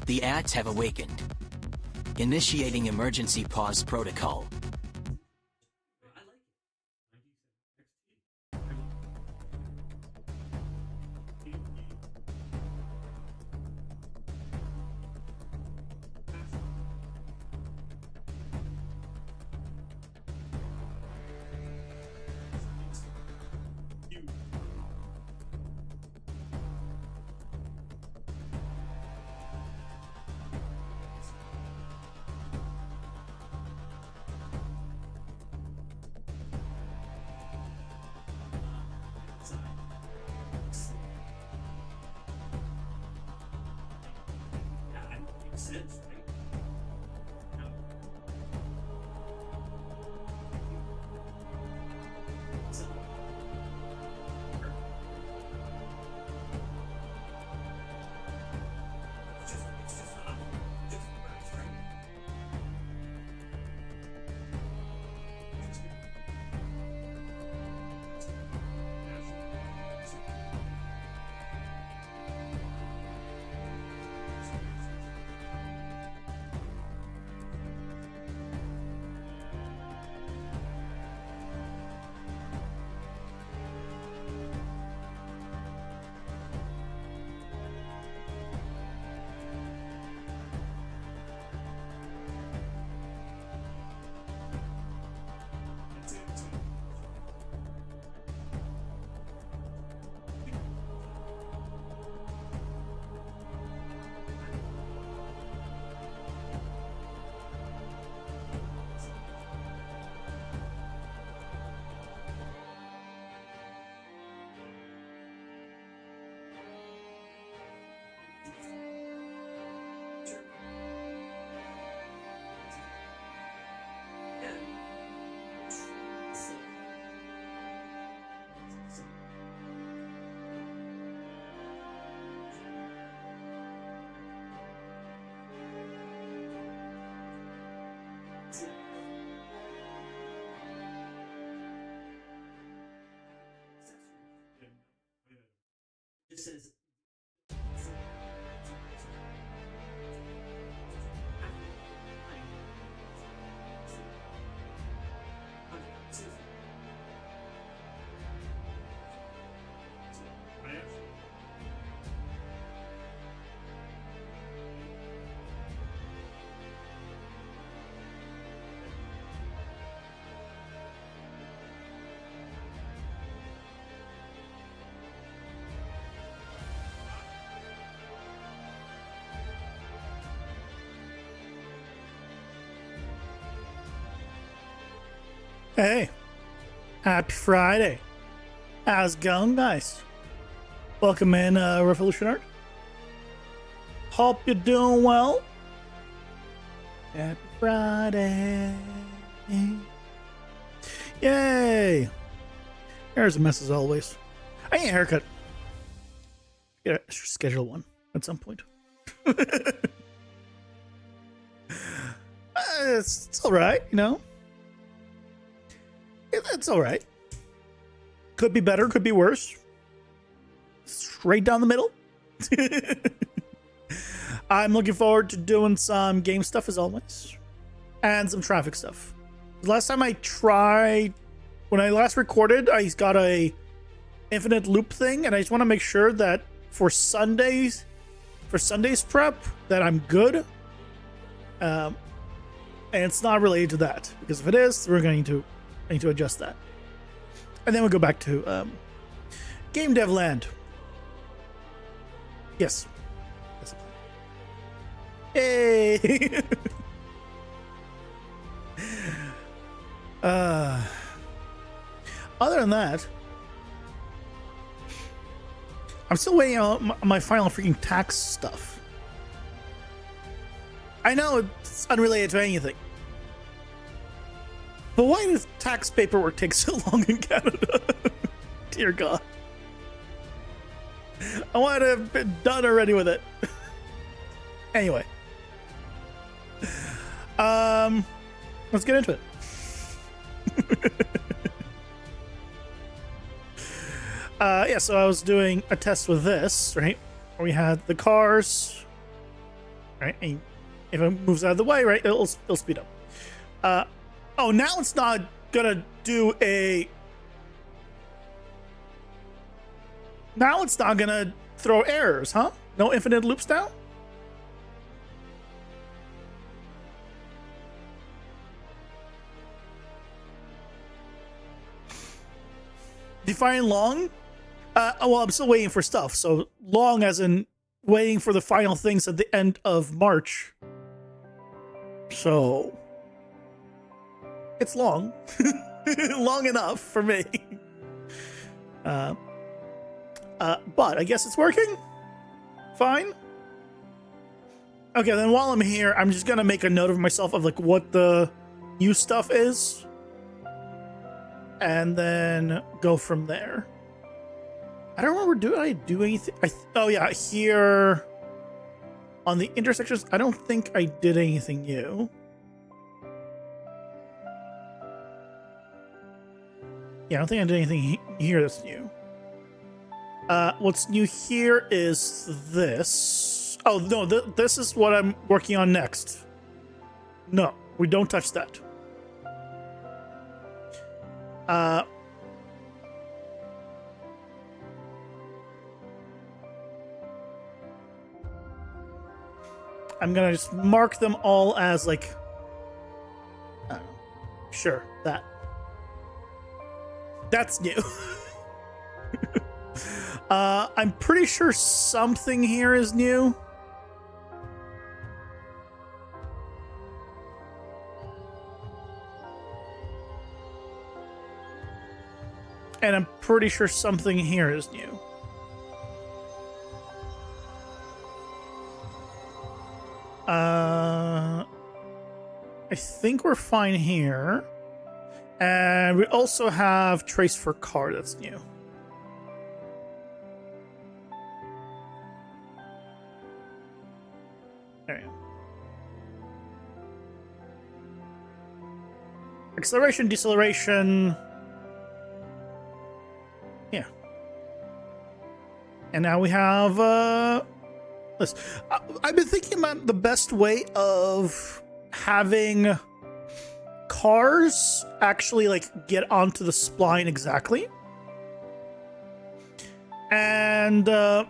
The ads have awakened. Initiating emergency pause protocol. Sense, right? No. So, it's just not just words, right? It says Hey, happy Friday. How's it going, guys? Welcome in, Revolution Art. Hope you're doing well. Happy Friday. Yay. Hair's a mess as always. I need a haircut. Yeah, I should schedule one at some point. It's all right, you know. It's all right. Could be better, could be worse. Straight down the middle. I'm looking forward to doing some game stuff as always, and some traffic stuff. Last time I tried, when I last recorded, I got a infinite loop thing, and I just want to make sure that for Sunday's prep that I'm good. And it's not related to that, because if it is, we're going to I need to adjust that. And then we'll go back to Game Dev Land. Yes. That's a plan. Hey! Other than that, I'm still waiting on my final freaking tax stuff. I know it's unrelated to anything. But why does tax paperwork take so long in Canada? Dear God. I want to have been done already with it. Anyway. Let's get into it. Yeah, so I was doing a test with this, right? We had the cars, right? And if it moves out of the way, right, it'll speed up. Oh, now it's not gonna do a. Now it's not gonna throw errors, huh? No infinite loops now? Define long? Well, I'm still waiting for stuff. So long as in waiting for the final things at the end of March. So it's long. Long enough for me. But I guess it's working. Fine. Okay, then while I'm here, I'm just gonna make a note of myself of like what the new stuff is. And then go from there. I don't remember, did I do anything? Oh yeah, here on the intersections, I don't think I did anything new. Yeah, I don't think I did anything here that's new. What's new here is this. Oh no, this is what I'm working on next. No, we don't touch that. I'm gonna just mark them all as like, I don't know. Sure, that's new. I'm pretty sure something here is new. And I'm pretty sure something here is new. I think we're fine here. And we also have trace for car that's new. There you go. Acceleration, deceleration. Yeah. And now we have this. I've been thinking about the best way of having cars actually like get onto the spline exactly. And oh,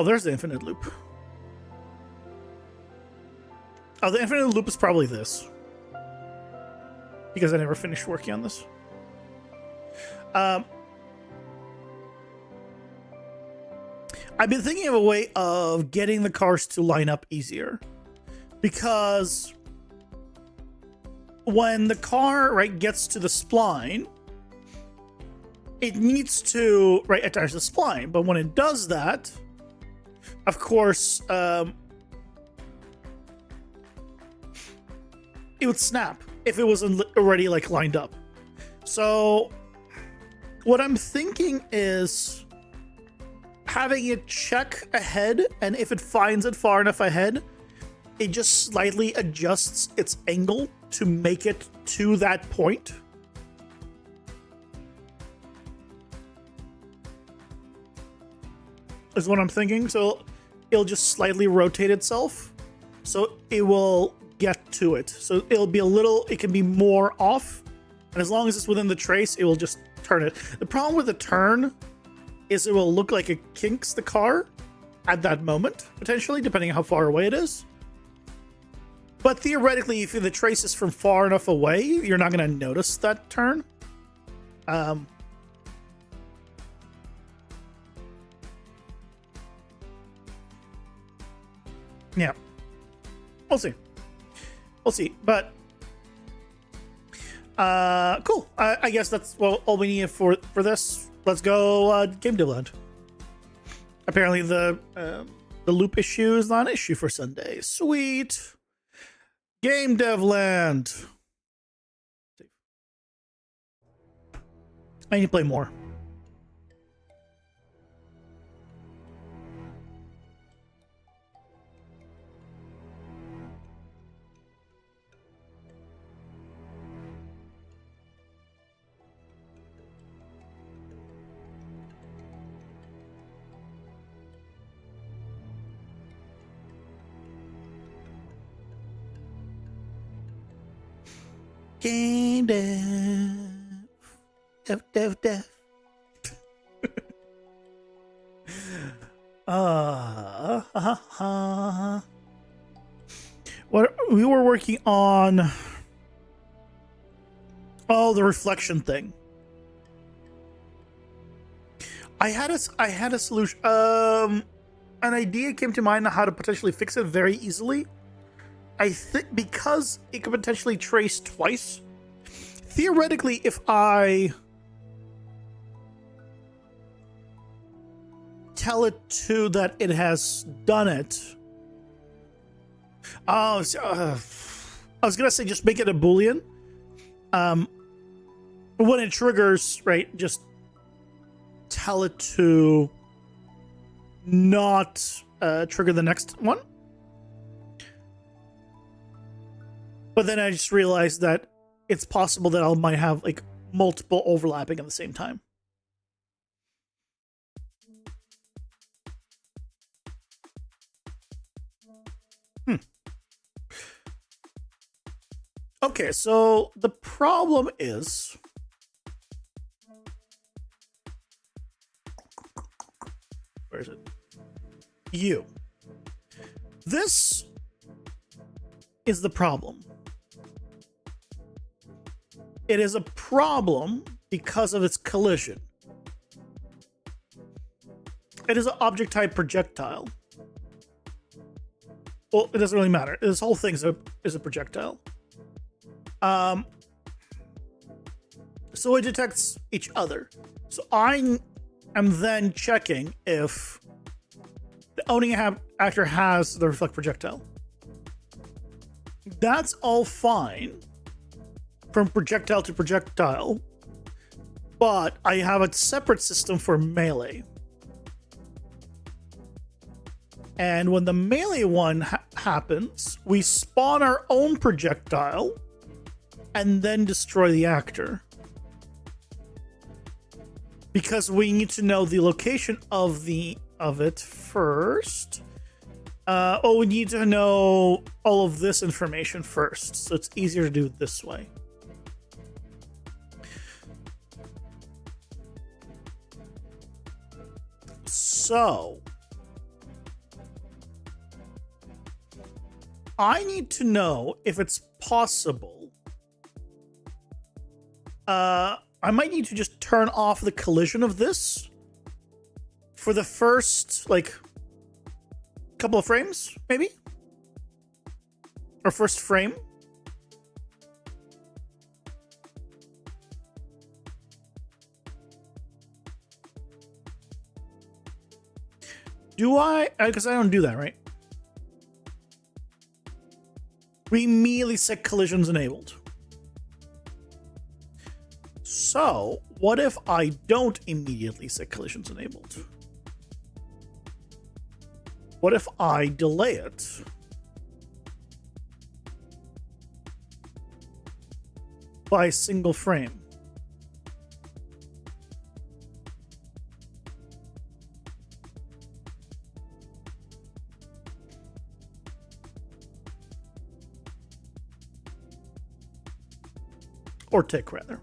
there's the infinite loop. Oh, the infinite loop is probably this. Because I never finished working on this. I've been thinking of a way of getting the cars to line up easier. Because when the car, right, gets to the spline, it needs to, right, attach the spline. But when it does that, of course, it would snap if it wasn't already, like, lined up. So what I'm thinking is having it check ahead, and if it finds it far enough ahead, it just slightly adjusts its angle to make it to that point. Is what I'm thinking. So it'll just slightly rotate itself, so it will get to it. So it'll be a little, it can be more off, and as long as it's within the trace, it will just turn it. The problem with the turn is it will look like it kinks the car at that moment, potentially, depending on how far away it is. But theoretically, if the trace is from far enough away, you're not going to notice that turn. Yeah. We'll see. We'll see. But cool. I guess that's all we need for this. Let's go Game Dev Land. Apparently the loop issue is not an issue for Sunday. Sweet. Game Dev Land. I need to play more. Game dev. What we were working on? Oh, the reflection thing. I had a solution. An idea came to mind on how to potentially fix it very easily. I think because it could potentially trace twice. Theoretically, if I tell it to that it has done it. Oh, I was gonna say just make it a Boolean. When it triggers, right, just tell it to not trigger the next one. But then I just realized that it's possible that I might have like multiple overlapping at the same time. Okay, so the problem is where is it? You. This is the problem. It is a problem because of its collision. It is an object type projectile. Well, it doesn't really matter. This whole thing is a projectile. So it detects each other. So I am then checking if the owning actor has the reflect projectile. That's all fine from projectile to projectile, but I have a separate system for melee. And when the melee one happens, we spawn our own projectile and then destroy the actor. Because we need to know the location of it first. We need to know all of this information first, so it's easier to do it this way. So I need to know if it's possible. I might need to just turn off the collision of this for the first, like, couple of frames, maybe? Or first frame? Do I? Because I don't do that, right? We immediately set collisions enabled. So, what if I don't immediately set collisions enabled? What if I delay it? By a single frame? Or tick, rather.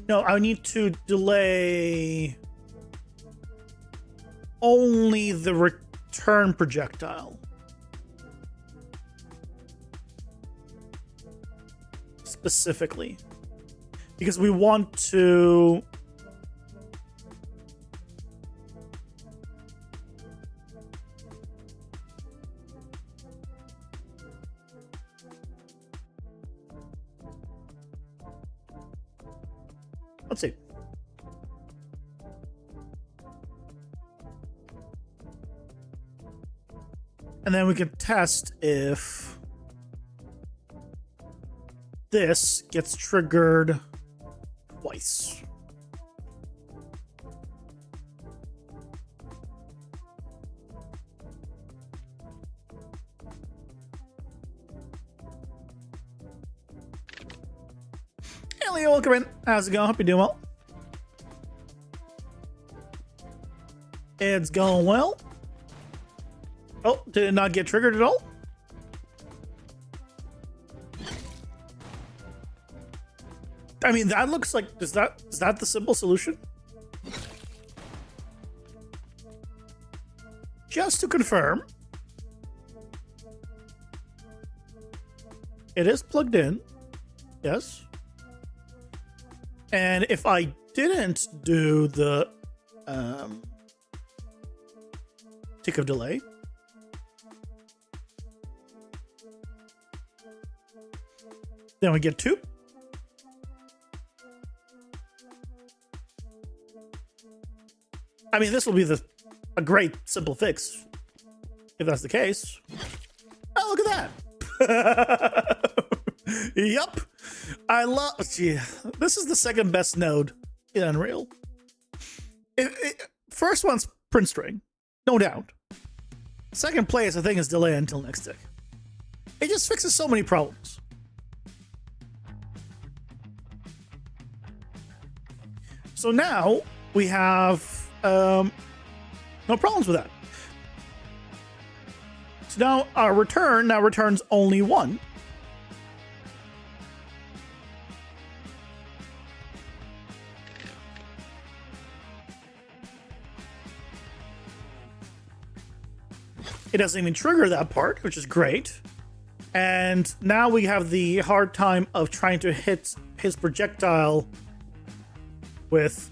No, I need to delay only the return projectile. Specifically. Because we want to... Let's see. And then we can test if this gets triggered twice. Hey Leo, welcome in. How's it going? Hope you're doing well. It's going well. Oh, did it not get triggered at all? I mean, that looks like, is that the simple solution? Just to confirm, it is plugged in. Yes. And if I didn't do the tick of delay, then we get 2. I mean, this will be a great simple fix if that's the case. Oh, look at that. Yup. I love. Yeah, this is the second best node in Unreal. First one's print string, no doubt. Second place, I think, is delay until next tick. It just fixes so many problems. So now we have no problems with that. So now our return now returns only 1. It doesn't even trigger that part, which is great. And now we have the hard time of trying to hit his projectile with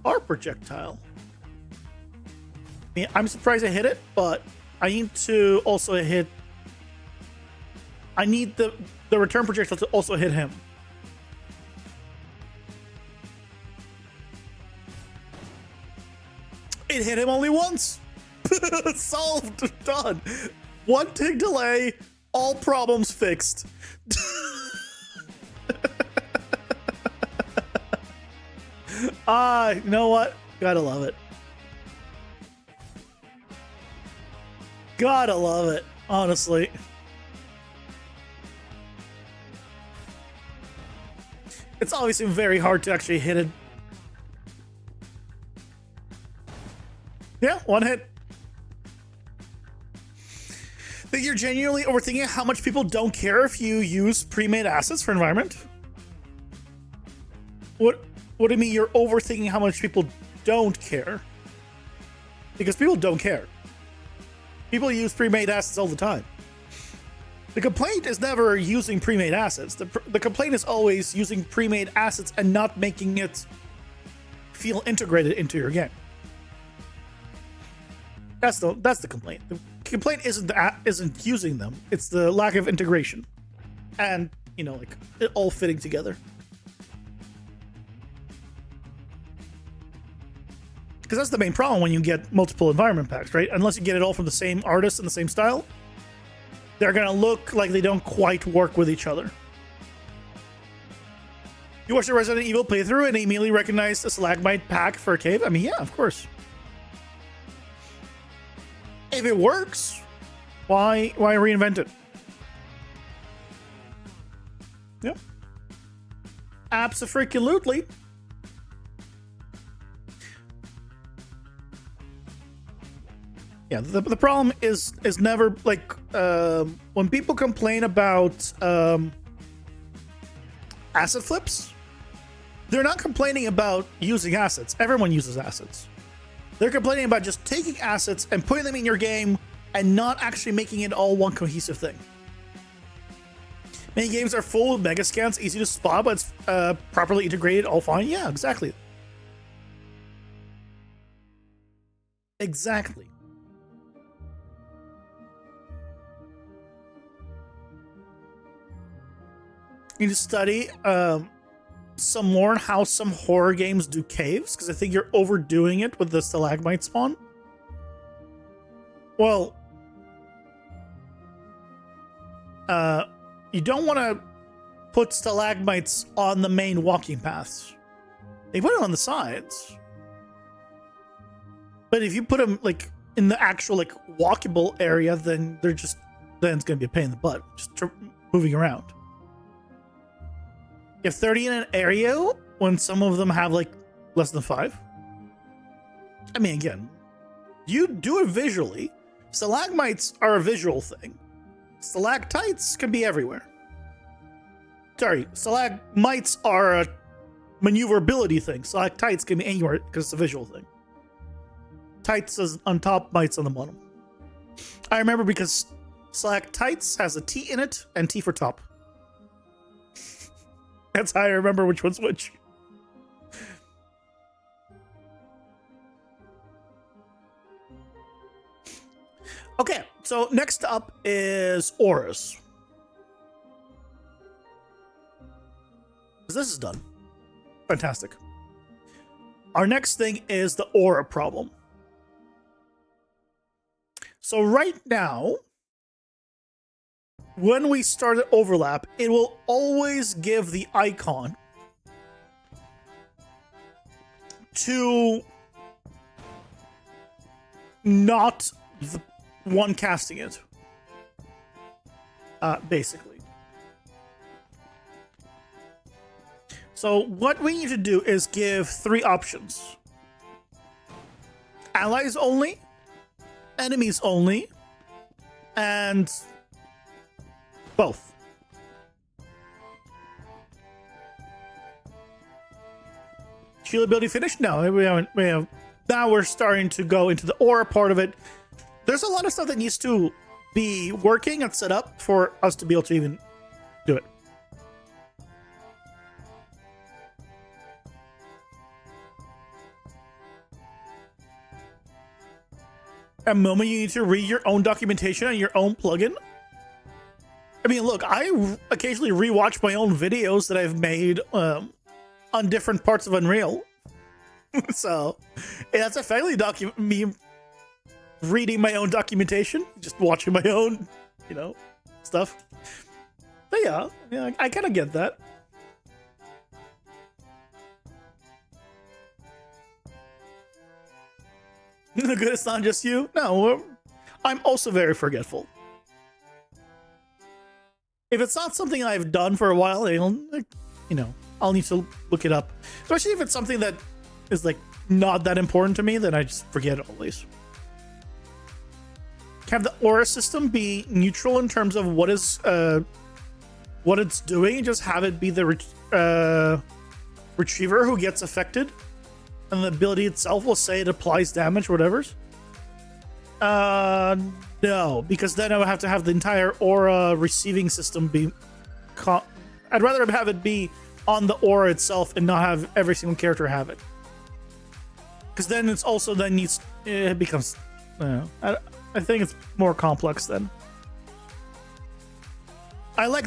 our projectile. I mean, I'm surprised I hit it, but I need to also hit... I need the return projectile to also hit him. It hit him only once. Solved. Done. 1 tick delay. All problems fixed. You know what? Gotta love it. Gotta love it, honestly. It's obviously very hard to actually hit it. Yeah, 1 hit. Think you're genuinely overthinking how much people don't care if you use pre-made assets for environment? What do you mean you're overthinking how much people don't care? Because people don't care. People use pre-made assets all the time. The complaint is never using pre-made assets. The complaint is always using pre-made assets and not making it feel integrated into your game. That's the complaint. The complaint isn't using them. It's the lack of integration, and like it all fitting together. Because that's the main problem when you get multiple environment packs, right? Unless you get it all from the same artist and the same style, they're gonna look like they don't quite work with each other. You watched the Resident Evil playthrough and immediately recognized a stalagmite pack for a cave? I mean, yeah, of course. If it works, why reinvent it? Yep. Abso-freaking-lutely. Yeah, the problem is never like when people complain about asset flips, they're not complaining about using assets. Everyone uses assets. They're complaining about just taking assets and putting them in your game and not actually making it all one cohesive thing. Many games are full of mega scans, easy to spot, but it's properly integrated, all fine. Yeah, exactly. Exactly. You need to study some more on how some horror games do caves, because I think you're overdoing it with the stalagmite spawn. Well, you don't want to put stalagmites on the main walking paths. They put it on the sides. But if you put them like in the actual like walkable area, then it's gonna be a pain in the butt just moving around. You have 30 in an area when some of them have like less than 5. I mean, again, you do it visually. Stalagmites are a visual thing. Stalactites can be everywhere. sorry, stalagmites are a maneuverability thing. Stalactites can be anywhere because it's a visual thing. Tights is on top, mites on the bottom. I remember because stalactites has a T in it and T for top. That's how I remember which one's which. Okay, so next up is auras. This is done. Fantastic. Our next thing is the aura problem. So right now, when we start an overlap, it will always give the icon to not the one casting it. Basically. So what we need to do is give 3 options. Allies only, enemies only, and both. Shield ability finished? No, we have. Now we're starting to go into the aura part of it. There's a lot of stuff that needs to be working and set up for us to be able to even do it. A moment you need to read your own documentation and your own plugin. I mean, look, I occasionally rewatch my own videos that I've made on different parts of Unreal. So, that's effectively me reading my own documentation, just watching my own, stuff. But yeah, I kind of get that. The good, it's not just you. No, I'm also very forgetful. If it's not something I've done for a while, I'll need to look it up. Especially if it's something that is not that important to me, then I just forget it always. Have the aura system be neutral in terms of what it's doing. Just have it be the retriever who gets affected. And the ability itself will say it applies damage or whatever. No, because then I would have to have the entire aura receiving system be... I'd rather have it be on the aura itself and not have every single character have it. Because then it's also it becomes... I think it's more complex then. I like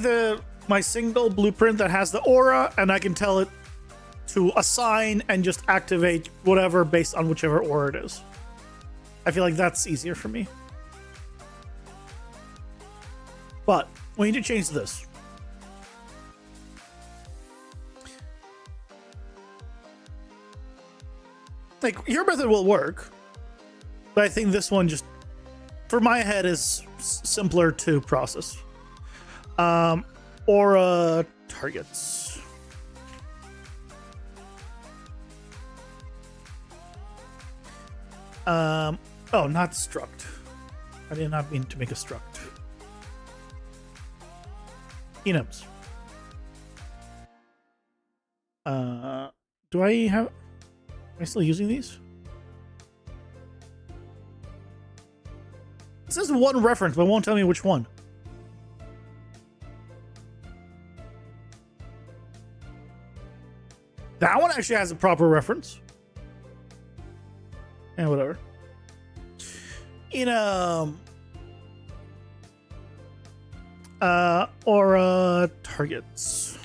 my single blueprint that has the aura, and I can tell it to assign and just activate whatever based on whichever aura it is. I feel like that's easier for me. But we need to change this. Your method will work, but I think this one just, for my head, is simpler to process. Aura targets. Oh, not struct. I did not mean to make a struct. Enums. Do I have... Am I still using these? It says one reference, but it won't tell me which one. That one actually has a proper reference. And whatever. Aura targets.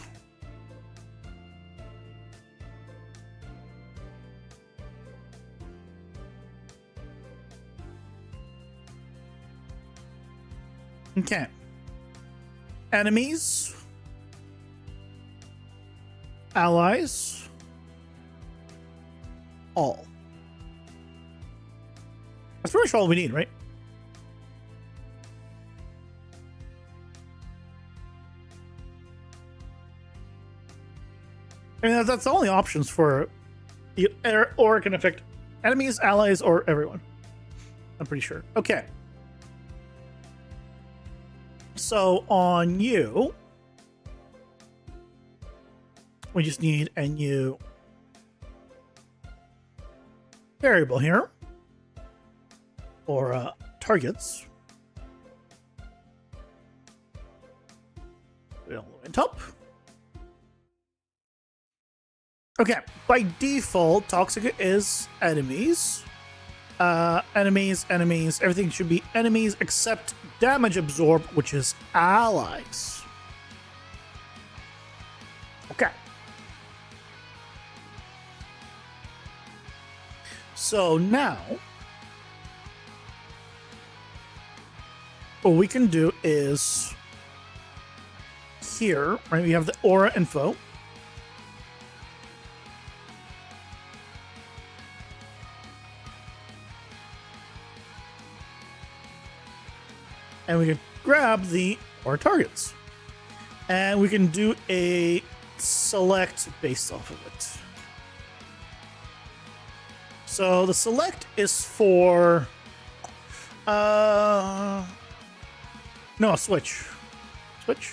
Okay. Enemies. Allies. All. That's pretty much all we need, right? I mean, that's the only options for or it can affect enemies, allies, or everyone. I'm pretty sure. Okay. So on you, we just need a new variable here for targets. Put it all the way on top. Okay, by default, toxic is enemies. Enemies, everything should be enemies except damage absorb, which is allies. Okay. So now, what we can do is here, right? We have the aura info. And we can grab the aura targets. And we can do a select based off of it. So the select is for no, switch. Switch.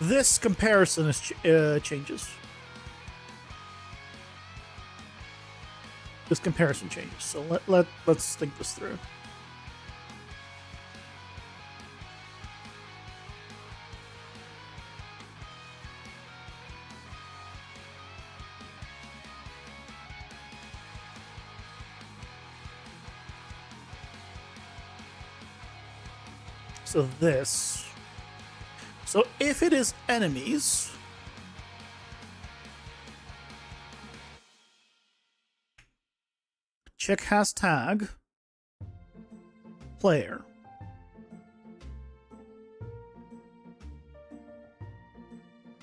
This comparison is changes. This comparison changes. So let's think this through. So this. So if it is enemies, check hashtag player.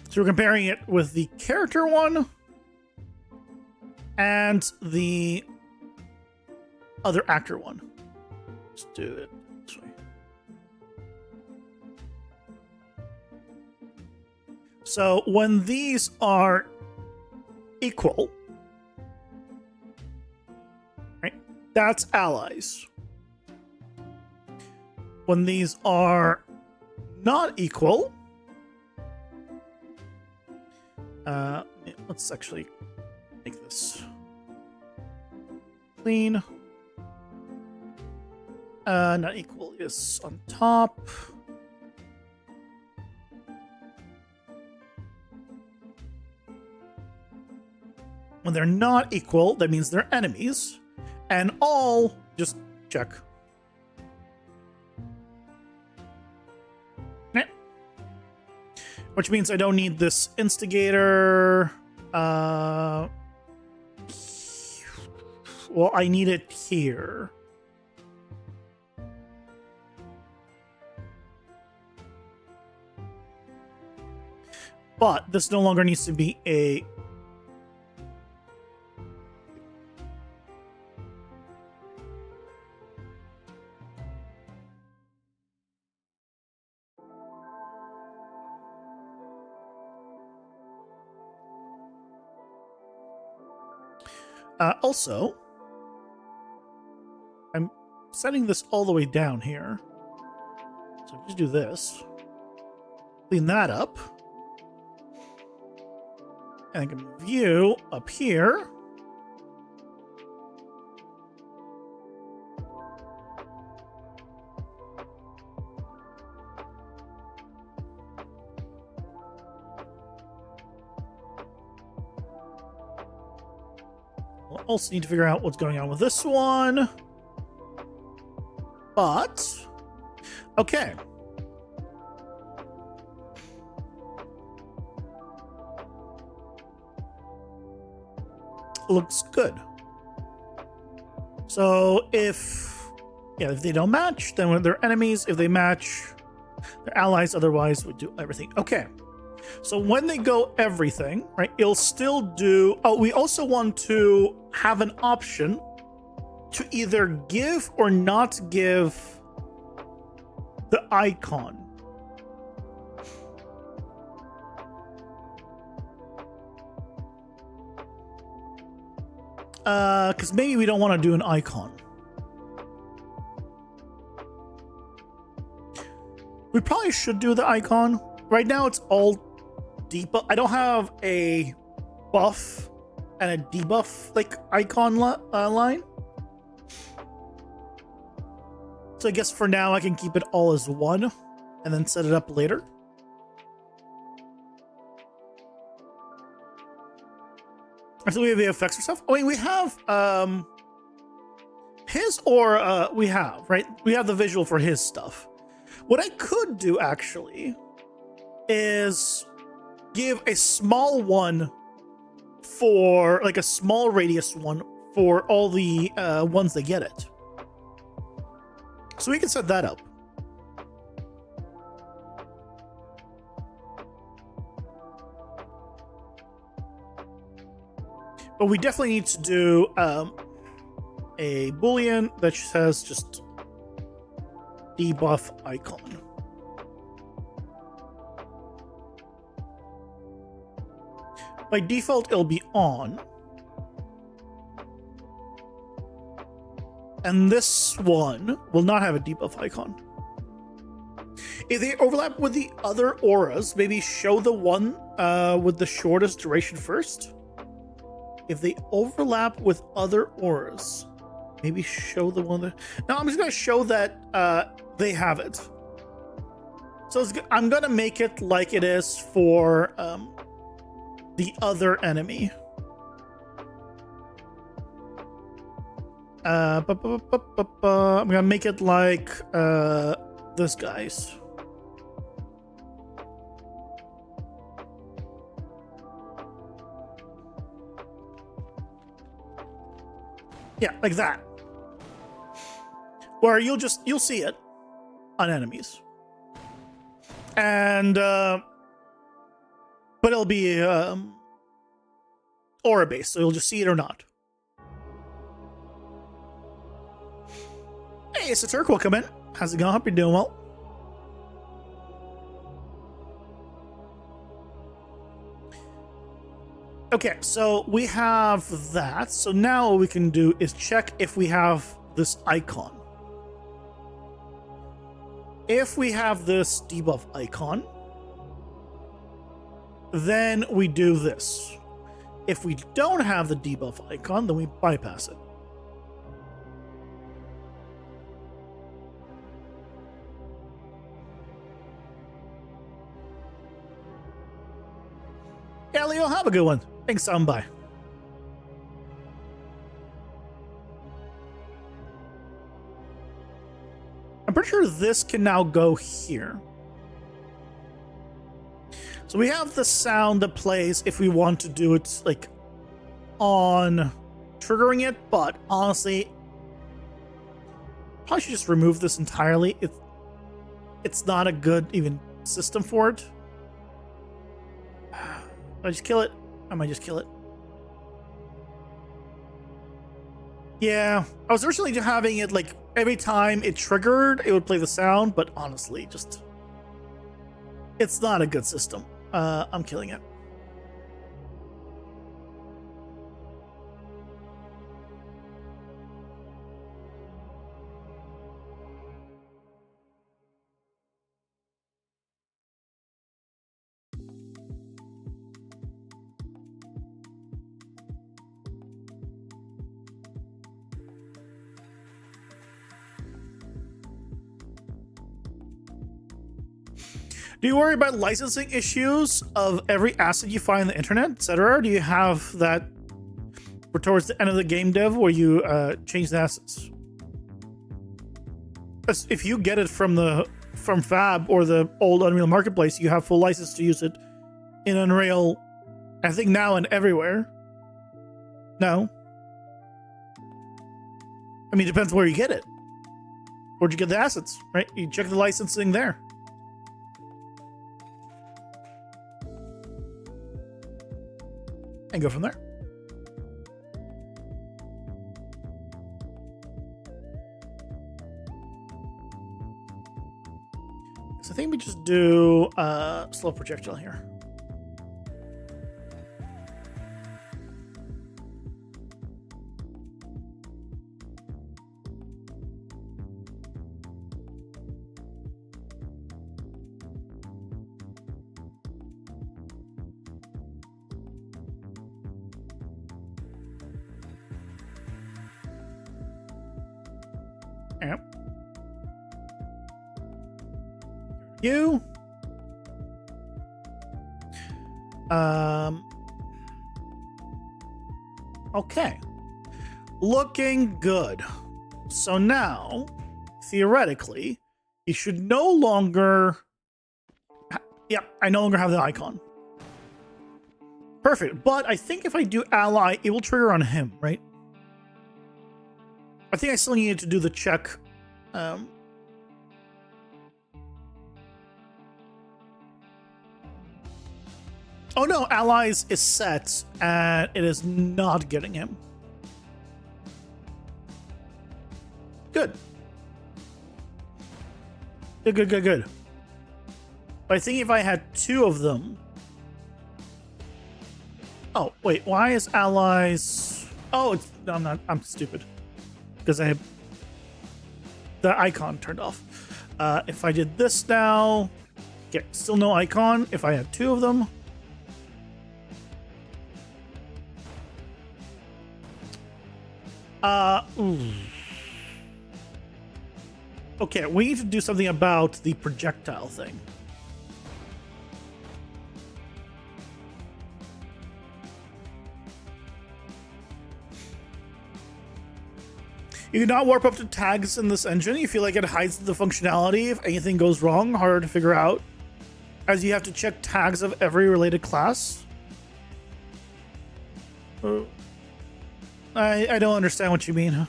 So we're comparing it with the character one and the other actor one. Let's do it this way. So when these are equal, right, that's allies. When these are not equal, let's actually make this clean. Not equal is on top. When they're not equal, that means they're enemies. And all, just check. Okay. Which means I don't need this instigator. Well, I need it here. But this no longer needs to be a also, I'm setting this all the way down here. So just do this. Clean that up. And I can view up here. We'll also need to figure out what's going on with this one. But, okay. Looks good. So if they don't match, then they're enemies. If they match, they're allies. Otherwise, we do everything. Okay. So when they go everything, right, it'll still do... Oh, we also want to have an option to either give or not give the icon. Because maybe we don't want to do an icon. We We probably should do the icon. Right now it's all debuff. I don't have a buff and a debuff like icon line. So I guess for now I can keep it all as one and then set it up later. So we have the effects or stuff. I mean, we have his aura. We have, right? We have the visual for his stuff. What I could do actually is give a small one for like a small radius one for all the ones that get it. So we can set that up. But we definitely need to do a boolean that says just debuff icon. By default, it'll be on. And this one will not have a debuff icon. If they overlap with the other auras, maybe show the one with the shortest duration first. If they overlap with other auras, maybe show the one that... No, I'm just going to show that they have it. So I'm going to make it like it is for the other enemy. I'm going to make it like this guy's. Yeah, like that. Where you'll see it on enemies. And but it'll be aura based, so you'll just see it or not. Hey, it's a Turk, welcome in. How's it going? Hope you're doing well. Okay, so we have that. So now what we can do is check if we have this icon. If we have this debuff icon, then we do this. If we don't have the debuff icon, then we bypass it. Yeah, Leo, have a good one. Thanks, bye. I'm pretty sure this can now go here. So we have the sound that plays if we want to do it like on triggering it, but honestly, probably should just remove this entirely. It's not a good even system for it. I just kill it. I might just kill it. Yeah, I was originally just having it like every time it triggered, it would play the sound, but honestly, just it's not a good system. I'm killing it. Do you worry about licensing issues of every asset you find on the internet, etc.? Do you have that for towards the end of the game dev where you change the assets? If you get it from Fab or the old Unreal Marketplace, you have full license to use it in Unreal, I think now and everywhere. No. I mean, it depends where you get it. Where'd you get the assets, right? You check the licensing there. And go from there. So I think we just do slow projectile here. Yep. You. Okay. Looking good. So now, theoretically, you should no longer... Yep, I no longer have the icon. Perfect. But I think if I do ally, it will trigger on him, right? I think I still need to do the check. Oh no, allies is set, and it is not getting him. Good. Good. But I think if I had two of them... Oh, wait, why is allies... Oh, it's... No, I'm stupid. Because I have the icon turned off. If I did this now... Okay, still no icon. If I had two of them... Okay, we need to do something about the projectile thing. You cannot warp up to tags in this engine. You feel like it hides the functionality if anything goes wrong, harder to figure out, as you have to check tags of every related class. I don't understand what you mean, huh?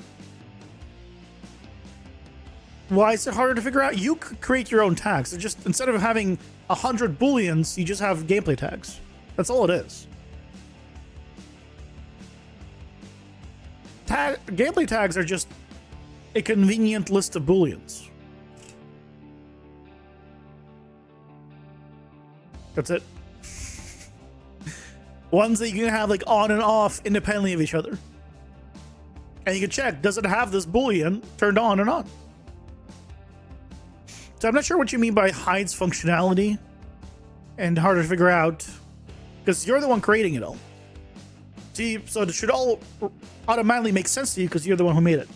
Why is it harder to figure out? You could create your own tags. It's just, instead of having 100 booleans, you just have gameplay tags. That's all it is. Gameplay tags are just a convenient list of booleans. That's it. Ones that you can have like on and off independently of each other. And you can check, does it have this boolean turned on and on? So I'm not sure what you mean by hides functionality and harder to figure out, because you're the one creating it all. See, so it should all automatically make sense to you because you're the one who made it.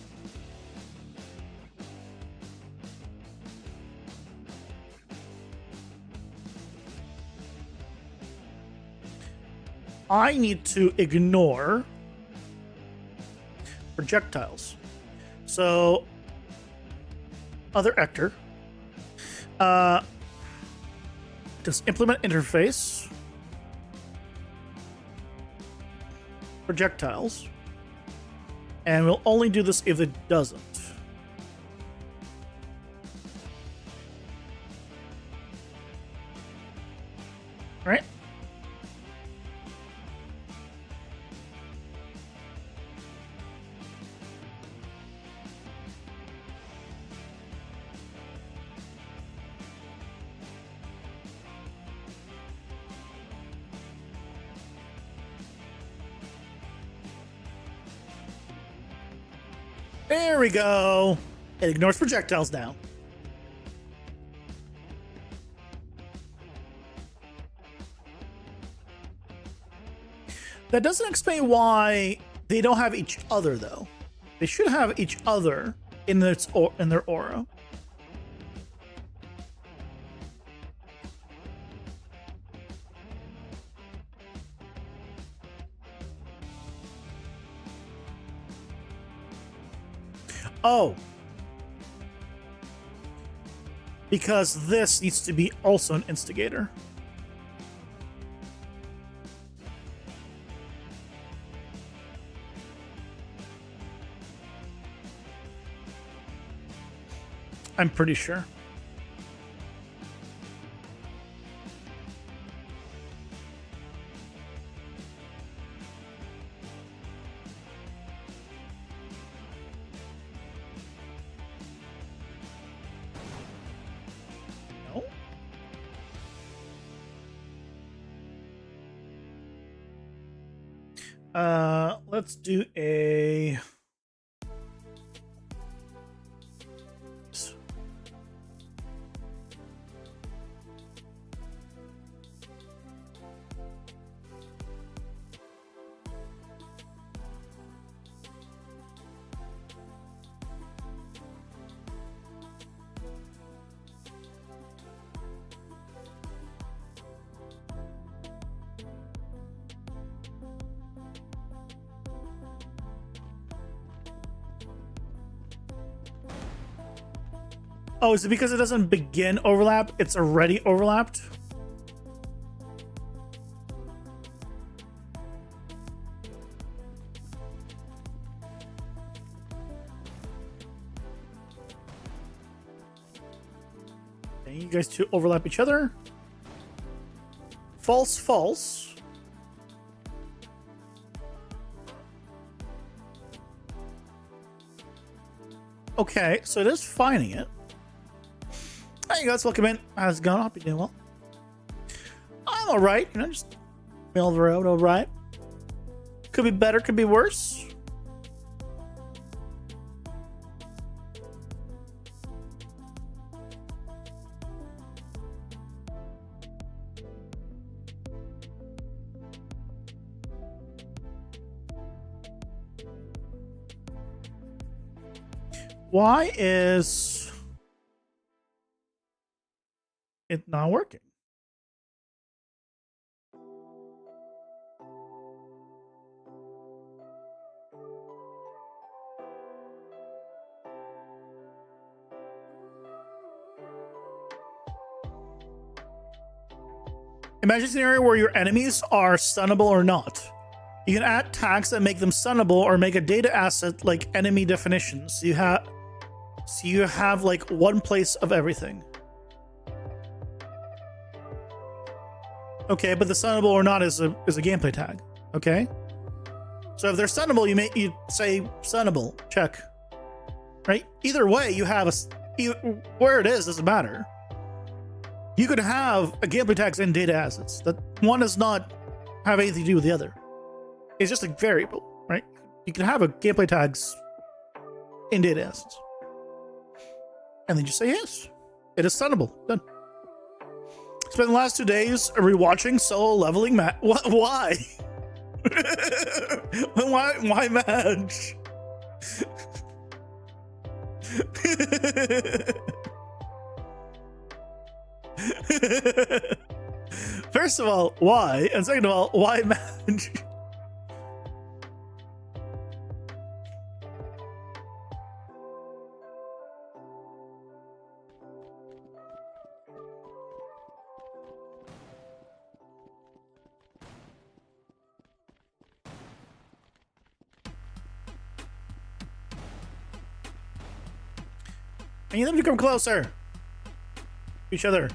I need to ignore projectiles. So, other actor. Just implement interface. Projectiles. And we'll only do this if it doesn't. Right? There we go. It ignores projectiles now. That doesn't explain why they don't have each other, though. They should have each other in their aura. Oh. Because this needs to be also an instigator. I'm pretty sure. Let's do a... Oh, is it because it doesn't begin overlap? It's already overlapped? Okay, you guys two overlap each other. False, false. Okay, so it is finding it. Hey guys, welcome in. How's it going? Hope you're doing well. I'm alright, you know, just middle of the road, alright. Could be better, could be worse. Why is it not working? Imagine a scenario where your enemies are stunnable or not. You can add tags that make them stunnable or make a data asset like enemy definitions. You have like one place of everything. Okay, but the stunnable or not is a gameplay tag. Okay. So if they're stunnable, you say stunnable. Check. Right? Either way, you have where it is doesn't matter. You could have a gameplay tags and data assets. That one does not have anything to do with the other. It's just a variable, right? You can have a gameplay tags in data assets. And then just say yes. It is stunnable. Done. Spent the last 2 days rewatching Solo Leveling Match. Why? Why match? First of all, why? And second of all, why match? I need them to come closer to each other.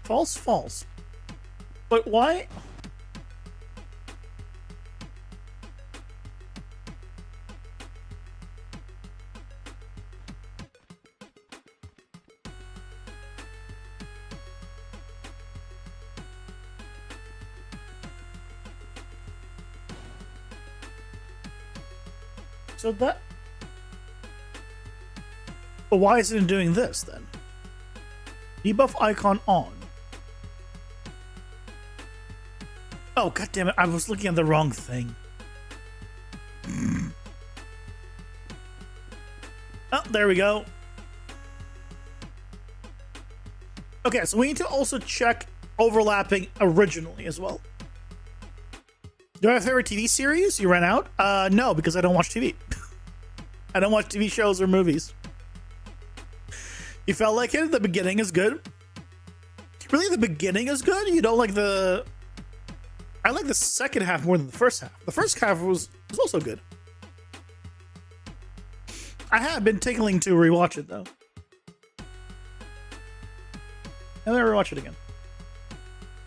False, false. But why? So that... But why isn't it doing this then? Debuff icon on. Oh, god damn it, I was looking at the wrong thing. Oh, there we go. Okay, so we need to also check overlapping originally as well. Do I have a favorite TV series? You ran out? No, because I don't watch TV. I don't watch TV shows or movies. You felt like it? The beginning is good? Really, the beginning is good? You don't like the... I like the second half more than the first half. The first half was also good. I have been tickling to rewatch it, though. And then rewatch it again.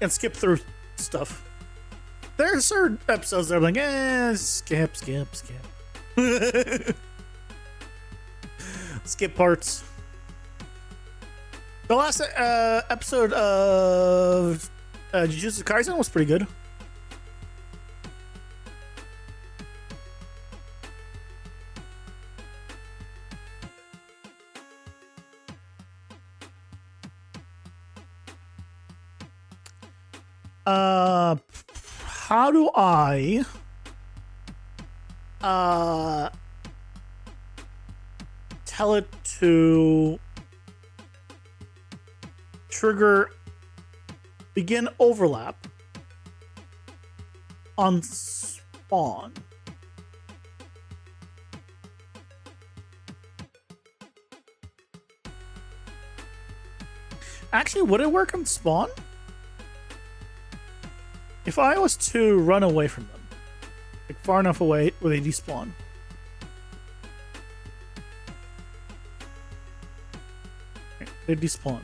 And skip through stuff. There are certain episodes that are like, skip. Skip parts. The last episode of Jujutsu Kaisen was pretty good. How do I tell it to trigger begin overlap on spawn. Actually, would it work on spawn? If I was to run away from them, like far enough away where they despawn. Okay, they despawned.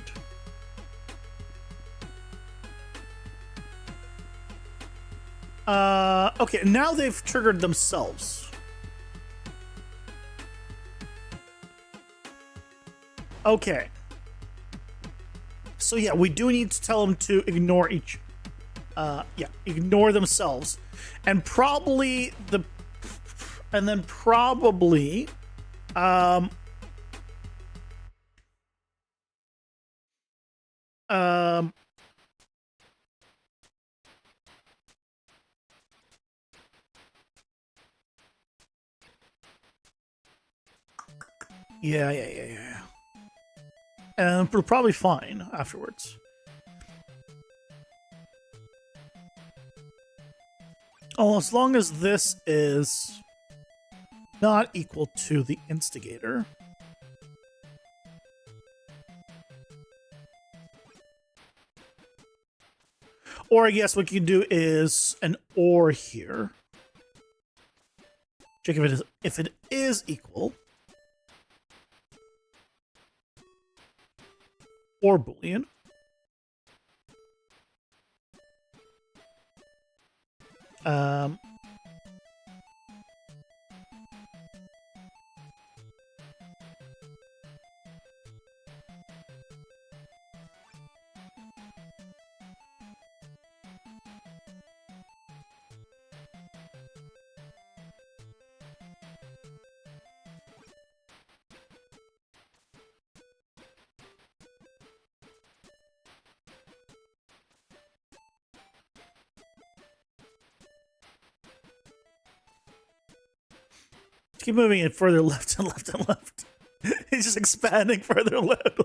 Okay, now they've triggered themselves. Okay. So yeah, we do need to tell them to ignore each ignore themselves. And probably yeah. And we're probably fine afterwards. Oh, as long as this is not equal to the instigator. Or I guess what you can do is an or here. Check if it is equal. Or Boolean. Keep moving it further left and left and left. He's just expanding further left.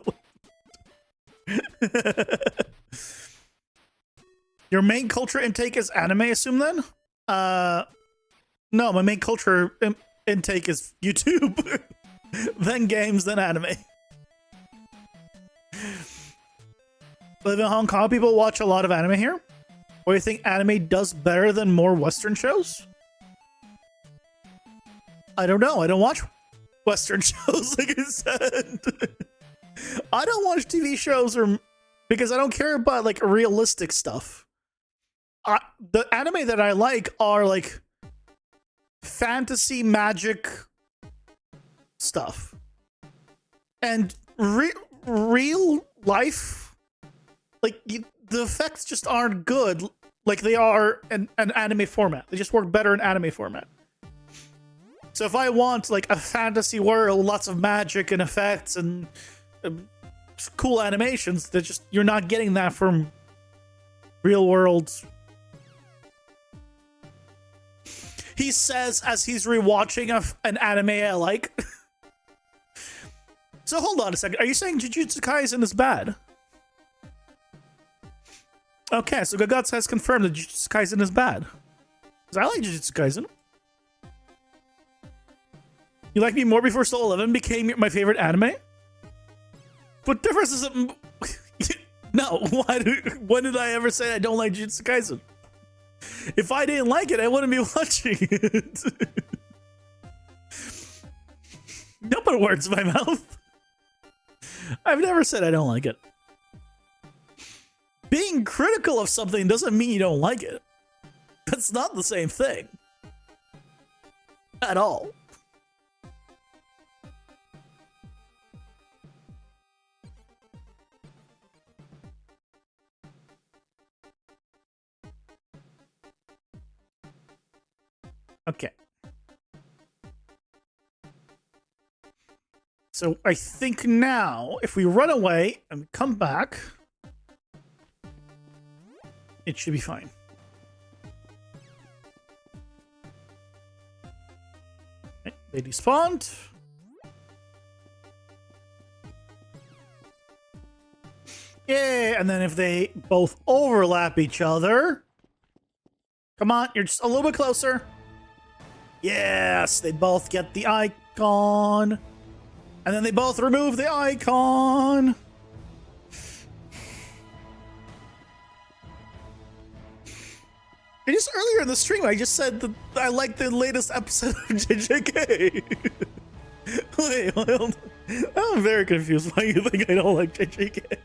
Your main culture intake is anime, assume then? No, my main culture intake is YouTube. Then games, then anime. Live in Hong Kong, people watch a lot of anime here? Or do you think anime does better than more Western shows? I don't know. I don't watch Western shows, like I said. I don't watch TV shows because I don't care about like realistic stuff. The anime that I like are like fantasy magic stuff. And real life, like the effects just aren't good like they are in an anime format. They just work better in anime format. So if I want like a fantasy world, lots of magic and effects and cool animations, that just you're not getting that from real world. He says as he's rewatching an anime I like. So hold on a second. Are you saying Jujutsu Kaisen is bad? Okay, so Gagatsu has confirmed that Jujutsu Kaisen is bad. Because I like Jujutsu Kaisen. You Like Me More Before Soul 11 became my favorite anime? What difference is it? No, when did I ever say I don't like Jujutsu Kaisen? If I didn't like it, I wouldn't be watching it. Don't put words in my mouth. I've never said I don't like it. Being critical of something doesn't mean you don't like it. That's not the same thing. At all. Okay. So I think now, if we run away and come back, it should be fine. Okay, they despawned. Yay! And then if they both overlap each other, Come on, you're just a little bit closer. Yes, they both get the icon. And then they both remove the icon. And just earlier in the stream, I just said that I like the latest episode of JJK. Wait, hold on. I'm very confused why you think I don't like JJK.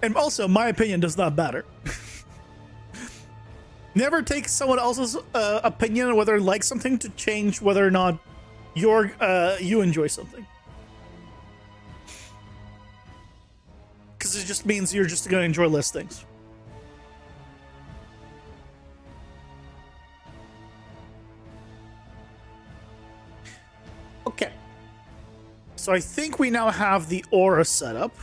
And also, my opinion does not matter. Never take someone else's opinion on whether they like something to change whether or not you enjoy something. Because it just means you're just going to enjoy less things. Okay. So I think we now have the aura set up.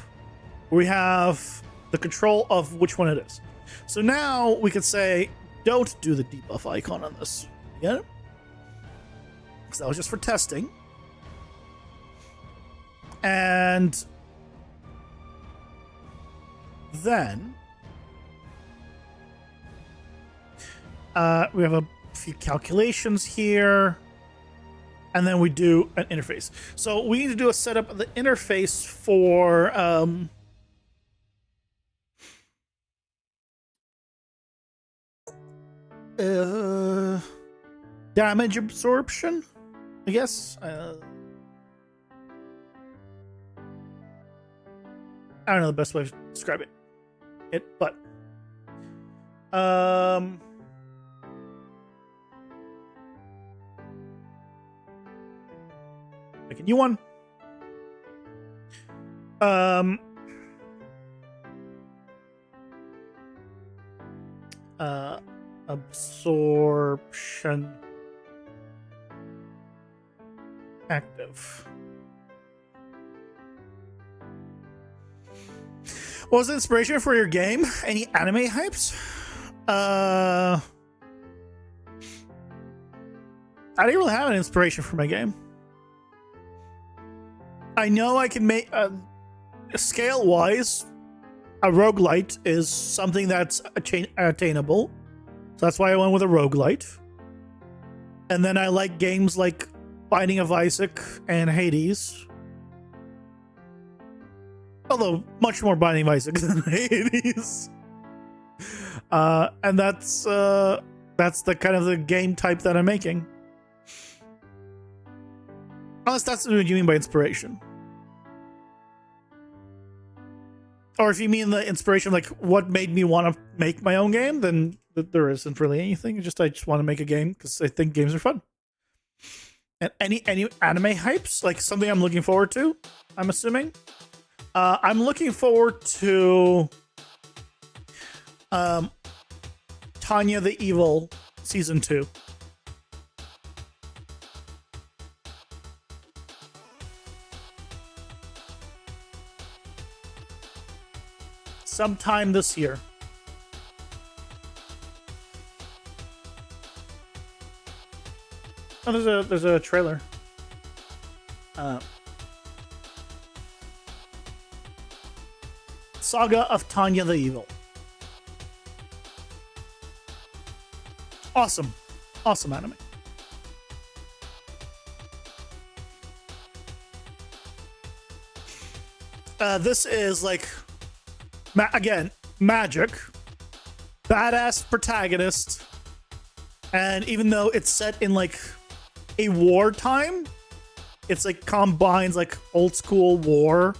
We have the control of which one it is. So now we could say, don't do the debuff icon on this. You get it? Because that was just for testing. And then we have a few calculations here. And then we do an interface. So we need to do a setup of the interface for damage absorption, I guess. I don't know the best way to describe it, but make a new one. Absorption active. What was the inspiration for your game? Any anime hypes? I didn't really have an inspiration for my game. I know I can make scale-wise, a roguelite is something that's attainable. So that's why I went with a roguelite. And then I like games like Binding of Isaac and Hades. Although much more Binding of Isaac than Hades. And that's the kind of the game type that I'm making. Unless that's what you mean by inspiration. Or if you mean the inspiration, like what made me want to make my own game, then there isn't really anything. I just want to make a game because I think games are fun. And any anime hypes, like something I'm looking forward to, I'm assuming. I'm looking forward to Tanya the Evil Season 2. Sometime this year. Oh, there's a trailer. Saga of Tanya the Evil. Awesome. Awesome anime. This is like, again, magic, badass protagonist, and even though it's set in like a wartime, it's like combines like old school war,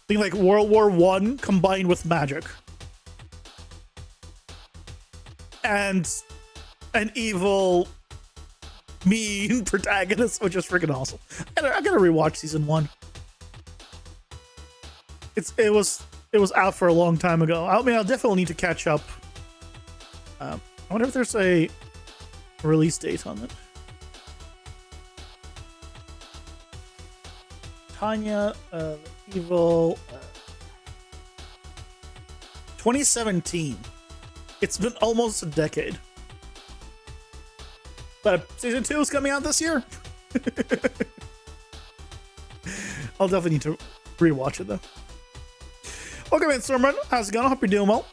think like World War I combined with magic, and an evil, mean protagonist, which is freaking awesome. I gotta rewatch season 1. It was out for a long time ago. I mean, I'll definitely need to catch up. I wonder if there's a release date on it. Tanya, Evil, 2017. It's been almost a decade. But season 2 is coming out this year. I'll definitely need to rewatch it though. Okay, man, Stormrun, how's it going? I hope you're doing well.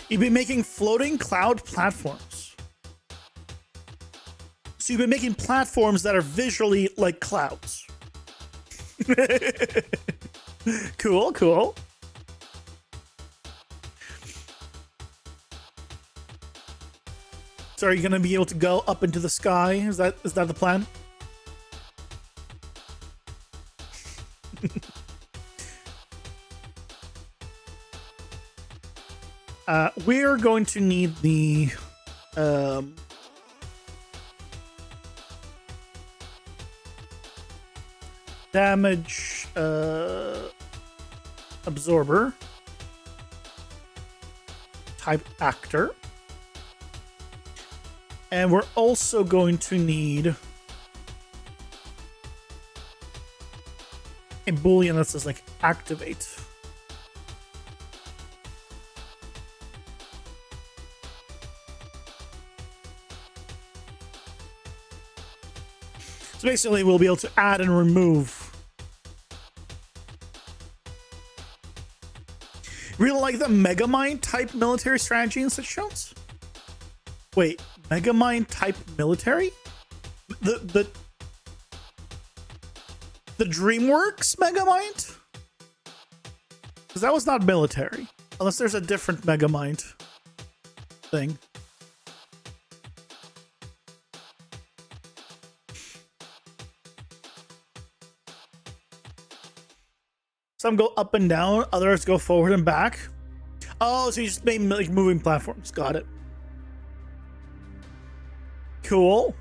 You've been making floating cloud platforms. So you've been making platforms that are visually like clouds. Cool, cool. So are you gonna be able to go up into the sky? Is that the plan? We're going to need the damage absorber type actor, and we're also going to need a boolean that says like activate. So basically, we'll be able to add and remove. Really like the Megamind type military strategy in such shows. Wait, Megamind type military? The DreamWorks Megamind? Because that was not military, unless there's a different Megamind thing. Some go up and down, others go forward and back. Oh, so you just made like moving platforms. Got it. Cool.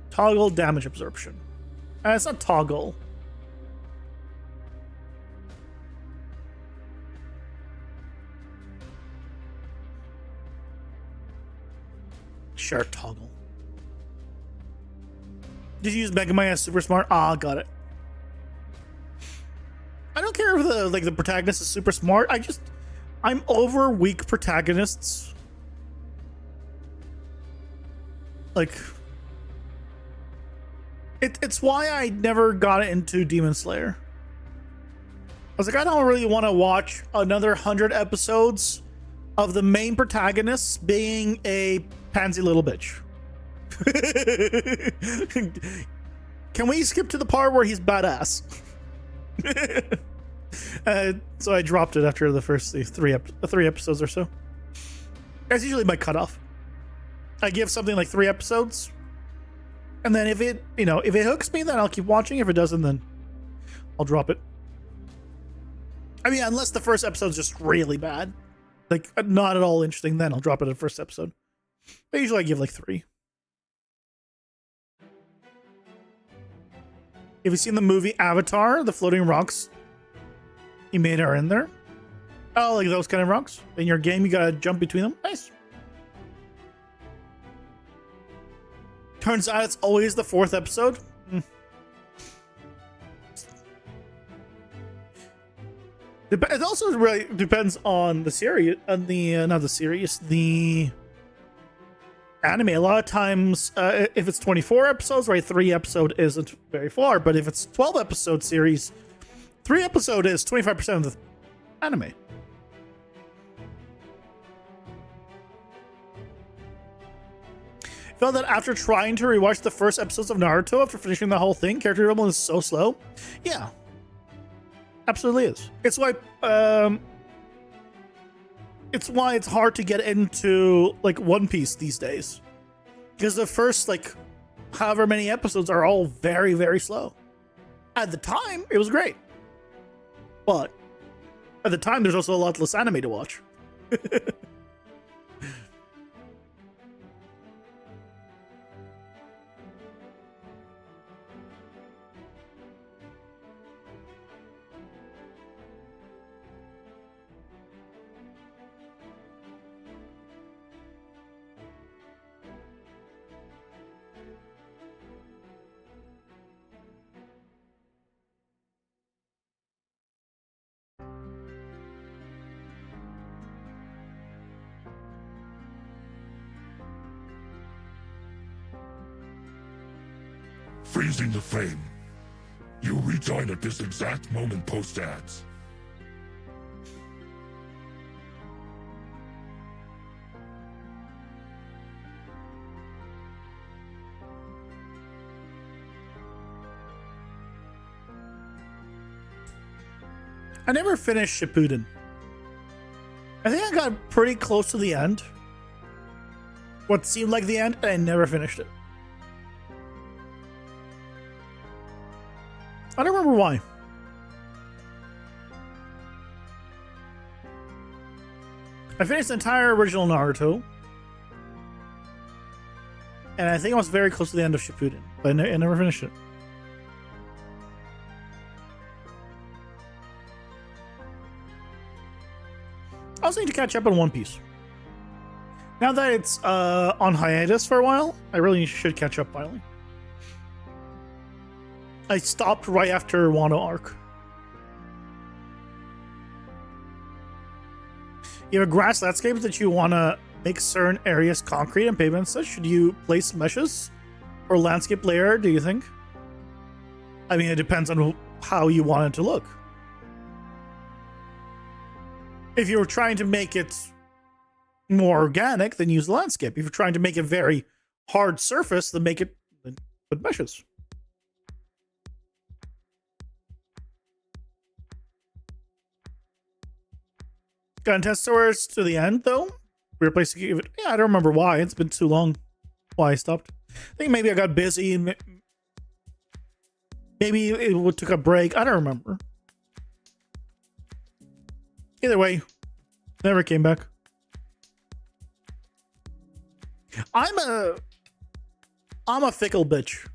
Toggle damage absorption. It's not toggle. Sure, toggle. Did you use Megamind as super smart? Ah, got it. I don't care if the protagonist is super smart. I'm over weak protagonists. Like, it's why I never got into Demon Slayer. I was like, I don't really want to watch another 100 episodes of the main protagonist being a pansy little bitch. Can we skip to the part where he's badass? So I dropped it after the first three episodes or so. That's usually my cutoff. I give something like 3 episodes, and then if it hooks me, then I'll keep watching. If it doesn't, then I'll drop it. I mean, unless the first episode's just really bad, like not at all interesting, then I'll drop it at the first episode. But usually I give like 3. Have you seen the movie Avatar? The floating rocks he made are in there. Oh, like those kind of rocks? In your game, you gotta jump between them? Nice. Turns out it's always the 4th episode. It also really depends on the series, the anime. A lot of times, if it's 24 episodes, right, 3 episode isn't very far. But if it's 12 episode series, 3 episode is 25% of the anime. Felt that after trying to rewatch the first episodes of Naruto after finishing the whole thing, character development is so slow. Yeah, absolutely is. It's why it's hard to get into like One Piece these days, because the first like however many episodes are all very, very slow. At the time, it was great, but at the time, there's also a lot less anime to watch. freezing the frame. You rejoin at this exact moment post-ads. I never finished Shippuden. I think I got pretty close to the end. What seemed like the end, and I never finished it. I don't remember why. I finished the entire original Naruto. And I think I was very close to the end of Shippuden, but I never finished it. I also need to catch up on One Piece. Now that it's on hiatus for a while, I really should catch up finally. I stopped right after Wano arc. You have a grass landscape that you want to make certain areas concrete and pavement such. Should you place meshes or landscape layer, do you think? I mean, it depends on how you want it to look. If you're trying to make it more organic, then use the landscape. If you're trying to make a very hard surface, then put meshes. Got test stores to the end though. We replaced it. Yeah, I don't remember why. It's been too long. Why I stopped. I think maybe I got busy. Maybe it took a break. I don't remember. Either way, never came back. I'm a fickle bitch.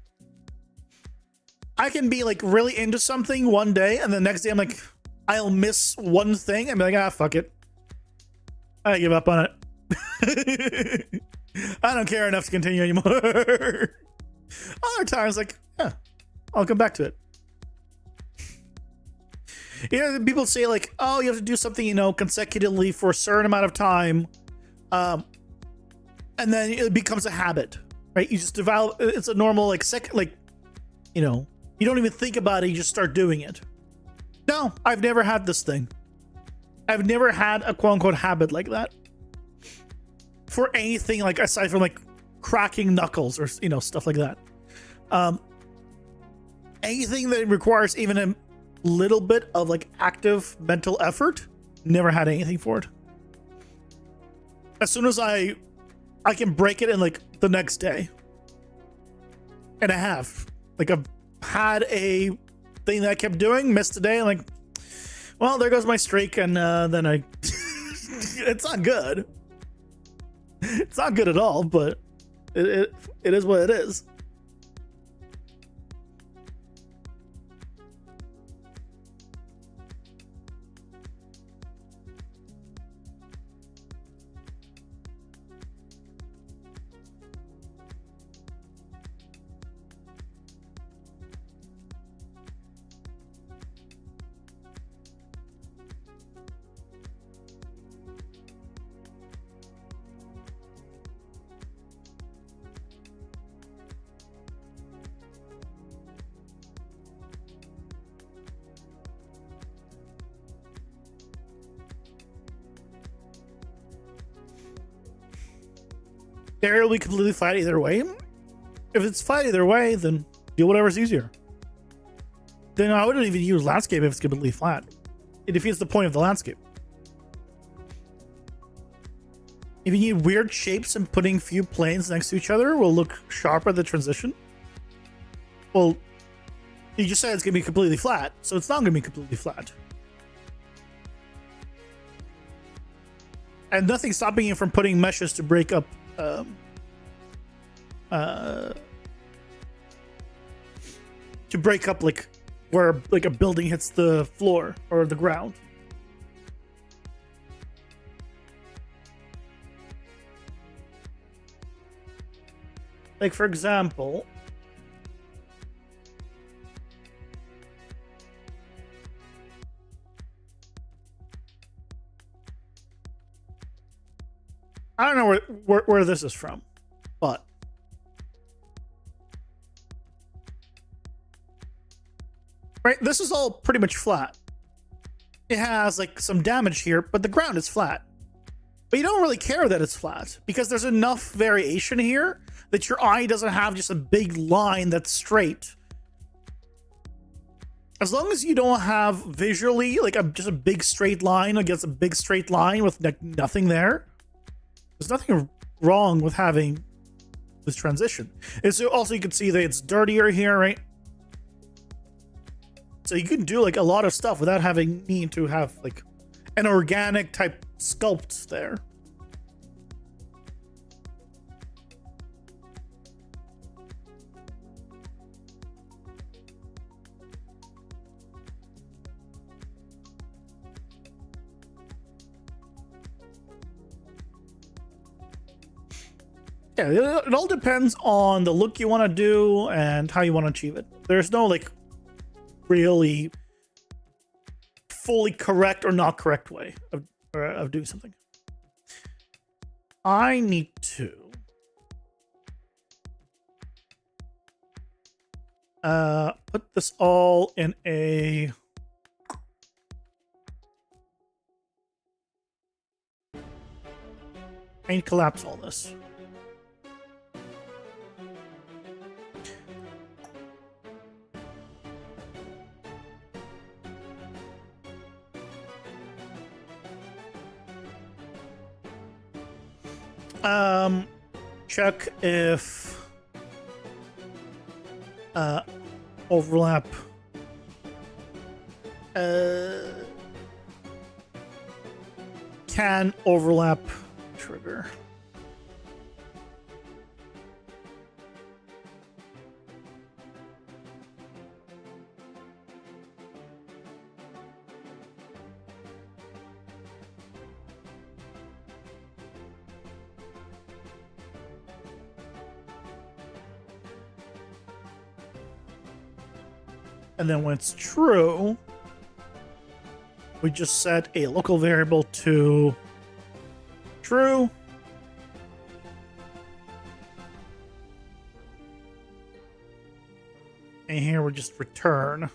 I can be like really into something one day, and the next day I'm like, I'll miss one thing and be like, ah, fuck it. I give up on it. I don't care enough to continue anymore. Other times, like, yeah, I'll come back to it. You know, people say like, oh, you have to do something, you know, consecutively for a certain amount of time, and then it becomes a habit, right? You just develop. It's a normal you know, you don't even think about it. You just start doing it. No, I've never had this thing. I've never had a quote unquote habit like that for anything, like aside from like cracking knuckles or, you know, stuff like that. Anything that requires even a little bit of like active mental effort, never had anything for it. As soon as I can break it in like the next day, and I have, like, I've had a thing that I kept doing, missed a day, and like, well, there goes my streak, and then I it's not good. It's not good at all, but it is what it is. The area will be completely flat either way. If it's flat either way, then do whatever's easier. Then I wouldn't even use landscape if it's completely flat. It defeats the point of the landscape. If you need weird shapes and putting few planes next to each other will look sharp at the transition, well, you just said it's going to be completely flat, so it's not going to be completely flat. And nothing's stopping you from putting meshes to break up like where like a building hits the floor or the ground. Like, for example, I don't know where this is from, but right? This is all pretty much flat. It has like some damage here, but the ground is flat. But you don't really care that it's flat because there's enough variation here that your eye doesn't have just a big line that's straight. As long as you don't have visually like just a big straight line against a big straight line with like nothing there, there's nothing wrong with having this transition. And so also you can see that it's dirtier here, right? So you can do like a lot of stuff without having need to have like an organic type sculpt there. Yeah, it all depends on the look you want to do and how you want to achieve it. There's no like really fully correct or not correct way of doing something. I need to put this all in a I need to collapse all this. Check if overlap can overlap trigger. And then when it's true, we just set a local variable to true. And here we just return.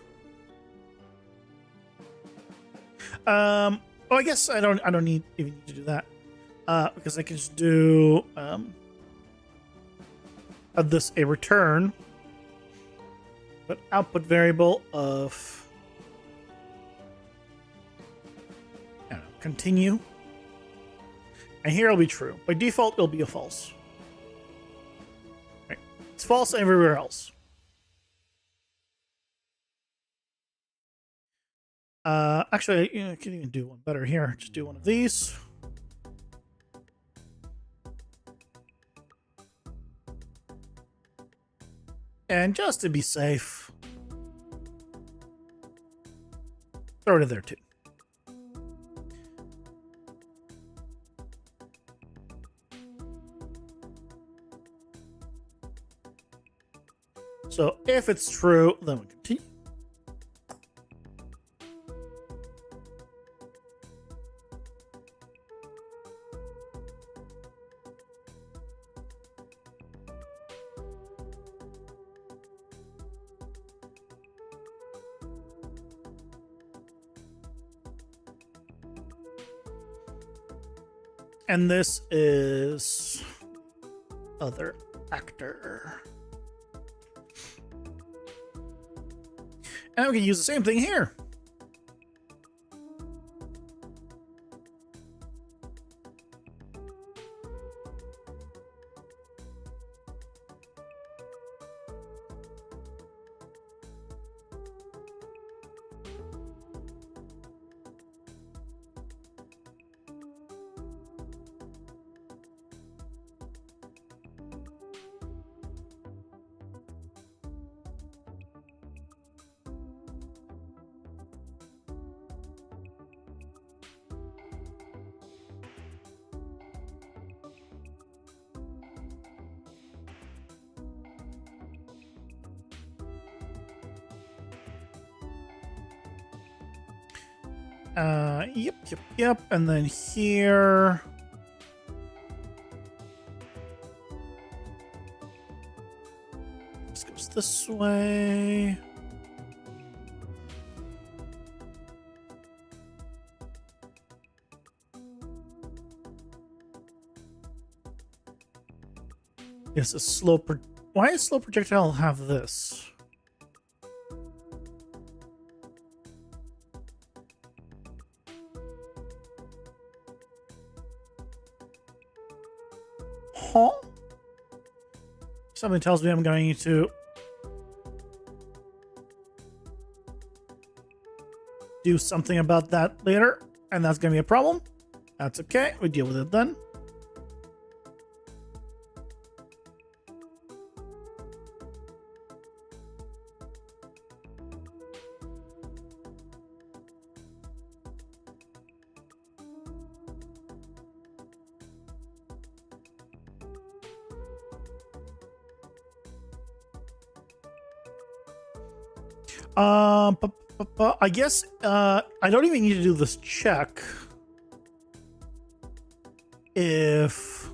Oh, I guess I don't even need to do that. Because I can just do of this a return. But output variable of I don't know, continue. And here it'll be true. By default, it'll be a false. Right. It's false everywhere else. Actually, I can even do one better here. Just do one of these. And just to be safe, throw it in there too. So if it's true, then we continue. And this is other actor. And we can use the same thing here. Yep. And then here. This goes this way. Is a slow why does slow projectile have this? Huh? Something tells me I'm going to need to do something about that later, and that's going to be a problem. That's okay. We deal with it then. I guess I don't even need to do this check if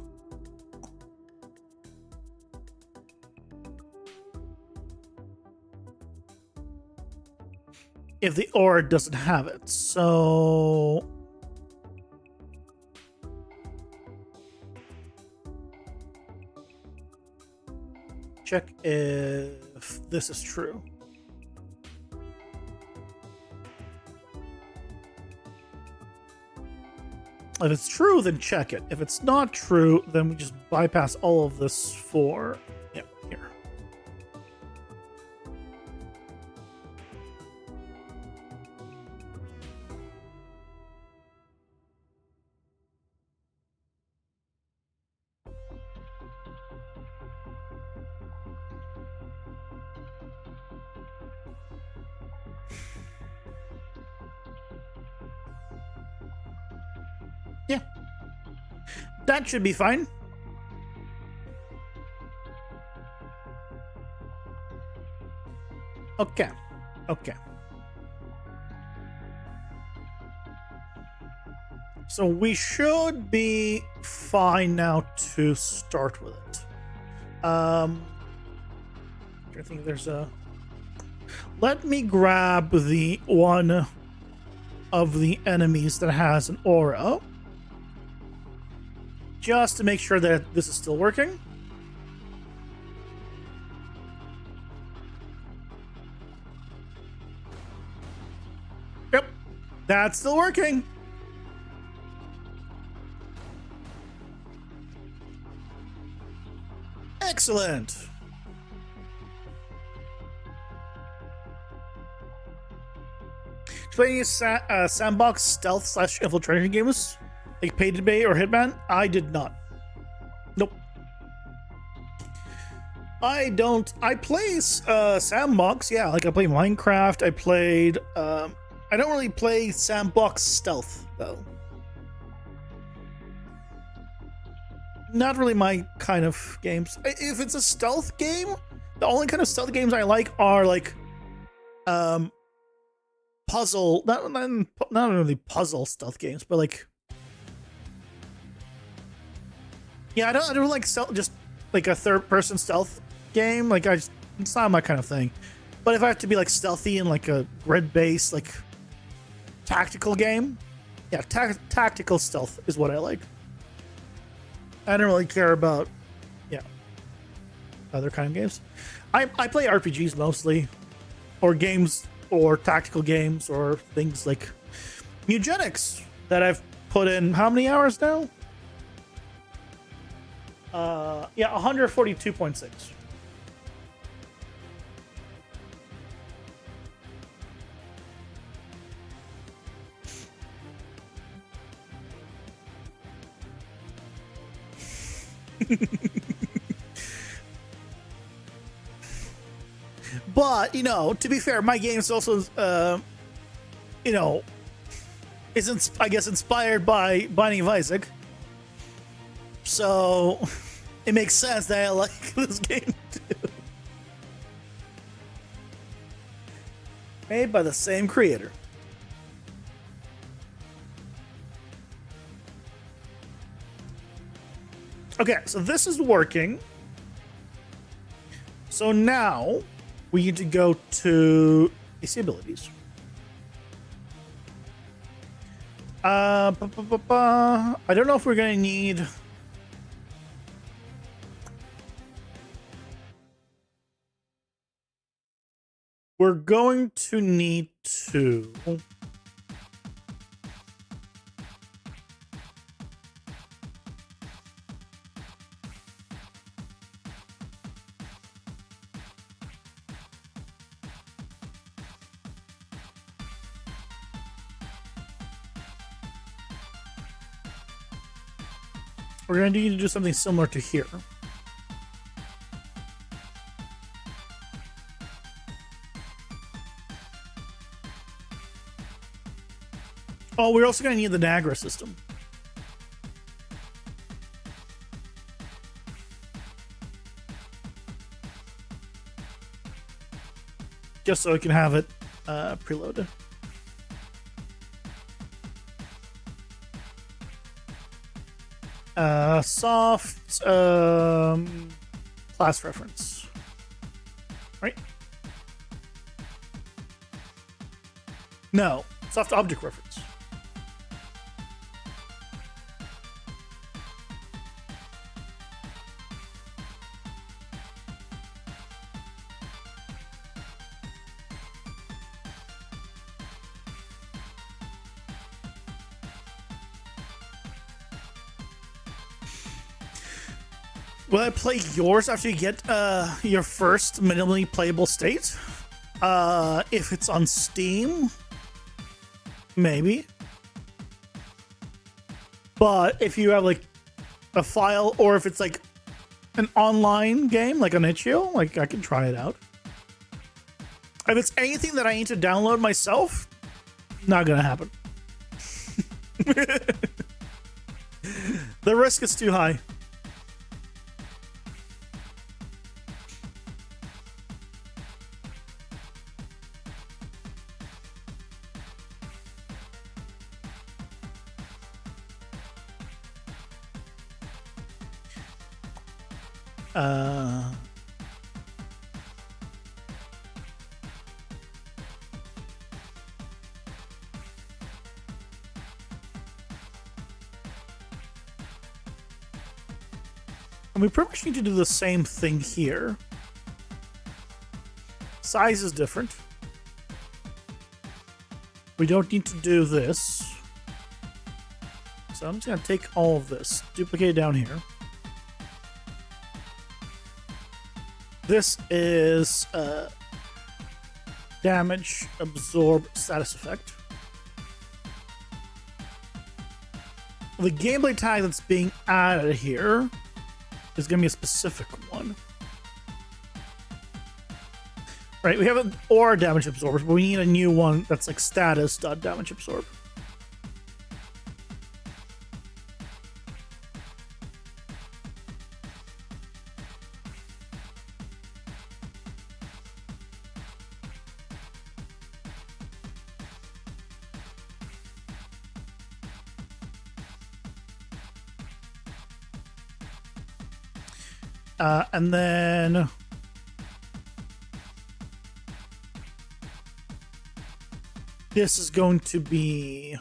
the aura doesn't have it. So check if this is true. If it's true, then check it. If it's not true, then we just bypass all of this for here. Yeah. That should be fine. Okay. Okay. So we should be fine now to start with it. I think there's a... Let me grab the one of the enemies that has an aura, just to make sure that this is still working. Yep, that's still working. Excellent. Playing sandbox stealth / infiltration games like Payday Bay or Hitman? I did not. Nope. I don't. I play sandbox. Yeah, like I play Minecraft. I played. I don't really play sandbox stealth though. Not really my kind of games. If it's a stealth game, the only kind of stealth games I like are like, puzzle. Not really puzzle stealth games, but like. Yeah, I don't like stealth, just like a third-person stealth game. Like it's not my kind of thing. But if I have to be like stealthy in like a grid-based like tactical game, yeah, tactical stealth is what I like. I don't really care about other kind of games. I play RPGs mostly, or games, or tactical games, or things like Eugenics that I've put in how many hours now? 142.6. But, to be fair, my game is also, is, I guess, inspired by Binding of Isaac. So, it makes sense that I like this game, too. Made by the same creator. Okay, so this is working. So now we need to go to AC abilities. I don't know if we're going to need We're going to need to... We're going to need to do something similar to here. Oh, we're also going to need the Niagara system. Just so I can have it preloaded. Soft class reference. Right? No, soft object reference. Will I play yours after you get your first minimally playable state? If it's on Steam, maybe. But if you have like a file, or if it's like an online game, like an itch.io, like I can try it out. If it's anything that I need to download myself, not gonna happen. The risk is too high. And we pretty much need to do the same thing here. Size is different. We don't need to do this. So I'm just going to take all of this, duplicate it down here. This is damage absorb status effect. The gameplay tag that's being added here is going to be a specific one. Right, we have an aura damage absorber, but we need a new one that's like status.damage absorb. And then this is going to be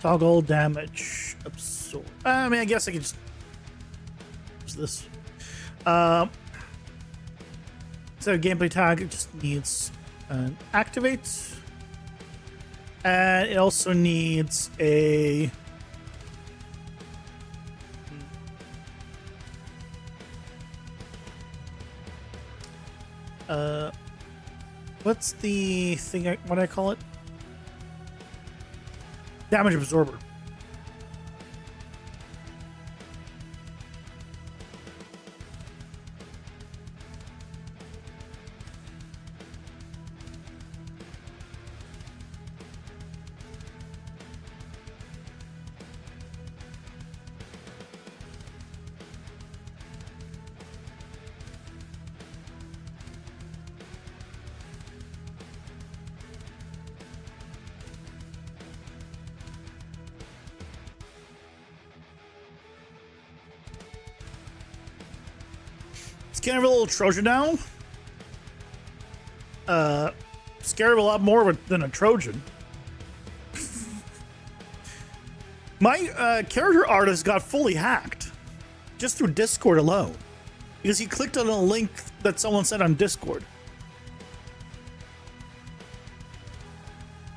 toggle damage absorb. I mean, I guess I could just use this. So gameplay tag, it just needs an activate. And it also needs a what's the thing? What do I call it? Damage absorber. Kind of a little Trojan now. Scared a lot more than a Trojan. My character artist got fully hacked. just through Discord alone. Because he clicked on a link that someone sent on Discord.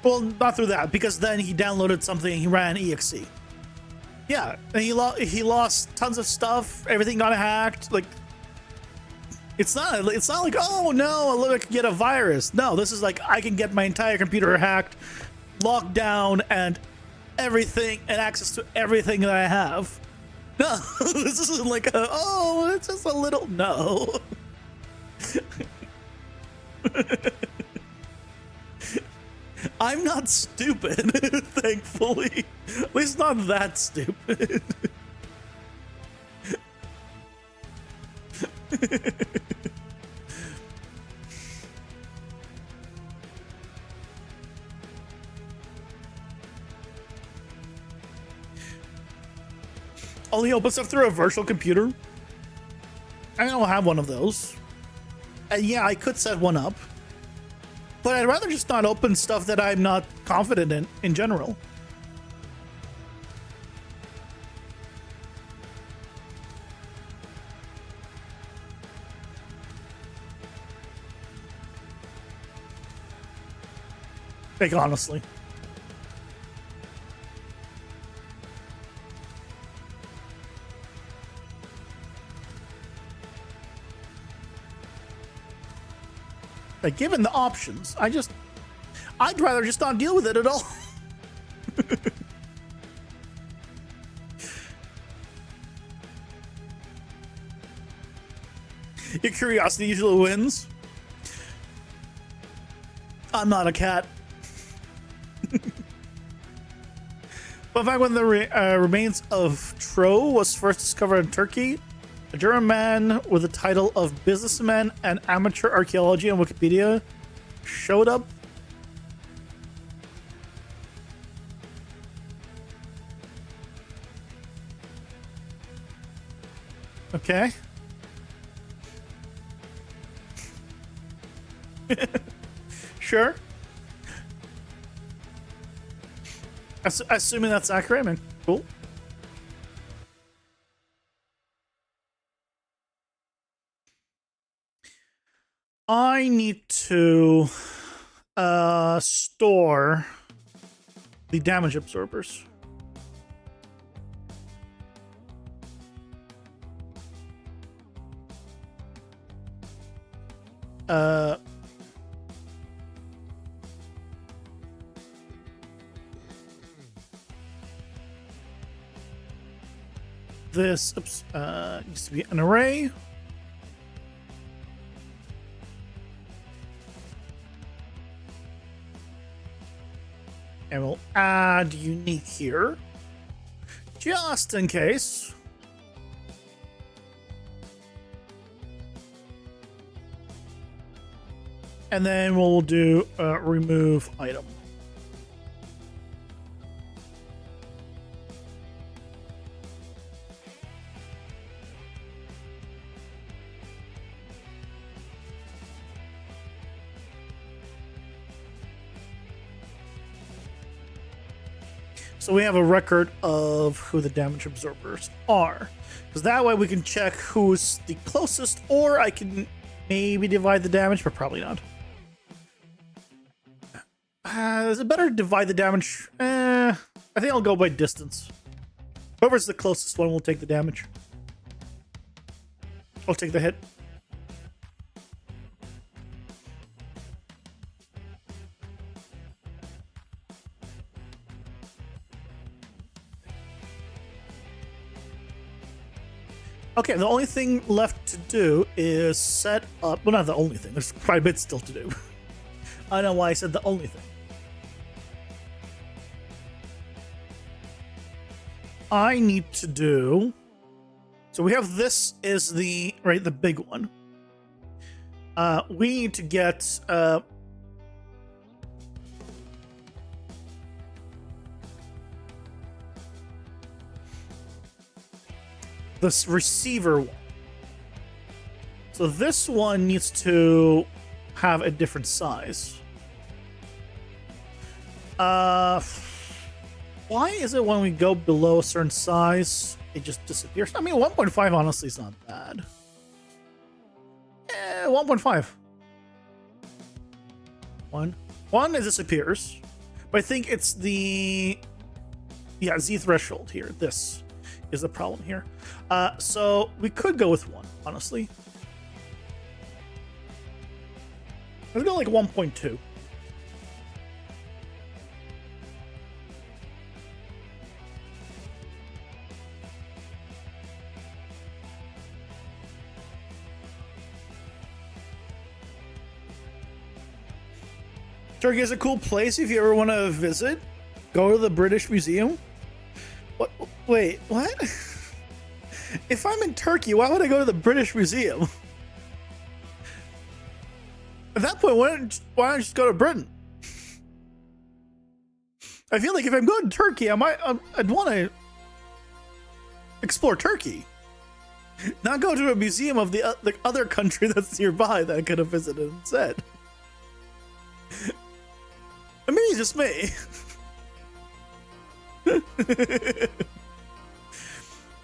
Well, not through that, because then he downloaded something and he ran exe. Yeah, and he lost tons of stuff. Everything got hacked. Like, it's not like, oh no, I can get a virus. No, this is like, I can get my entire computer hacked, locked down, and everything, and access to everything that I have. No, this isn't like it's just a little, no. I'm not stupid, thankfully. At least not that stupid. Only open stuff through a virtual computer? I don't have one of those. And yeah, I could set one up. But I'd rather just not open stuff that I'm not confident in general. Like, honestly. Like, given the options, I'd rather just not deal with it at all. Your curiosity usually wins. I'm not a cat. But back when the remains of Tro was first discovered in Turkey, a German man with the title of businessman and amateur archaeology on Wikipedia showed up. Okay. Sure. Assuming that's accurate, man. Cool. I need to store the damage absorbers. This needs to be an array. And we'll add unique here, just in case. And then we'll do remove item. So we have a record of who the damage absorbers are. Because that way we can check who's the closest, or I can maybe divide the damage, but probably not. Is it better to divide the damage? I think I'll go by distance. Whoever's the closest one will take the damage. I'll take the hit. Okay, the only thing left to do is set up... Well, not the only thing. There's quite a bit still to do. I don't know why I said the only thing. I need to do... So we have this is the... Right, the big one. We need to get... this receiver one. So this one needs to have a different size. Why is it when we go below a certain size, it just disappears. I mean, 1.5 honestly is not bad. 1.5. 1 it disappears. But I think it's the Z threshold here. This is the problem here. So we could go with 1, honestly. Let's go like 1.2. Turkey is a cool place if you ever want to visit. Go to the British Museum. What? Wait, what? If I'm in Turkey, why would I go to the British Museum? At that point, why don't I just go to Britain? I feel like if I'm going to Turkey, I'd want to explore Turkey, not go to a museum of the other country that's nearby that I could have visited instead. Maybe it's just me.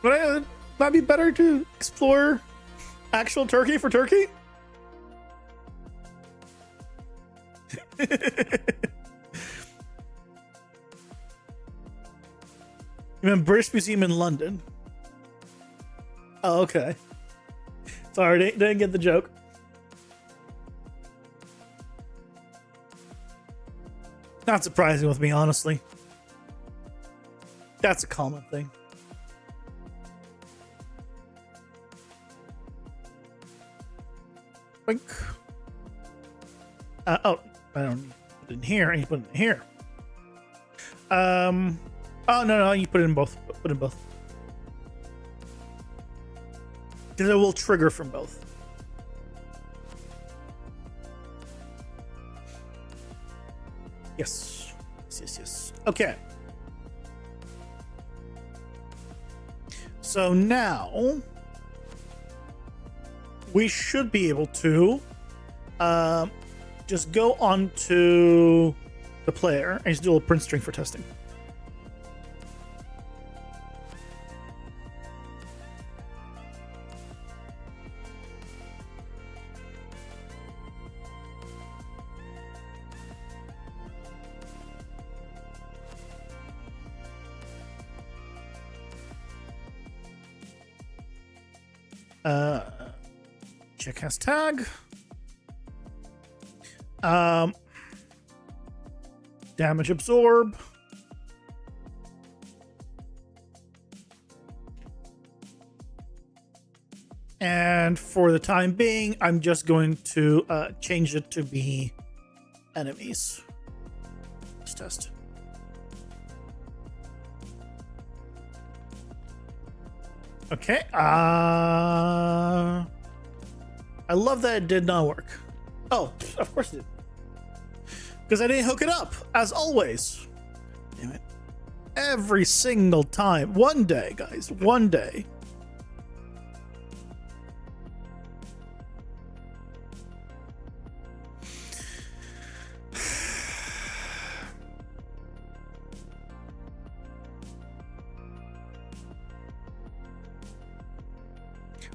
But might be better to explore actual Turkey for Turkey. You mean British Museum in London? Oh, okay. Sorry, didn't get the joke. Not surprising with me, honestly. That's a common thing. Boink. Oh, I don't need to put it in here. I need to put it in here. Oh, no, you put it in both. Put it in both. Because it will trigger from both. Yes. Yes. Okay. So now we should be able to just go on to the player and just do a little print string for testing. Check hashtag. Damage absorb. And for the time being, I'm just going to change it to be enemies. Let's test. Okay. I love that it did not work. Oh, of course it did. Because I didn't hook it up, as always. Damn it. Every single time. One day, guys. One day.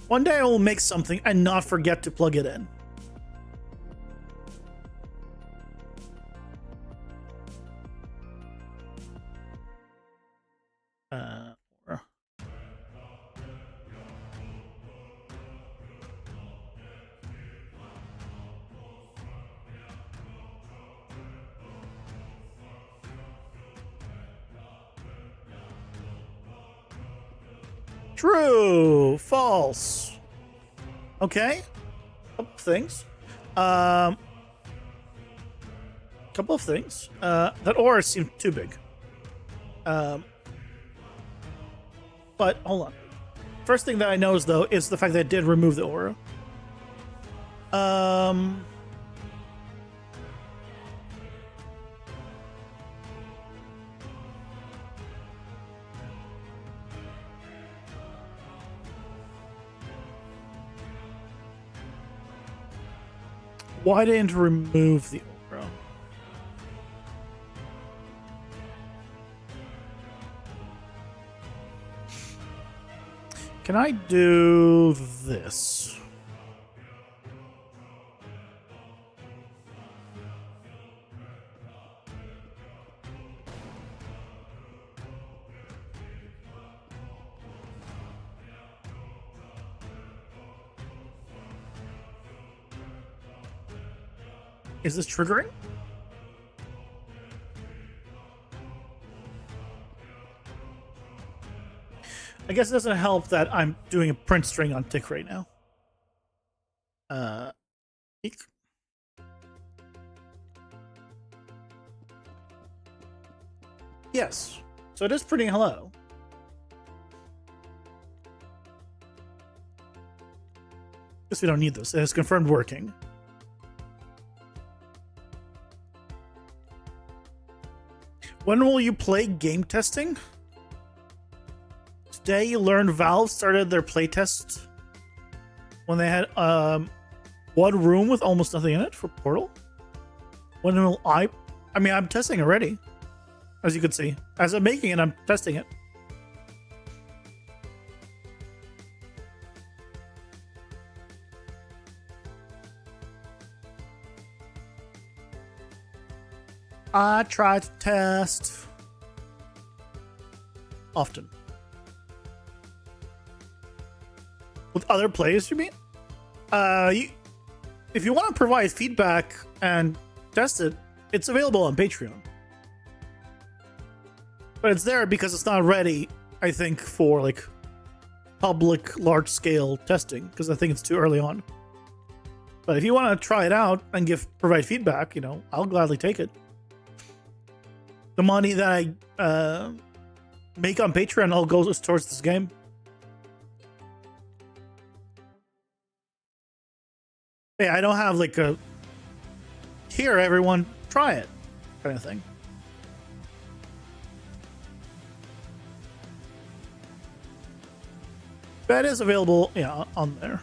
One day I will make something and not forget to plug it in. True, false. Okay, couple of things. Couple of things. That aura seemed too big. But hold on. First thing that I noticed though is the fact that it did remove the aura. Why didn't it remove the aura? Can I do this? Is this triggering? I guess it doesn't help that I'm doing a print string on tick right now. Eek. Yes. So it is printing hello. Guess we don't need this. It has confirmed working. When will you play game testing? Today you learned Valve started their playtest when they had one room with almost nothing in it for Portal. When will I mean, I'm testing already, as you can see. As I'm making it, I'm testing it. I try to test often. With other players, you mean? If you want to provide feedback and test it, it's available on Patreon. But it's there because it's not ready, I think, for like public large-scale testing, because I think it's too early on. But if you want to try it out and provide feedback, you know, I'll gladly take it. The money that I make on Patreon all goes towards this game. Hey, I don't have like a here, everyone, try it kind of thing. That is available, yeah, on there.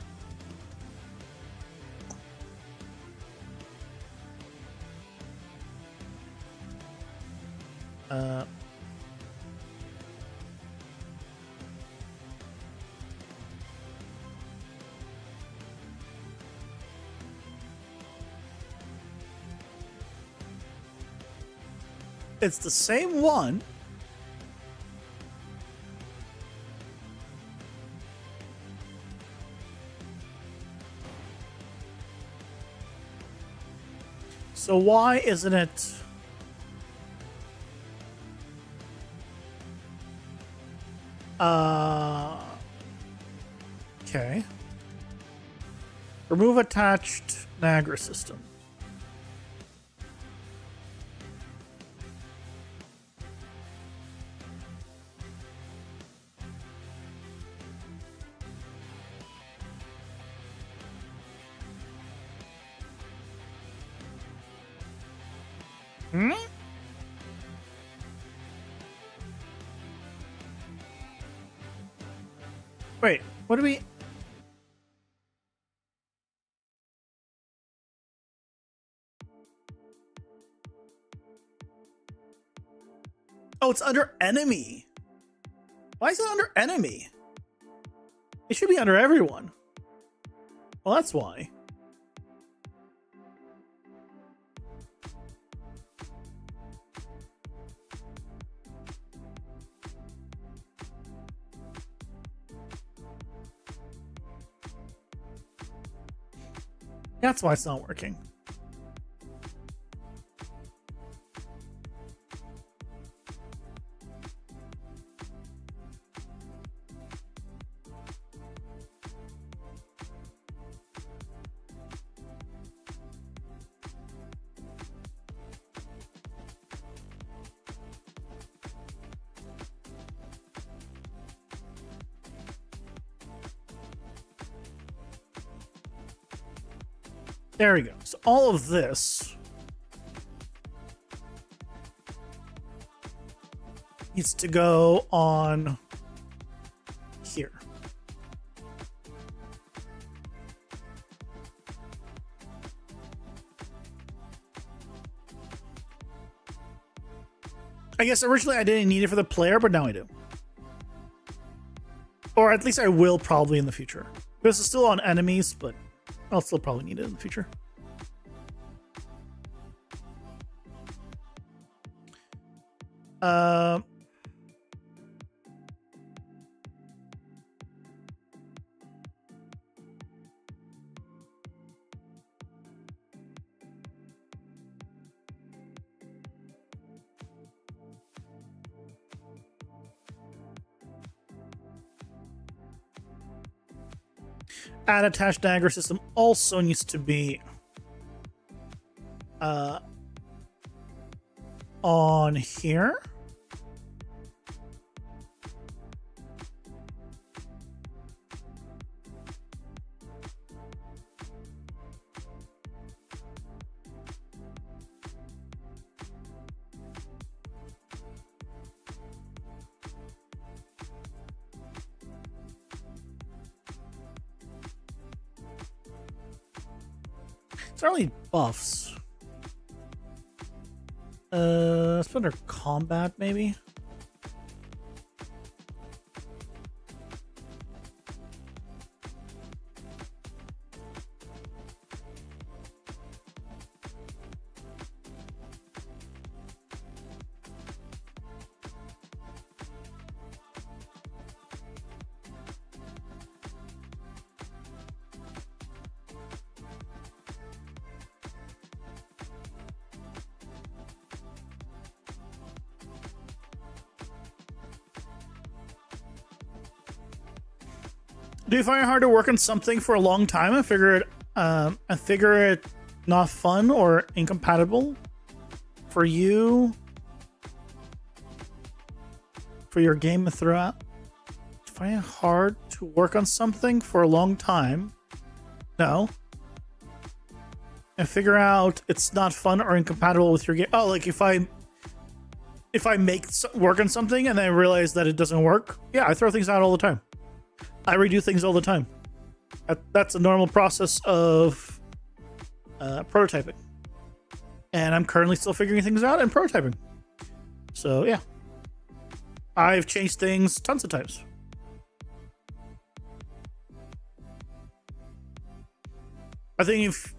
It's the same one. So why isn't it? Okay. Remove attached Niagara system. Hmm? Wait, what do we... Oh, it's under enemy. Why is it under enemy? It should be under everyone. Well, that's why. That's why it's not working. There we go. So all of this needs to go on here. I guess originally I didn't need it for the player, but now I do. Or at least I will probably in the future. This is still on enemies, but I'll still probably need it in the future. Add attached dagger system also needs to be on here. It's not really buffs. Let's put under combat, maybe. Do you find it hard to work on something for a long time and figure it not fun or incompatible for you, for your game throughout? Do you find it hard to work on something for a long time? No. And figure out it's not fun or incompatible with your game. Oh, like if I work on something and then I realize that it doesn't work, yeah, I throw things out all the time. I redo things all the time. That's a normal process of prototyping. And I'm currently still figuring things out and prototyping. So, yeah. I've changed things tons of times. I think if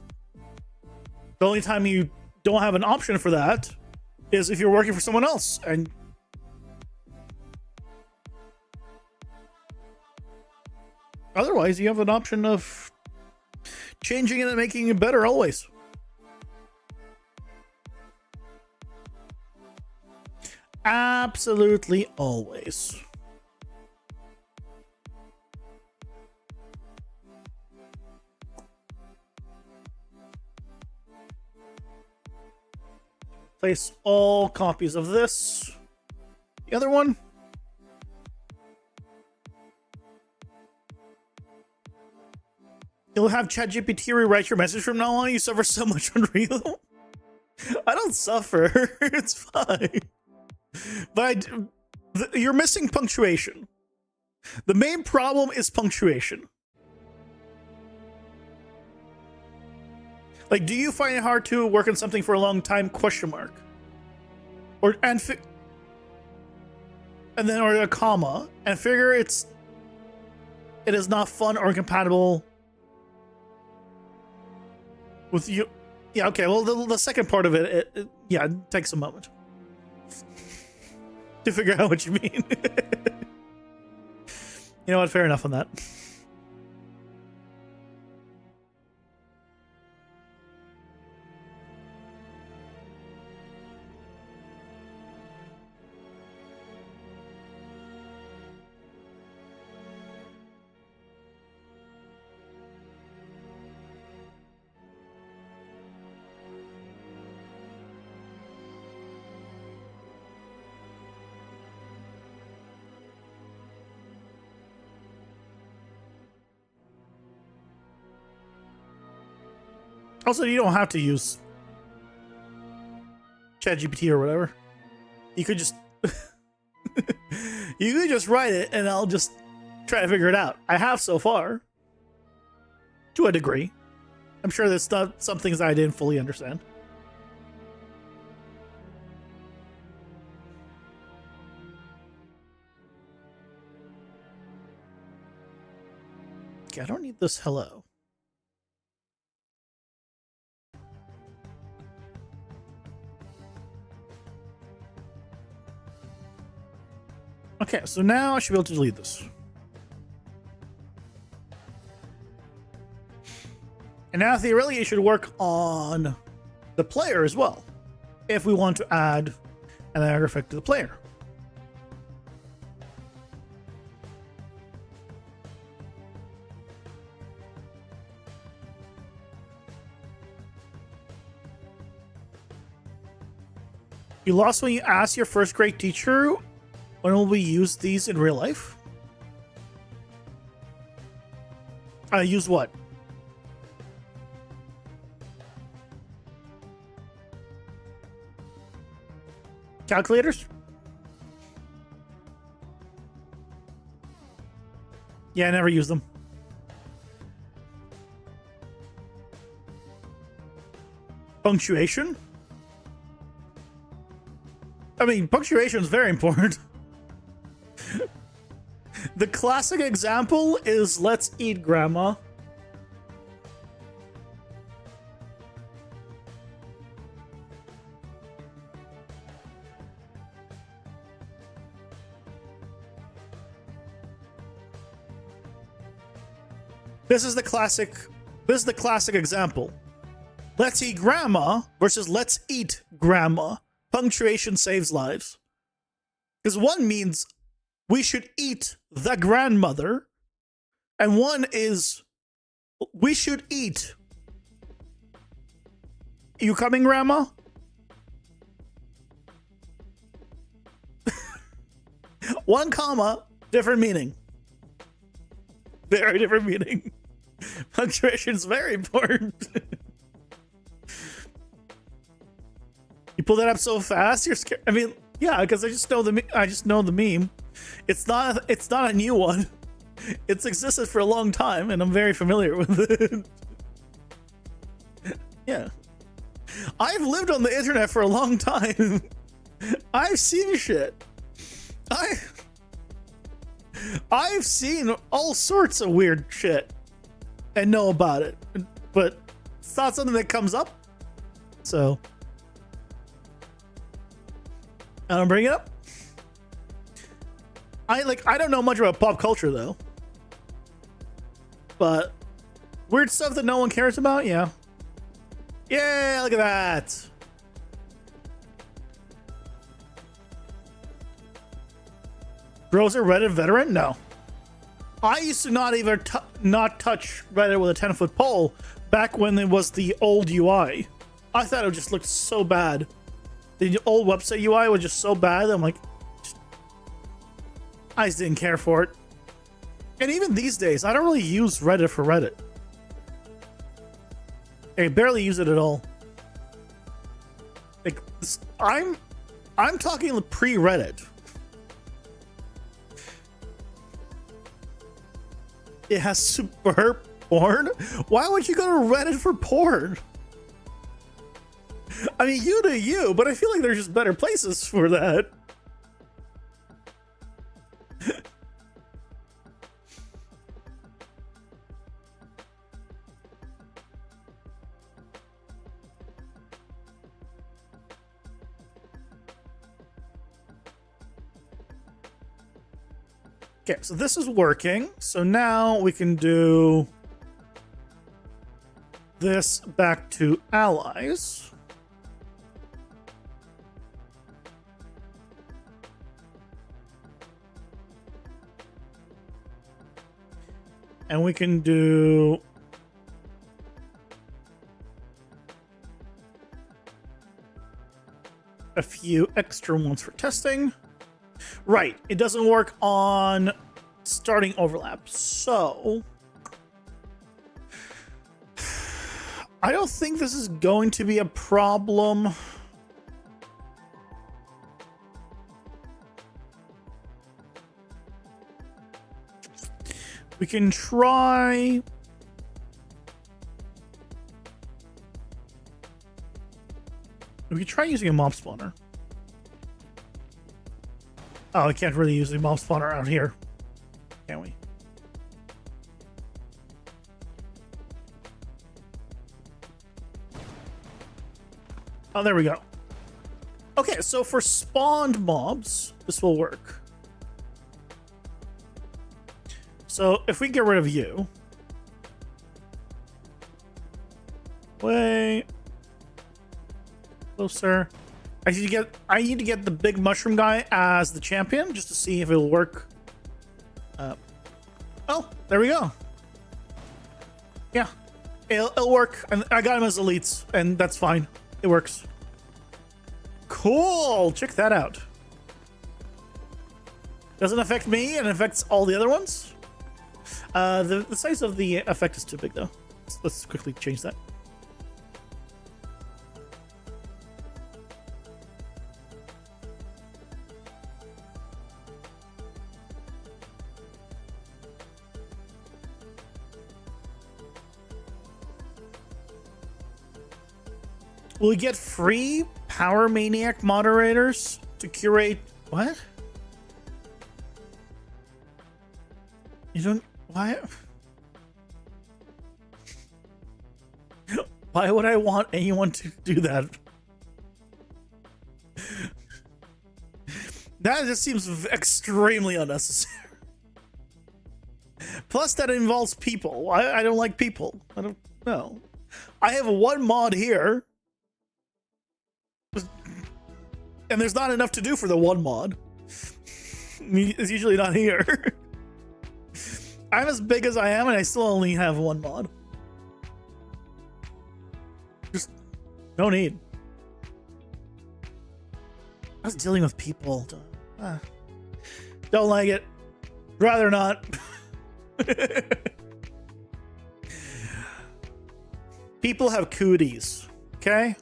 the only time you don't have an option for that is if you're working for someone else and otherwise, you have an option of changing it and making it better always. Absolutely always. Place all copies of this. The other one. You'll have ChatGPT rewrite your message from now on. You suffer so much Unreal. I don't suffer. It's fine. But you're missing punctuation. The main problem is punctuation. Like, do you find it hard to work on something for a long time? Question mark. Or and then or a comma and figure it is not fun or compatible with you. Yeah, okay. Well, the second part of it takes a moment to figure out what you mean. You know what? Fair enough on that. Also, you don't have to use ChatGPT or whatever. You could just you could just write it and I'll just try to figure it out. I have so far. To a degree. I'm sure there's not some things I didn't fully understand. Okay, I don't need this hello. Okay, so now I should be able to delete this. And now theoretically it should work on the player as well, if we want to add an lag effect to the player. You lost when you asked your first grade teacher, when will we use these in real life? Use what? Calculators? Yeah, I never use them. Punctuation? I mean, punctuation is very important. The classic example is let's eat grandma. This is the classic example. Let's eat grandma versus let's eat grandma. Punctuation saves lives. Because one means we should eat the grandmother, and one is we should eat. You coming, grandma? One comma, different meaning. Very different meaning. Punctuation is very important. You pull that up so fast, you're scared. I mean, yeah, because I just know the meme. It's not a new one. It's existed for a long time, and I'm very familiar with it. Yeah, I've lived on the internet for a long time. I've seen shit. I've seen all sorts of weird shit and know about it, but it's not something that comes up. So I don't bring it up. I don't know much about pop culture though, but weird stuff that no one cares about. Yeah, look at that. Bro's a Reddit veteran? No. I used to not even not touch Reddit with a 10-foot pole back when it was the old UI. I thought it just looked so bad. The old website UI was just so bad. I'm like, I just didn't care for it. And even these days, I don't really use Reddit for Reddit. I barely use it at all. Like, I'm talking pre-Reddit. It has superb porn? Why would you go to Reddit for porn? I mean, you do you, but I feel like there's just better places for that. Okay, so this is working. So now we can do this back to allies. And we can do a few extra ones for testing. Right, it doesn't work on starting overlap. So I don't think this is going to be a problem. We can try. We can try using a mob spawner. Oh, I can't really use the mob spawner out here, can we? Oh, there we go. Okay, so for spawned mobs, this will work. So if we get rid of you, way closer. I need to get the big mushroom guy as the champion just to see if it'll work. Oh, there we go. Yeah, it'll work. And I got him as elites, and that's fine. It works. Cool. Check that out. Doesn't affect me, and affects all the other ones. The size of the effect is too big, though. Let's quickly change that. Will we get free Power Maniac moderators to curate? What? You don't. Why? Why would I want anyone to do that? That just seems extremely unnecessary. Plus, that involves people. I don't like people. I don't know. I have one mod here. And there's not enough to do for the one mod. It's usually not here. I'm as big as I am, and I still only have one mod. Just no need. I was dealing with people. Don't like it. Rather not. People have cooties, okay?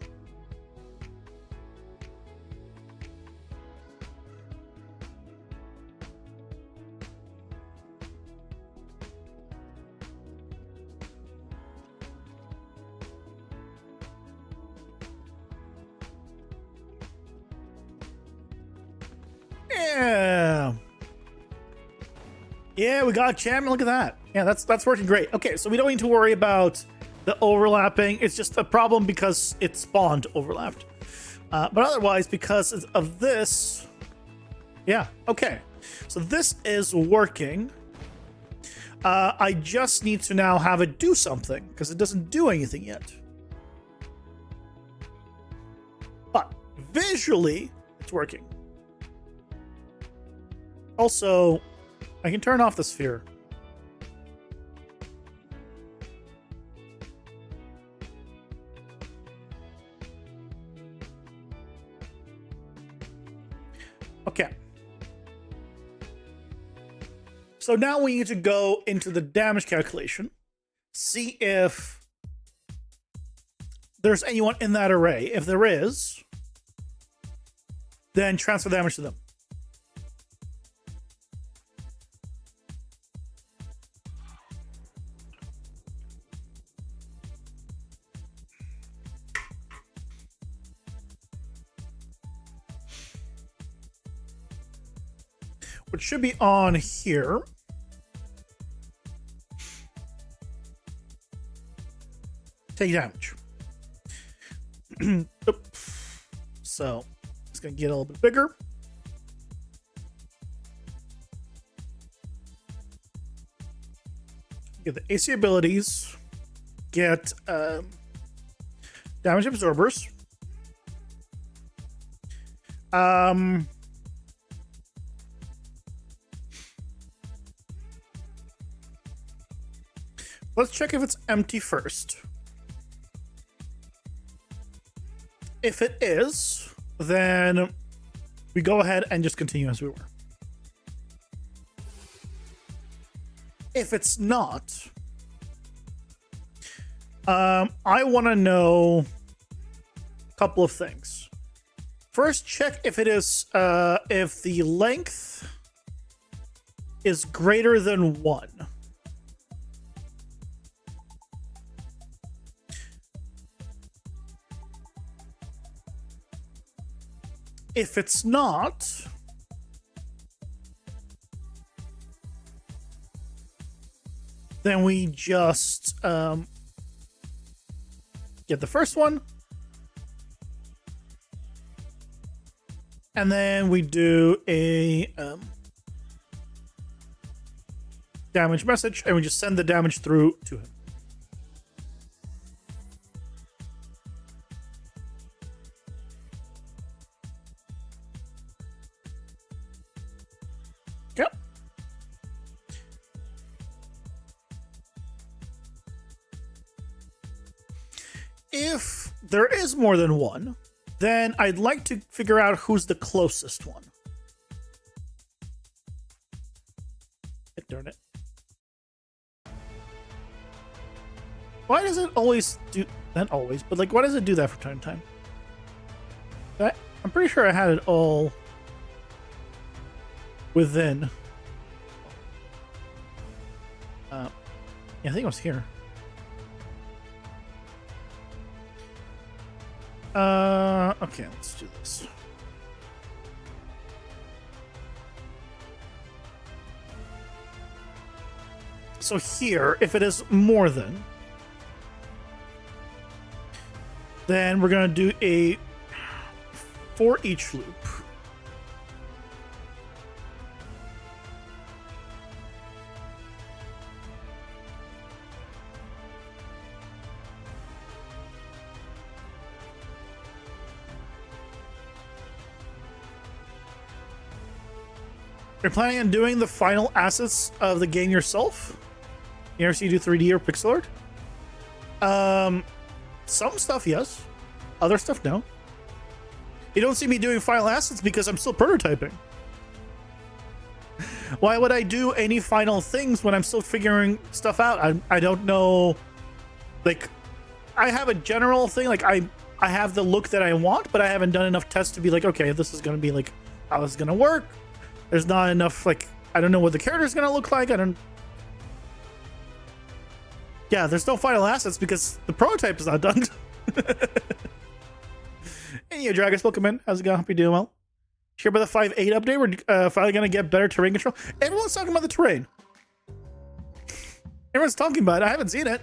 Yeah, we got a champion. Look at that. Yeah, that's working great. Okay, so we don't need to worry about the overlapping. It's just a problem because it spawned overlapped. But otherwise, because of this, yeah, okay. So this is working. I just need to now have it do something because it doesn't do anything yet. But visually, it's working. Also, I can turn off the sphere. Okay. So now we need to go into the damage calculation, see if there's anyone in that array. If there is, then transfer damage to them. Which should be on here. Take damage. So it's gonna get a little bit bigger. Get the AC abilities. Get damage absorbers. Let's check if it's empty first. If it is, then we go ahead and just continue as we were. If it's not, I want to know a couple of things. First, check if it is if the length is greater than 1. If it's not, then we just get the first one, And then we do a damage message, and we just send the damage through to him. Yep. If there is more than one, then I'd like to figure out who's the closest one. Darn it. Why does it always do that? Always, but like, why does it do that from time to time? I'm pretty sure I had it all within. Yeah, I think it was here. Okay, let's do this. So here, if it is more than, then we're gonna do a for each loop. You're planning on doing the final assets of the game yourself? You ever see you do 3D or pixel art? Some stuff, yes. Other stuff, no. You don't see me doing final assets because I'm still prototyping. Why would I do any final things when I'm still figuring stuff out? I don't know. Like, I have a general thing. Like, I have the look that I want, but I haven't done enough tests to be like, okay, this is going to be like, how this is going to work. There's not enough, like, I don't know what the character's going to look like. Yeah, there's no final assets because the prototype is not done. Hey, you Dragons, welcome in. How's it going? Hope you're doing well. Sure about the 5.8 update? We're finally going to get better terrain control. Everyone's talking about the terrain. Everyone's talking about it. I haven't seen it.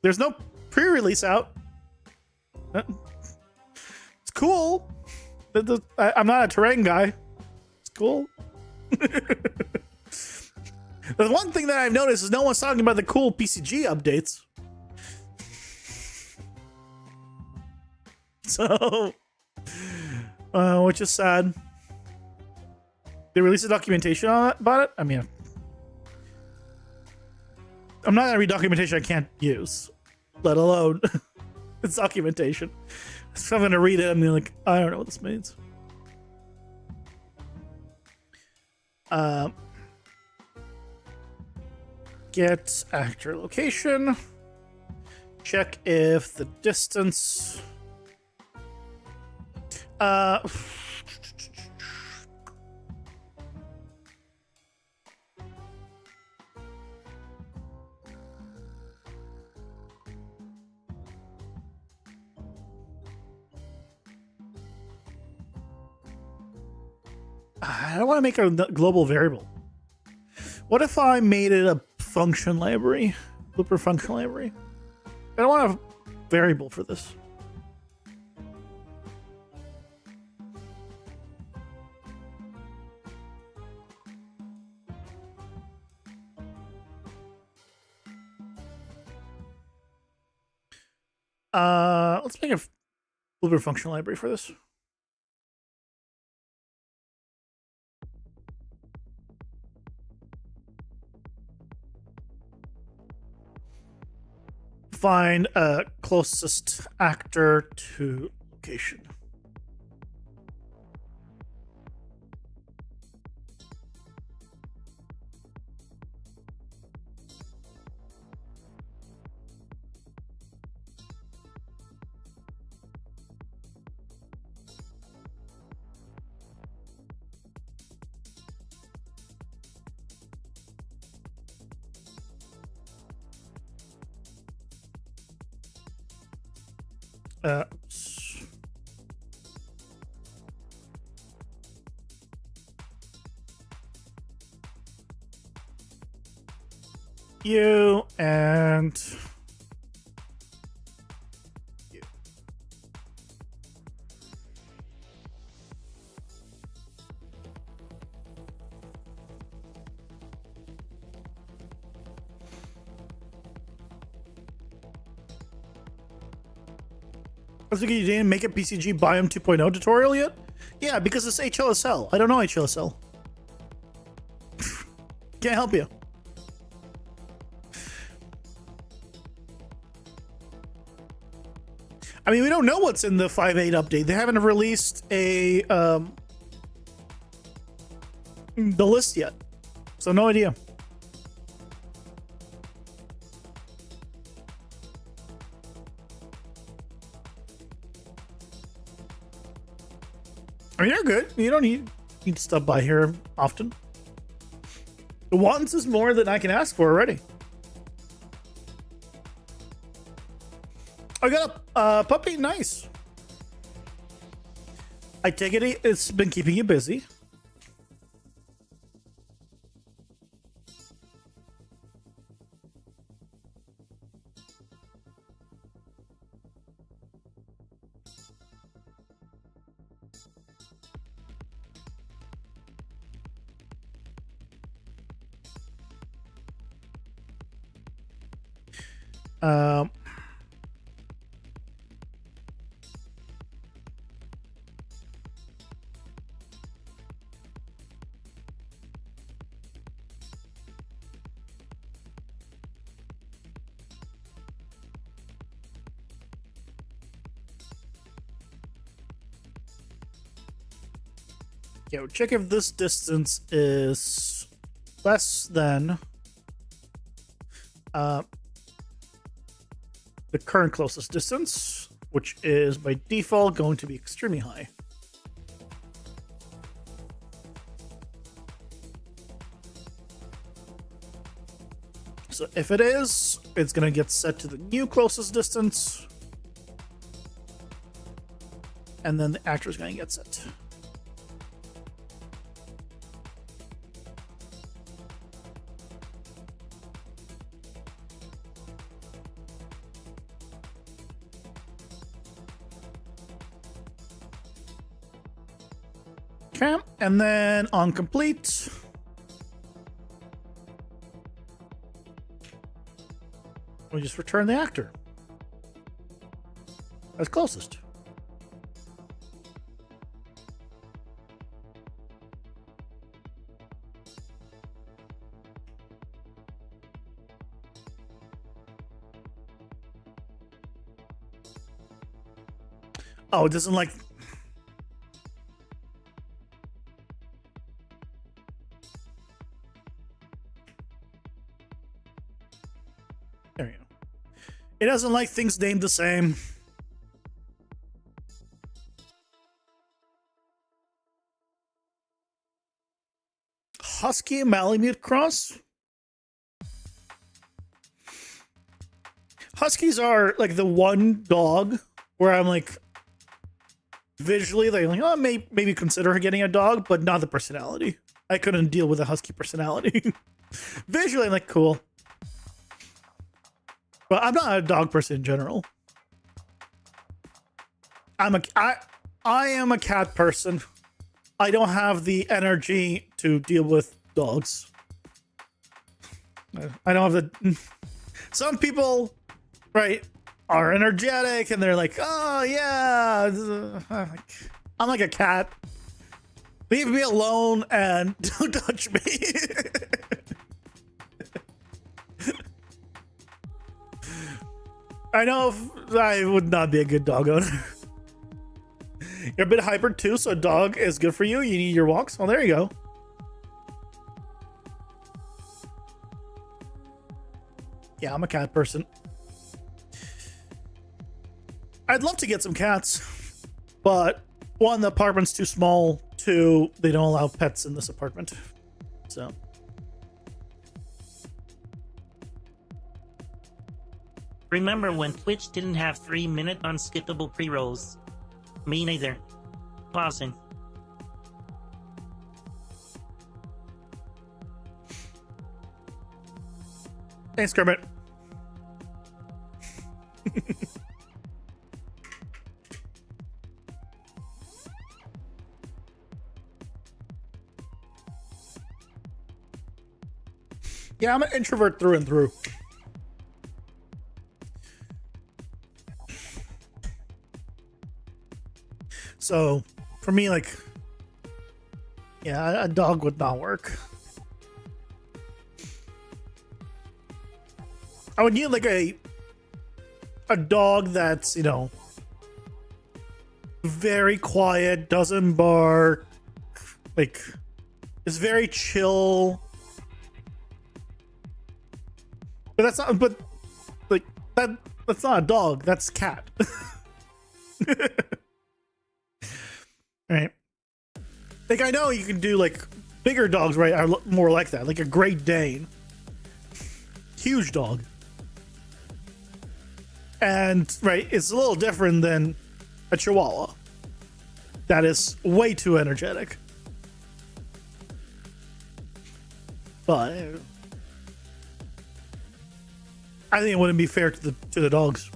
There's no pre-release out. It's cool. I'm not a terrain guy. It's cool. The one thing that I've noticed is no one's talking about the cool PCG updates. So, which is sad. They released a documentation on it, about it. I mean, I'm not gonna read documentation I can't use, let alone it's documentation. So I'm gonna read it. I'm like, I don't know what this means. Get actor location. Check if the distance. I don't want to make a global variable. What if I made it a function library? Looper function library? I don't want a variable for this. Let's make a Looper function library for this. Find closest actor to location. You and you. That's because you didn't make a PCG Biome 2.0 tutorial yet? Yeah, because it's HLSL. I don't know HLSL. Can't help you. I mean, we don't know what's in the 5.8 update. They haven't released a the list yet, so no idea. I mean, you're good. You don't need to stop by here often. The once is more than I can ask for already. I got a puppy. Nice. I take it it's been keeping you busy. Yeah, we'll check if this distance is less than the current closest distance, which is by default going to be extremely high. So if it is, it's going to get set to the new closest distance, and then the actor is going to get set. Okay, and then on complete, we just return the actor as closest. Oh, it doesn't like... There you go. It doesn't like things named the same. Husky Malamute cross? Huskies are like the one dog where I'm like, visually, they're like, oh, maybe consider getting a dog, but not the personality. I couldn't deal with a husky personality. Visually, I'm like, cool. But I'm not a dog person in general. I am a cat person. I don't have the energy to deal with dogs. I don't have the... Some people, right, are energetic and they're like, oh yeah, I'm like a cat. Leave me alone and don't touch me. I know I would not be a good dog owner. You're a bit hyper too, so a dog is good for you. You need your walks. Well, there you go. Yeah, I'm a cat person. I'd love to get some cats, but one, the apartment's too small. Two, they don't allow pets in this apartment. So. Remember when Twitch didn't have 3-minute unskippable pre-rolls? Me neither. Pausing. Thanks, Kermit. Yeah, I'm an introvert through and through. So for me, like, yeah, a dog would not work. I would need like a dog that's, you know, very quiet, doesn't bark, like is very chill. But that's not, but like that's not a dog, that's cat. Right. Like I know you can do like bigger dogs, right? Are more like that, like a Great Dane. Huge dog. And right, it's a little different than a Chihuahua. That is way too energetic. But I think it wouldn't be fair to the dogs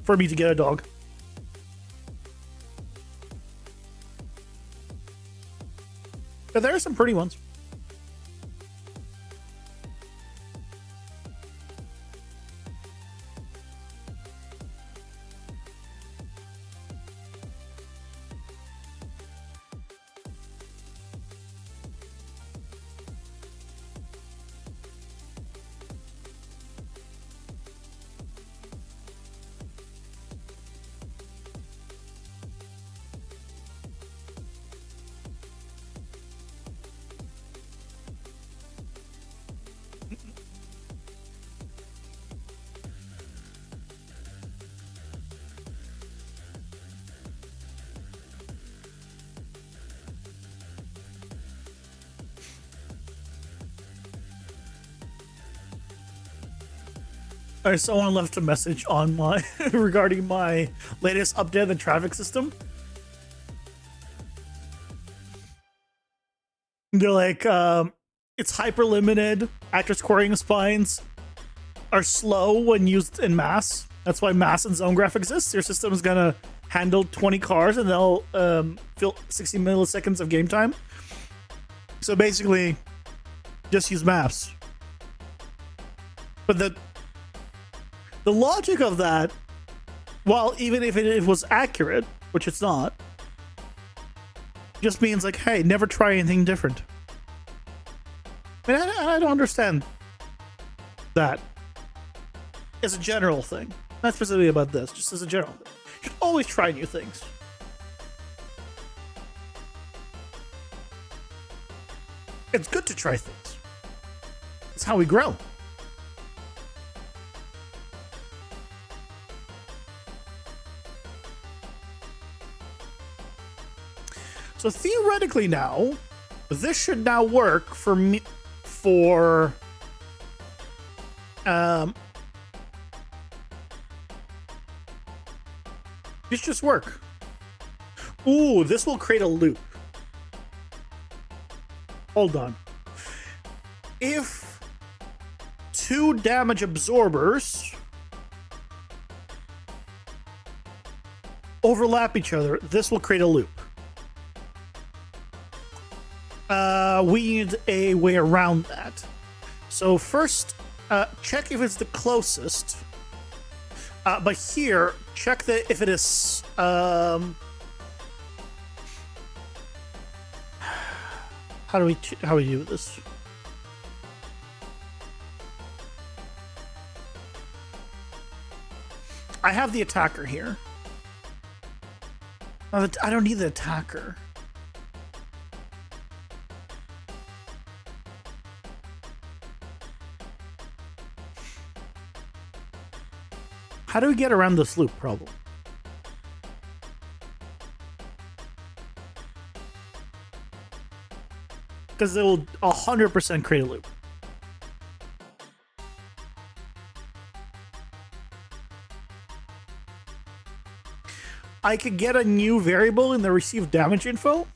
for me to get a dog. But there are some pretty ones. All right, someone left a message on my regarding my latest update of the traffic system. They're like, it's hyper limited. Actors querying spines are slow when used in mass. That's why mass and zone graph exists. Your system is gonna handle 20 cars and they'll fill 60 milliseconds of game time. So basically, just use maps. But the logic of that, well, even if it was accurate, which it's not, just means like, hey, never try anything different. I mean, I don't understand that as a general thing. Not specifically about this, just as a general thing. You should always try new things. It's good to try things. It's how we grow. So theoretically now, this should now work for me, for this just work. Ooh, this will create a loop. Hold on. If 2 damage absorbers overlap each other, this will create a loop. We need a way around that. So first, check if it's the closest. But here, check that if it is. How do we do this? I have the attacker here. I don't need the attacker. How do we get around this loop problem? Because it will 100% create a loop. I could get a new variable in the received damage info.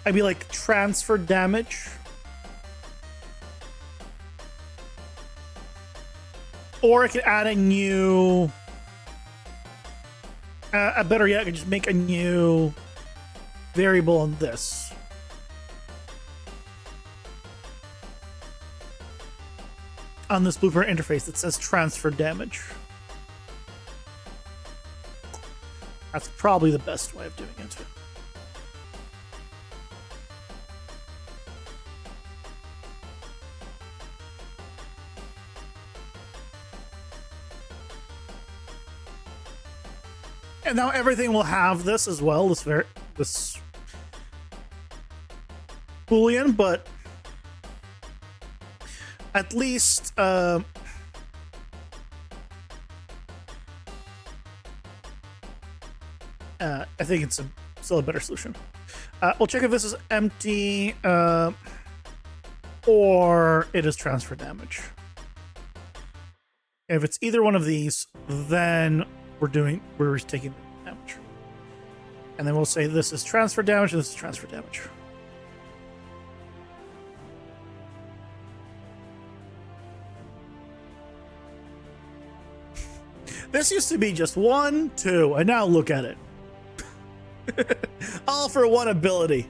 I'd be like transfer damage. Or I could add a new... better yet, I could just make a new variable on this. on this blueprint interface that says transfer damage. That's probably the best way of doing it. And now everything will have this as well, this Boolean, but at least I think it's still a better solution. We'll check if this is empty or it is transfer damage. If it's either one of these, then we're taking damage. And then we'll say this is transfer damage and this is transfer damage. This used to be just 1, 2, and now look at it. All for one ability.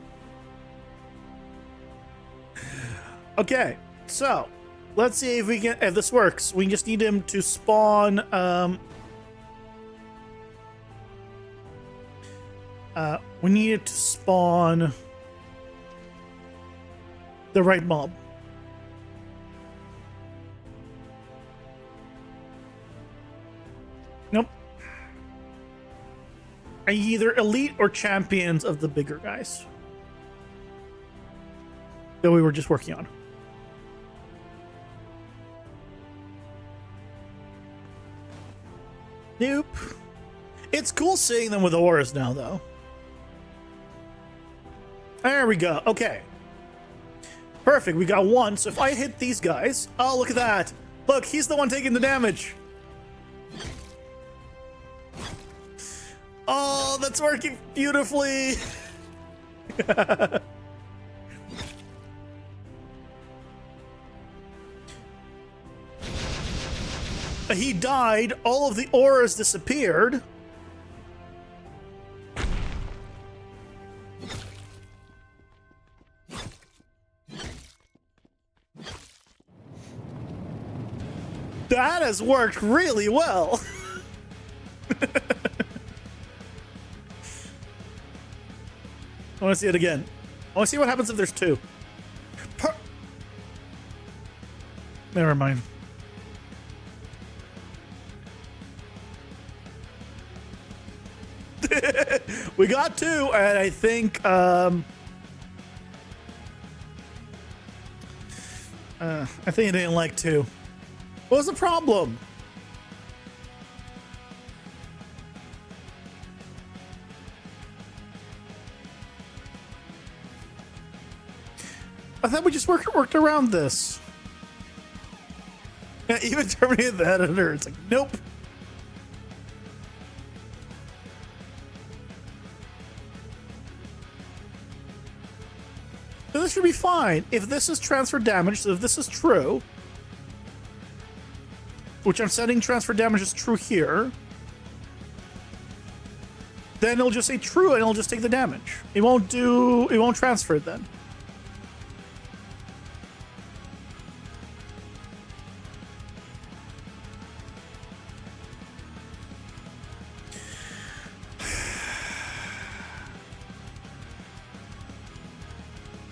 Okay, so let's see if this works. We just need him to spawn we need it to spawn the right mob. Nope. Are you either elite or champions of the bigger guys that we were just working on? Nope. It's cool seeing them with auras now, though. There we go. Okay. Perfect. We got one. So if I hit these guys... Oh, look at that. Look, he's the one taking the damage. Oh, that's working beautifully. He died. All of the auras disappeared. That has worked really well. I want to see it again. I want to see what happens if there's two. Never mind. We got two, and I think I think I didn't like two. What was the problem? I thought we just worked around this. Yeah, even terminated the editor. It's like, nope. So this should be fine. If this is transfer damage, so if this is true, which I'm setting transfer damage as true here, then it'll just say true and it'll just take the damage. It won't transfer it then.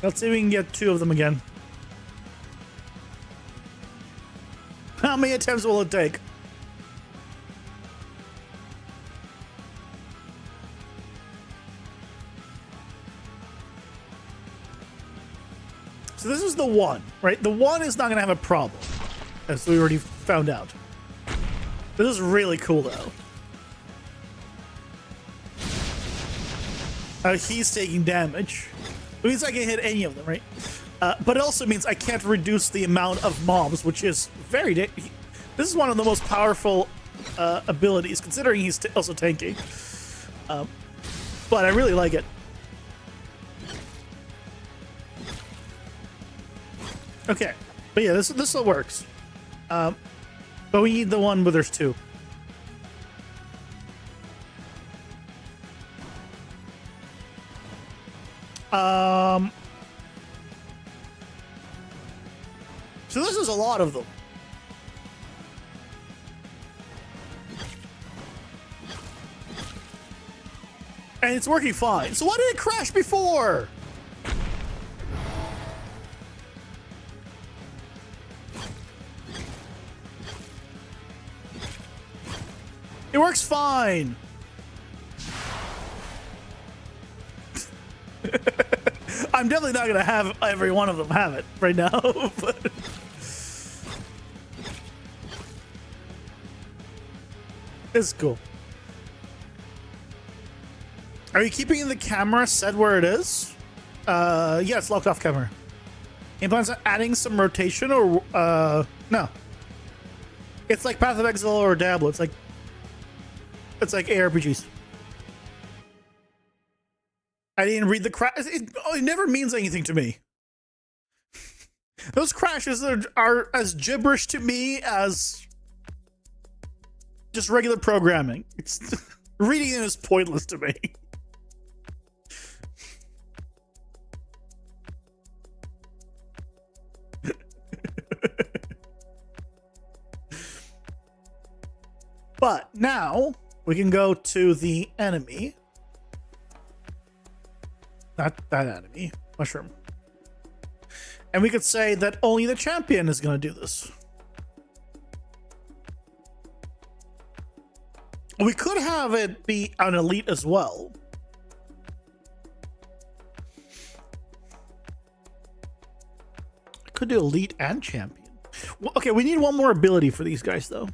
Let's see if we can get two of them again. How many attempts will it take? So this is the one, right? The one is not going to have a problem, as we already found out. This is really cool, though. He's taking damage. It means I can hit any of them, right? But it also means I can't reduce the amount of mobs, which is very... This is one of the most powerful abilities, considering he's also tanky. But I really like it. Okay. But yeah, this still works. But we need the one where there's two. So this is a lot of them. And it's working fine. So why did it crash before? It works fine. I'm definitely not gonna have every one of them have it right now, but it's cool. Are you keeping the camera set where it is? Yeah, it's locked off camera. Any plans on adding some rotation or no? It's like Path of Exile or Diablo. It's like ARPGs. I didn't read the crash. It never means anything to me. Those crashes are as gibberish to me as just regular programming. It's reading it is pointless to me. But now we can go to the enemy. Not that enemy, mushroom. And we could say that only the champion is going to do this. We could have it be an elite as well. I could do elite and champion. Well, okay, we need one more ability for these guys, though.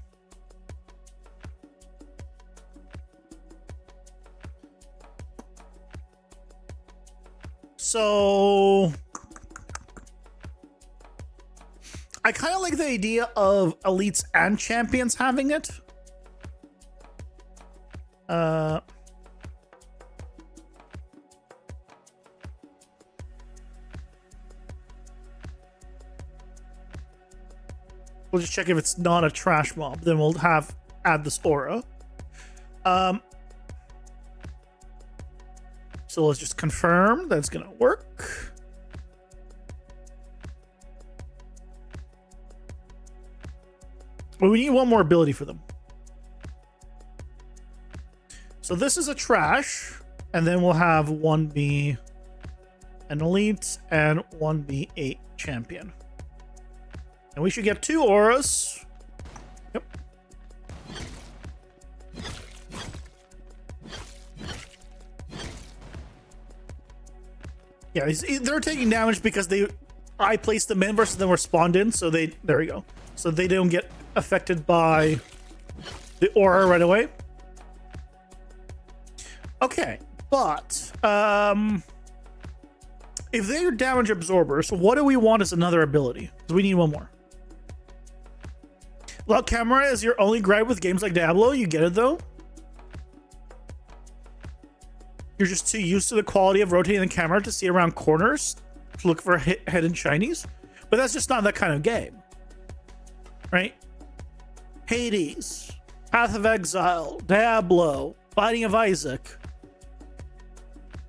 So I kind of like the idea of elites and champions having it. We'll just check if it's not a trash mob. Then we'll add this aura. So let's just confirm that's going to work. But we need one more ability for them. So this is a trash, and then we'll have one be an elite and one be a champion. And we should get 2 auras. Yep. Yeah, they're taking damage because I placed them in versus them were spawned in, so there we go. So they don't get affected by the aura right away. Okay, but if they're damage absorbers, what do we want as another ability? Because we need one more. Lock camera is your only gripe with games like Diablo. You get it though. You're just too used to the quality of rotating the camera to see around corners to look for hidden shinies. But that's just not that kind of game. Right? Hades, Path of Exile, Diablo, Binding of Isaac.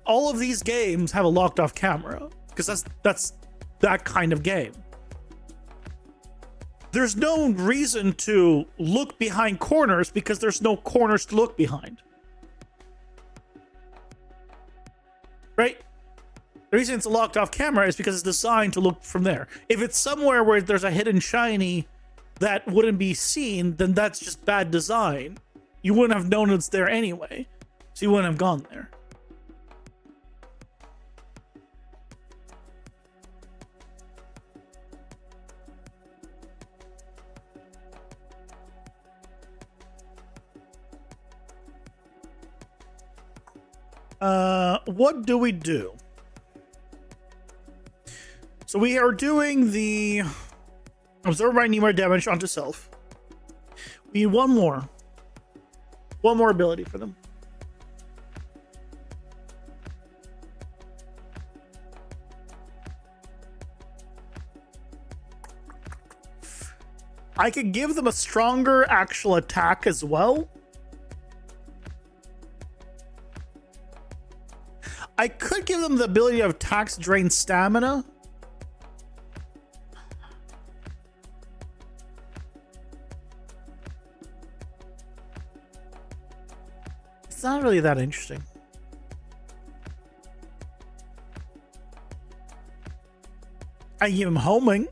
All of these games have a locked off camera because that's that kind of game. There's no reason to look behind corners because there's no corners to look behind. Right? The reason it's a locked off camera is because it's designed to look from there. If it's somewhere where there's a hidden shiny that wouldn't be seen, then that's just bad design. You wouldn't have known it's there anyway, so you wouldn't have gone there. What do we do? So we are doing the absorb by more damage onto self. We need one more ability for them. I could give them a stronger actual attack as well. I could give them the ability of tax drain stamina. It's not really that interesting. I give him homing.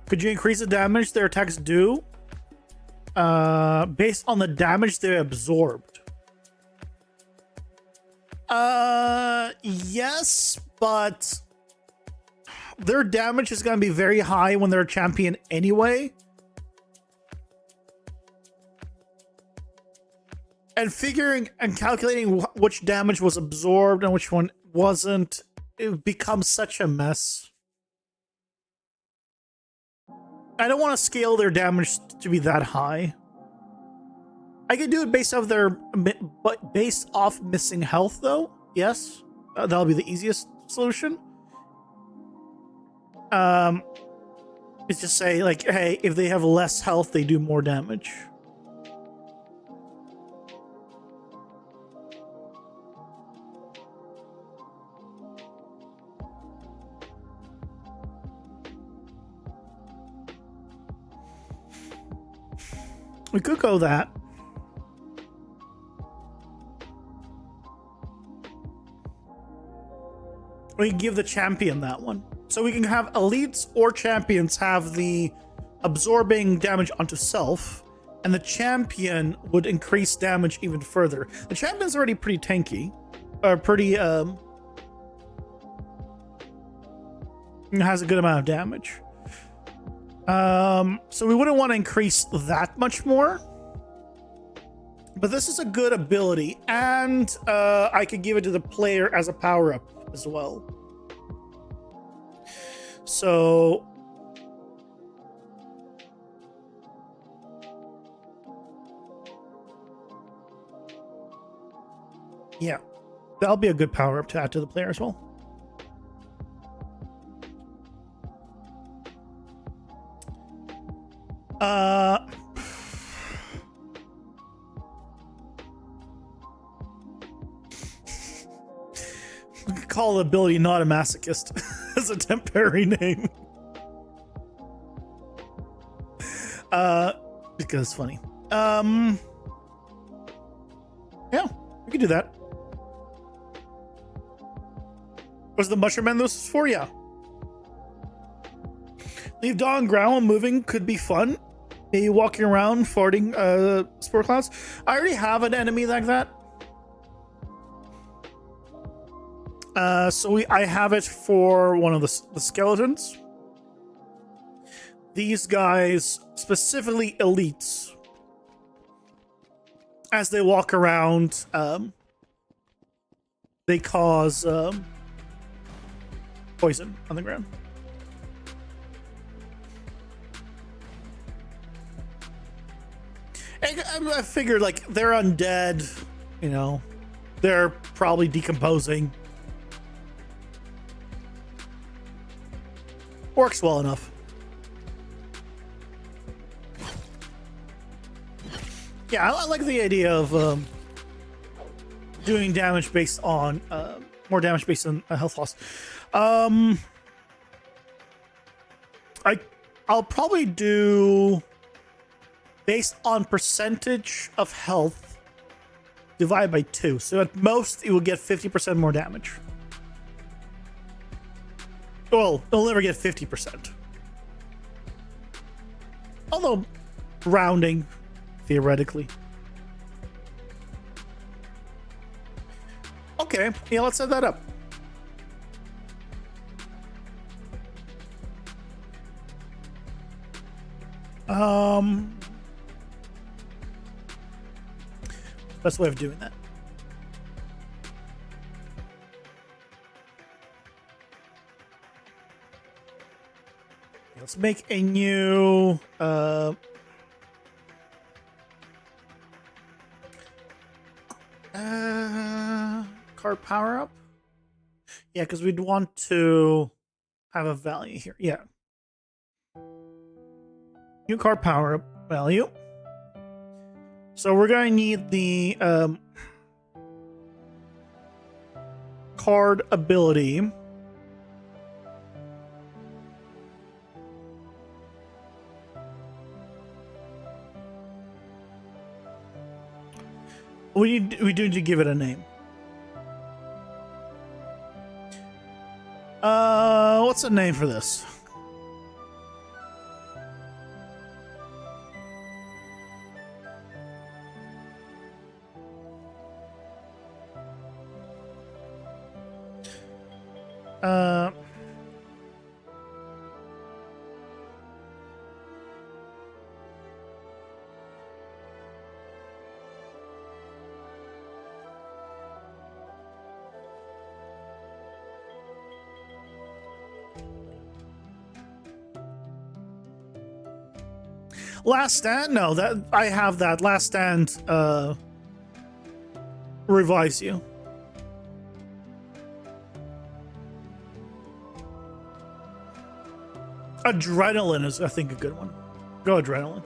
Could you increase the damage their attacks do? Based on the damage they absorbed. Yes, but their damage is going to be very high when they're a champion anyway. And figuring and calculating which damage was absorbed and which one wasn't, it becomes such a mess. I don't want to scale their damage to be that high. I could do it based off missing health, though. Yes, that'll be the easiest solution. It's just say like, hey, if they have less health, they do more damage. We could go that. We can give the champion that one. So we can have elites or champions have the absorbing damage onto self, and the champion would increase damage even further. The champion's already pretty tanky, or pretty, has a good amount of damage. So we wouldn't want to increase that much more. But this is a good ability, and I could give it to the player as a power-up as well. So yeah, that'll be a good power-up to add to the player as well. Call the ability not a masochist as a temporary name. Because it's funny. Yeah, we could do that. Was the mushroom man this is for? Yeah. Leave dog on ground while moving could be fun. Maybe walking around farting spore clouds. I already have an enemy like that. I have it for one of the skeletons. These guys, specifically elites, as they walk around, they cause poison on the ground. I figured, like, they're undead, you know, they're probably decomposing. Works well enough. Yeah, I like the idea of doing damage based on more damage based on health loss. I'll probably do based on percentage of health divided by 2. So at most it will get 50% more damage. Well, it'll never get 50%. Although, rounding, theoretically. Okay, yeah, let's set that up. Best way of doing that. Let's make a new card power up. Yeah, because we'd want to have a value here. Yeah. New card power up value. So we're going to need the card ability. We do need to give it a name. What's the name for this? Uh, Last Stand? No, that I have that. Last Stand revives you. Adrenaline is, I think, a good one. Go Adrenaline.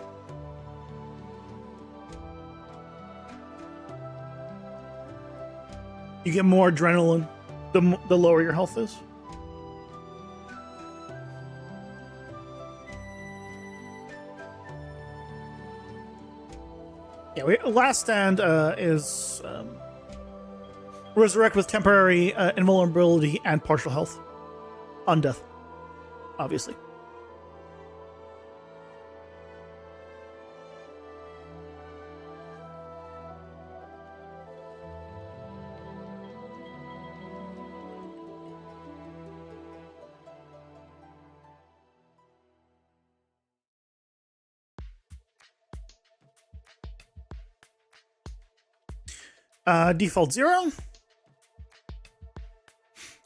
You get more adrenaline the lower your health is. Yeah, Last Stand is resurrect with temporary invulnerability and partial health on death, obviously. Default 0.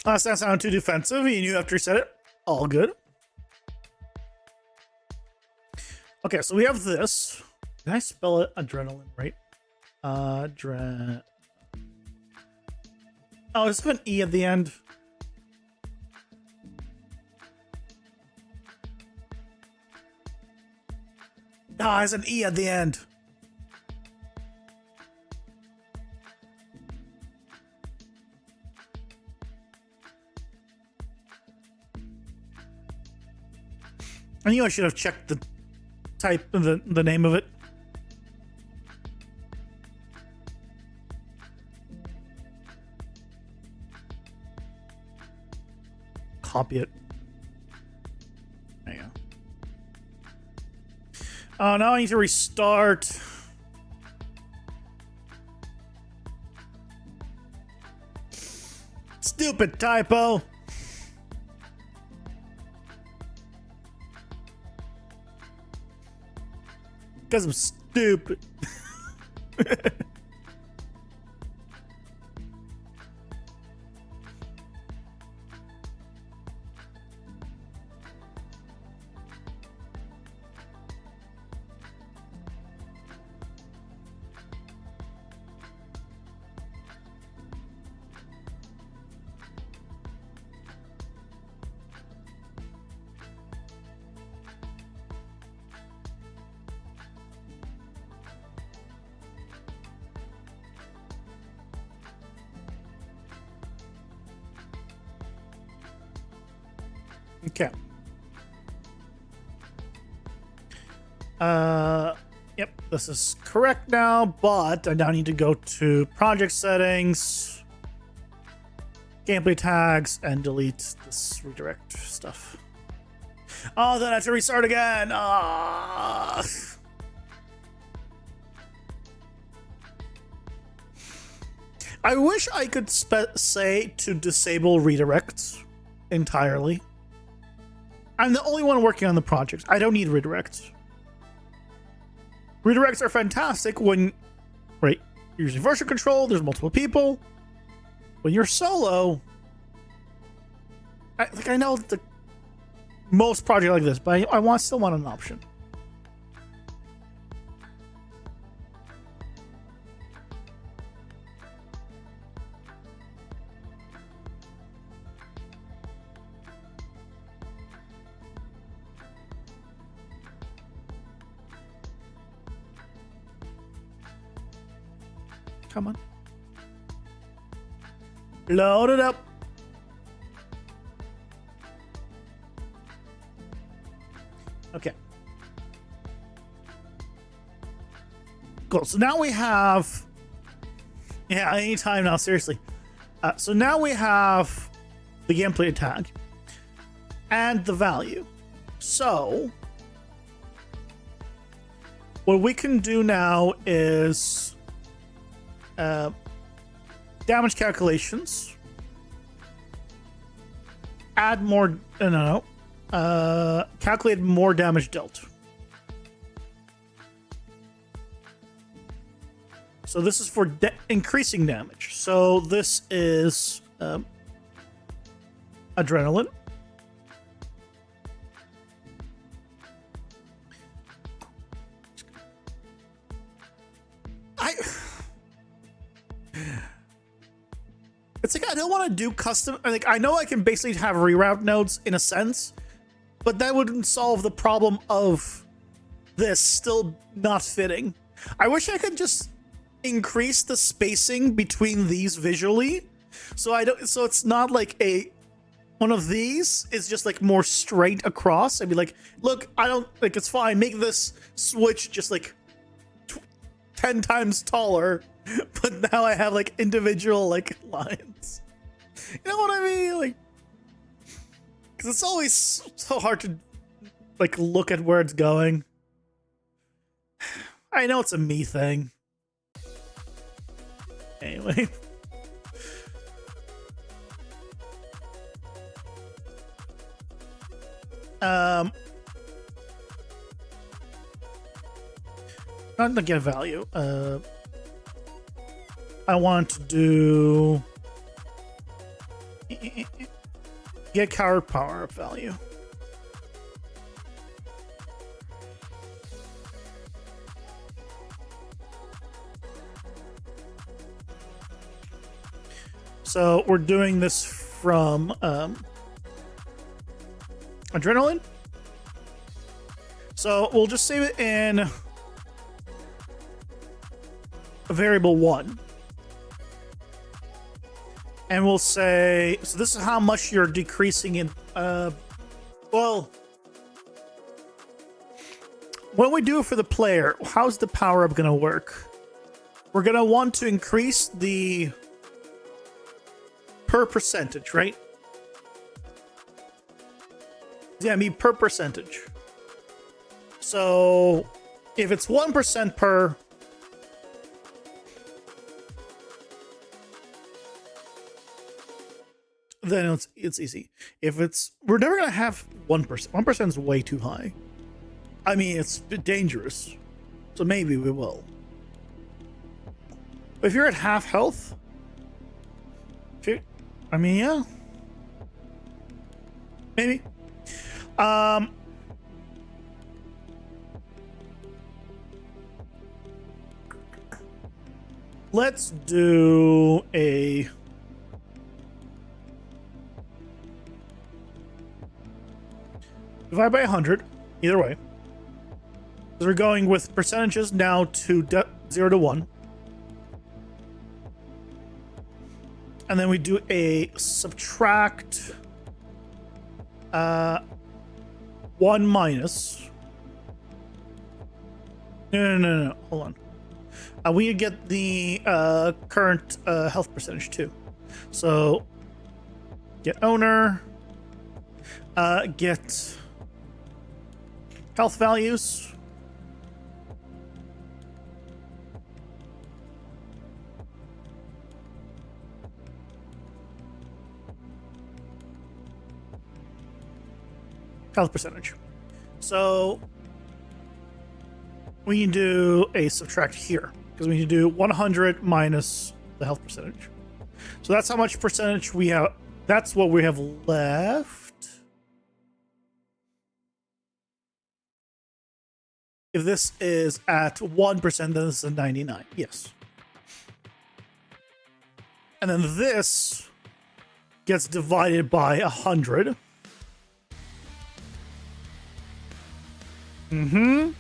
Last Stand sounded too defensive. You knew after you said it. All good. Okay, so we have this. Did I spell it adrenaline right? Oh, there's an E at the end. Ah, there's an E at the end. I knew I should have checked the type of the name of it. Copy it. There you go. Oh, now I need to restart. Stupid typo. Because I'm stupid. Okay. Yep, this is correct now, but I now need to go to project settings, gameplay tags, and delete this redirect stuff. Oh, then I have to restart again. Ah. I wish I could say to disable redirects entirely. I'm the only one working on the project. I don't need redirects. Redirects are fantastic when, right, you're using version control, there's multiple people. When you're solo, I know the most project like this, but I still want an option. Come on. Load it up. Okay. Cool. So now we have... Yeah, anytime now, seriously. So now we have the gameplay tag, and the value. So what we can do now is damage calculations, add more, calculate more damage dealt. So this is for increasing damage. So this is adrenaline. It's like I don't want to do custom. Like I know I can basically have reroute nodes in a sense, but that wouldn't solve the problem of this still not fitting. I wish I could just increase the spacing between these visually, so it's not like one of these is just like more straight across. I'd be like, look, I don't like it's fine. Make this switch just like 10 times taller, but now I have like individual like lines. You know what I mean? Like, because it's always so hard to like look at where it's going. I know it's a me thing. Anyway. Not to get value. I want to do get coward power up value. So we're doing this from adrenaline. So we'll just save it in a variable 1. And we'll say, so this is how much you're decreasing in, well, when we do it for the player, how's the power up going to work? We're going to want to increase the per percentage, right? Yeah, I mean per percentage. So if it's 1% per, then it's easy. If it's, we're never gonna have 1%. 1% is way too high. I mean, it's dangerous. So maybe we will. But if you're at half health, I mean, yeah, maybe. Let's do a divide by 100. Either way, so we're going with percentages now to 0 to 1. And then we do a subtract 1 minus. No. Hold on. We get the current health percentage too. So get owner, get health values. Health percentage. So we can do a subtract here because we need to do 100 minus the health percentage. So that's how much percentage we have. That's what we have left. If this is at 1%, then this is a 99. Yes. And then this gets divided by 100. And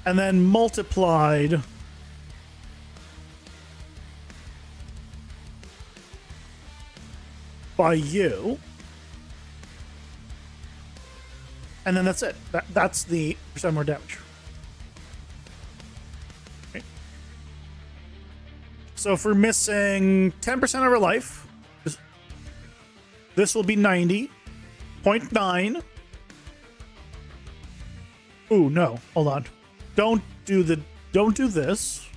then multiplied by you. And then that's it. That's the percent more damage. Okay. So if we're missing 10% of our life, This will be 90.9. Ooh, no. Hold on. Don't do this.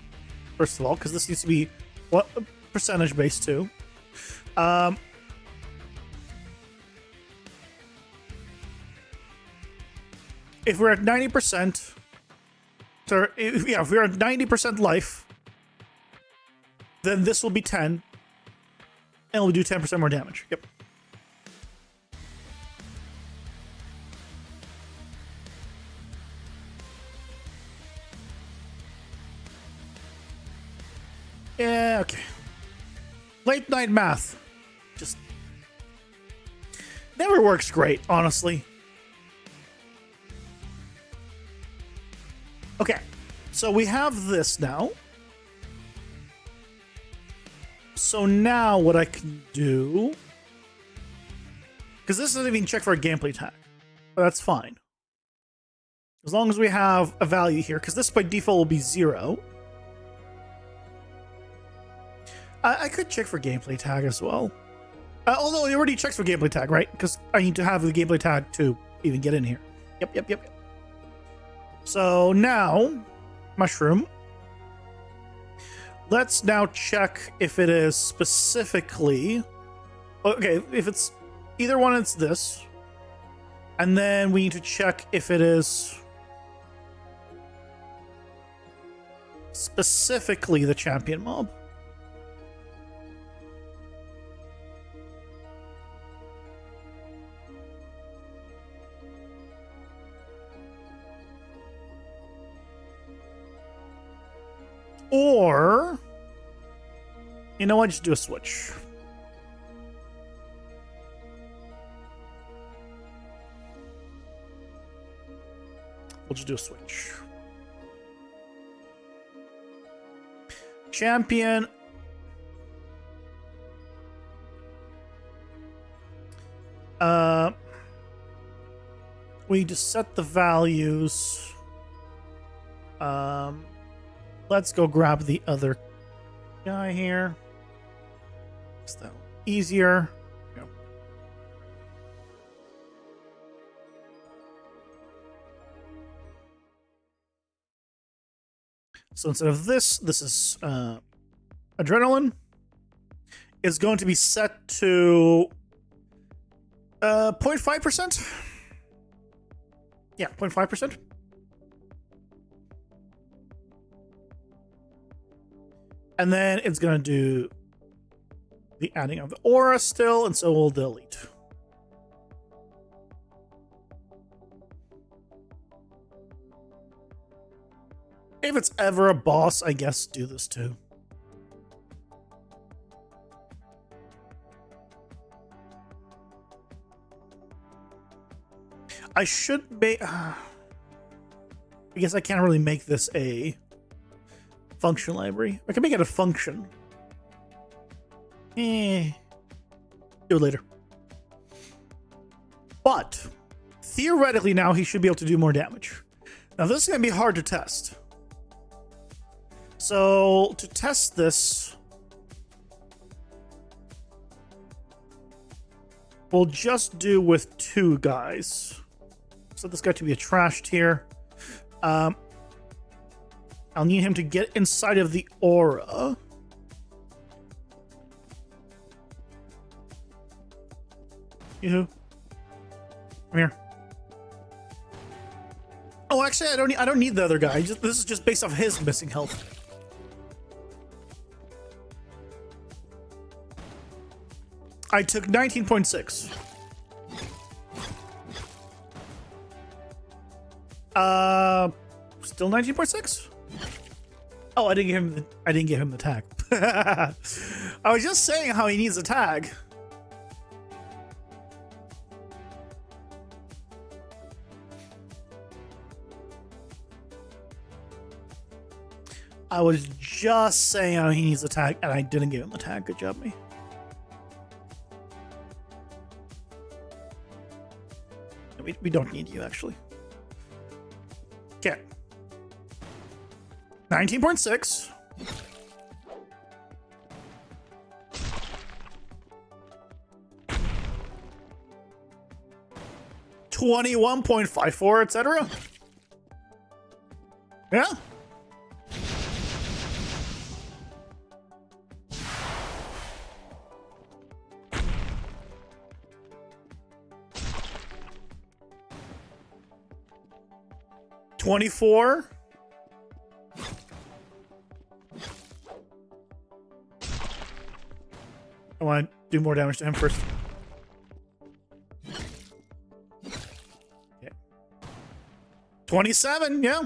First of all, because this needs to be what percentage based too. If we're at 90%, so if we're at 90% life, then this will be 10, and we'll do 10% more damage. Yep. Yeah, okay. Late night math. Just never works great, honestly. Okay, so we have this now. So now what I can do, because this doesn't even check for a gameplay tag, but that's fine. As long as we have a value here, because this by default will be 0. I could check for gameplay tag as well. Although it already checks for gameplay tag, right? Because I need to have the gameplay tag to even get in here. Yep. So now, mushroom. Let's now check if it is specifically... Okay, if it's either one, it's this. And then we need to check if it is specifically the champion mob. Or, you know what, just do a switch. We'll just do a switch. Champion. We just set the values. Let's go grab the other guy here. Is that easier? Yep. So instead of this is adrenaline. Is going to be set to 0.5%. Yeah, 0.5%. And then it's going to do the adding of the aura still, and so we'll delete. If it's ever a boss, I guess do this too. I should make... I guess I can't really make this a function library. I can make it a function. Do it later. But theoretically now he should be able to do more damage. Now this is going to be hard to test. So to test this, we'll just do with 2 guys. So this guy to be a trash tier. I'll need him to get inside of the aura. Yoo-hoo. Come here. Oh, actually, I don't need the other guy. This is just based off his missing health. I took 19.6. Still 19.6? Oh, I didn't give him the tag. I was just saying how he needs a tag. I was just saying how he needs a tag, and I didn't give him the tag. Good job, me. We don't need you, actually. Okay. 19.6. 21.54, etc. Yeah. $24. I want to do more damage to him first. Okay. 27, yeah.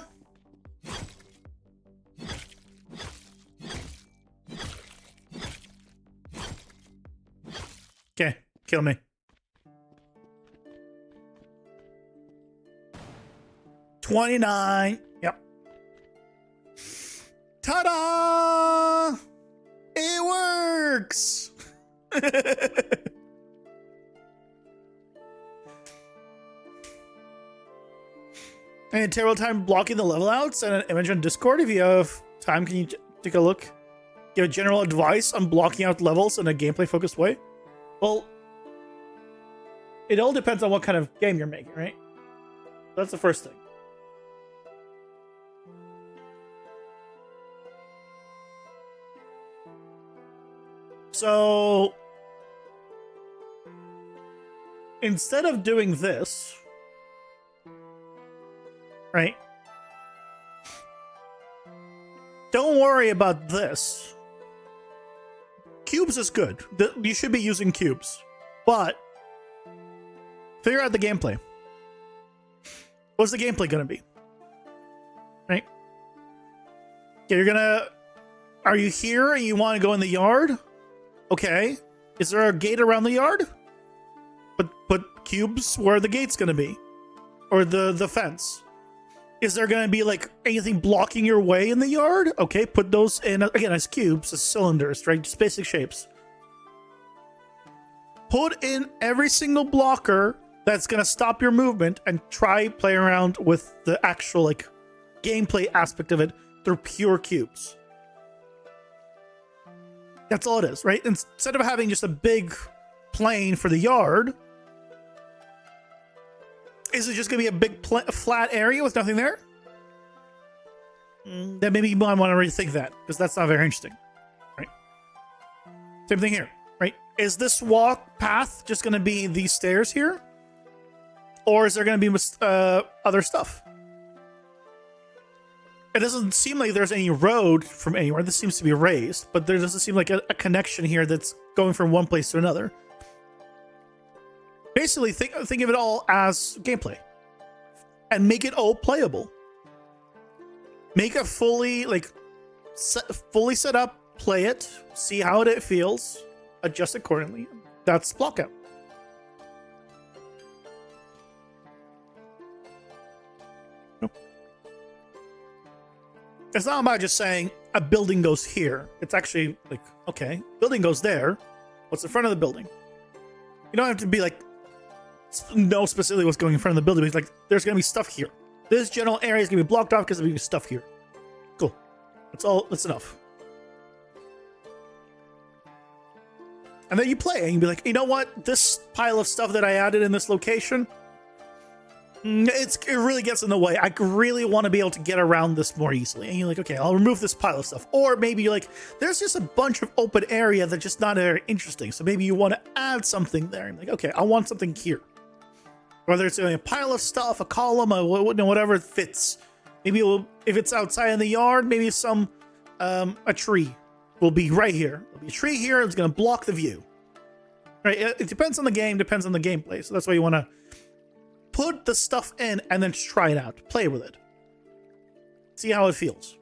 Okay, kill me. 29. Yep. Ta-da! It works! And terrible time blocking the level outs and an image on Discord. If you have time, can you take a look? Give general advice on blocking out levels in a gameplay focused way? Well, it all depends on what kind of game you're making, right? That's the first thing. So instead of doing this, right? Don't worry about this. Cubes is good. You should be using cubes, but figure out the gameplay. What's the gameplay gonna be? Right? Okay, are you here and you want to go in the yard? Okay. Is there a gate around the yard? Put cubes where the gate's gonna be. Or the fence. Is there gonna be like anything blocking your way in the yard? Okay, put those in again as cubes, as cylinders, right? Just basic shapes. Put in every single blocker that's gonna stop your movement and try playing around with the actual like gameplay aspect of it through pure cubes. That's all it is, right? Instead of having just a big plane for the yard, is it just going to be a big flat area with nothing there? Then maybe you might want to rethink that, because that's not very interesting, right? Same thing here, right? Is this walk path just going to be these stairs here? Or is there going to be other stuff? It doesn't seem like there's any road from anywhere. This seems to be raised, but there doesn't seem like a connection here that's going from one place to another. Basically, think of it all as gameplay. And make it all playable. Make a fully set up, play it, see how it feels, adjust accordingly. That's block out. It's not about just saying a building goes here. It's actually like, okay, building goes there. What's in front of the building? You don't have to be like, know specifically what's going in front of the building. But it's like, there's going to be stuff here. This general area is going to be blocked off because there's going to be stuff here. Cool. That's enough. And then you play and you be like, you know what? This pile of stuff that I added in this location, it really gets in the way. I really want to be able to get around this more easily. And you're like, okay, I'll remove this pile of stuff. Or maybe you're like, there's just a bunch of open area that's just not very interesting. So maybe you want to add something there. And like, okay, I want something here. Whether it's a pile of stuff, a column, whatever fits. Maybe if it's outside in the yard, maybe a tree will be right here. There'll be a tree here. It's going to block the view. Right? It depends on the game, depends on the gameplay. So that's why you want to put the stuff in and then try it out. Play with it. See how it feels.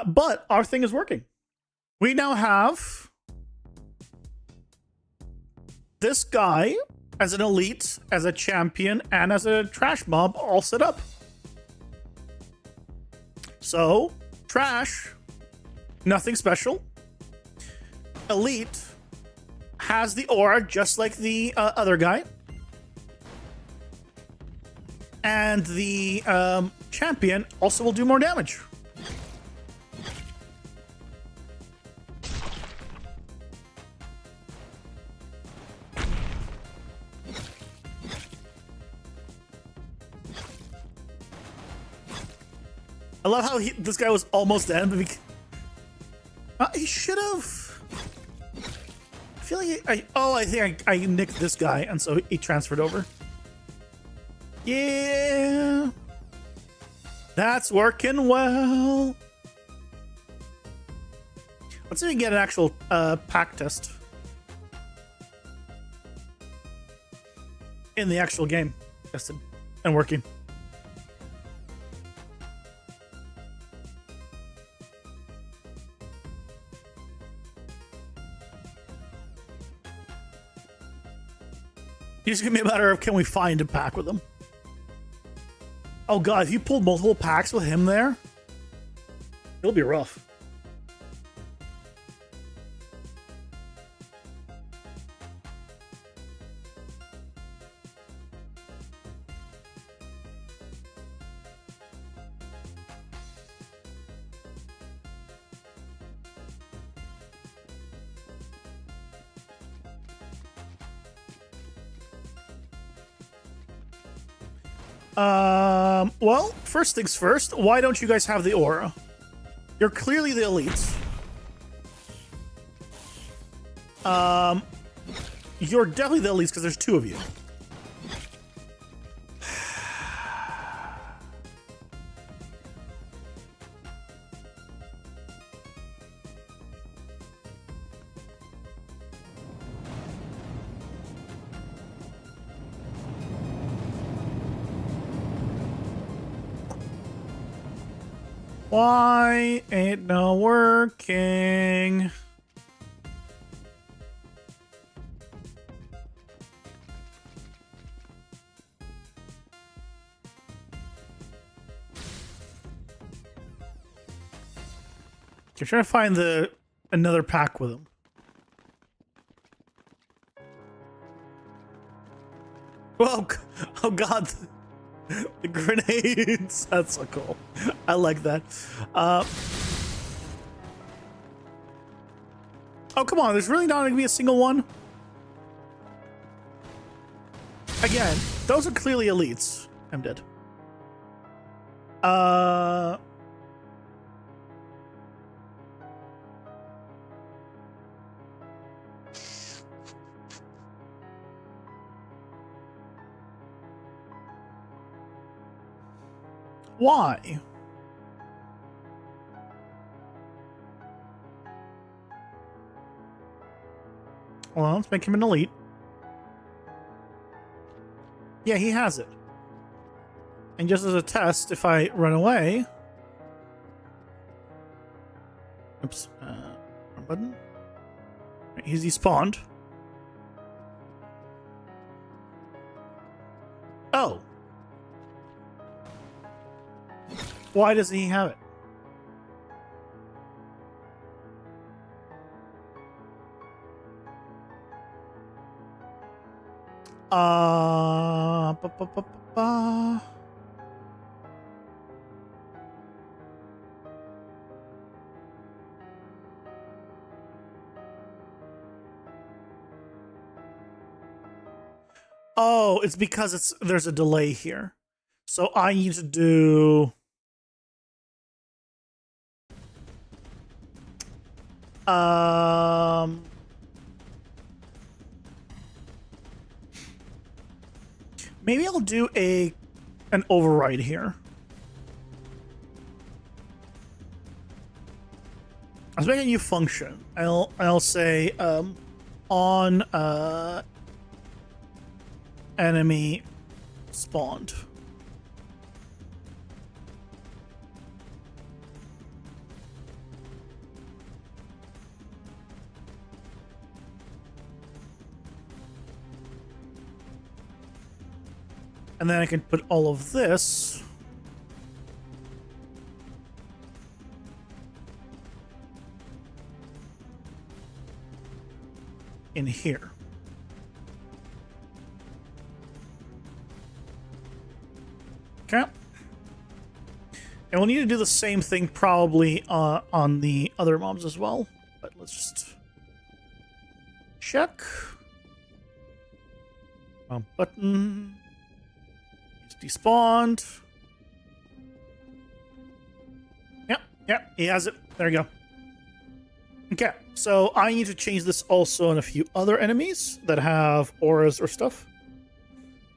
But our thing is working. We now have this guy as an elite, as a champion, and as a trash mob all set up. So, trash, nothing special. Elite has the aura just like the other guy. And the champion also will do more damage. I love how this guy was almost dead, but he should have. I feel like I think I nicked this guy, and so he transferred over. Yeah, that's working well. Let's see if we can get an actual pack test in the actual game tested and working. It's gonna be a matter of, can we find a pack with him? Oh god, if you pulled multiple packs with him there, it'll be rough. Well, first things first, why don't you guys have the aura? You're clearly the elites. You're definitely the elites because there's two of you. Why ain't no working? You're trying to find another pack with him. Oh god. The grenades. That's so cool. I like that. Oh, come on. There's really not going to be a single one. Again, those are clearly elites. I'm dead. Why? Well, let's make him an elite. Yeah, he has it. And just as a test, if I run away... Oops. Wrong button. Right, he's despawned. Oh. Why doesn't he have it? Ba, ba, ba, ba. Oh, it's because there's a delay here. So I need to do maybe I'll do an override here. Let's make a new function. I'll say on enemy spawned. And then I can put all of this in here. Okay. And we'll need to do the same thing probably on the other mobs as well. But let's just check. Button. It's despawned. Yep, he has it. There you go. Okay, so I need to change this also on a few other enemies that have auras or stuff.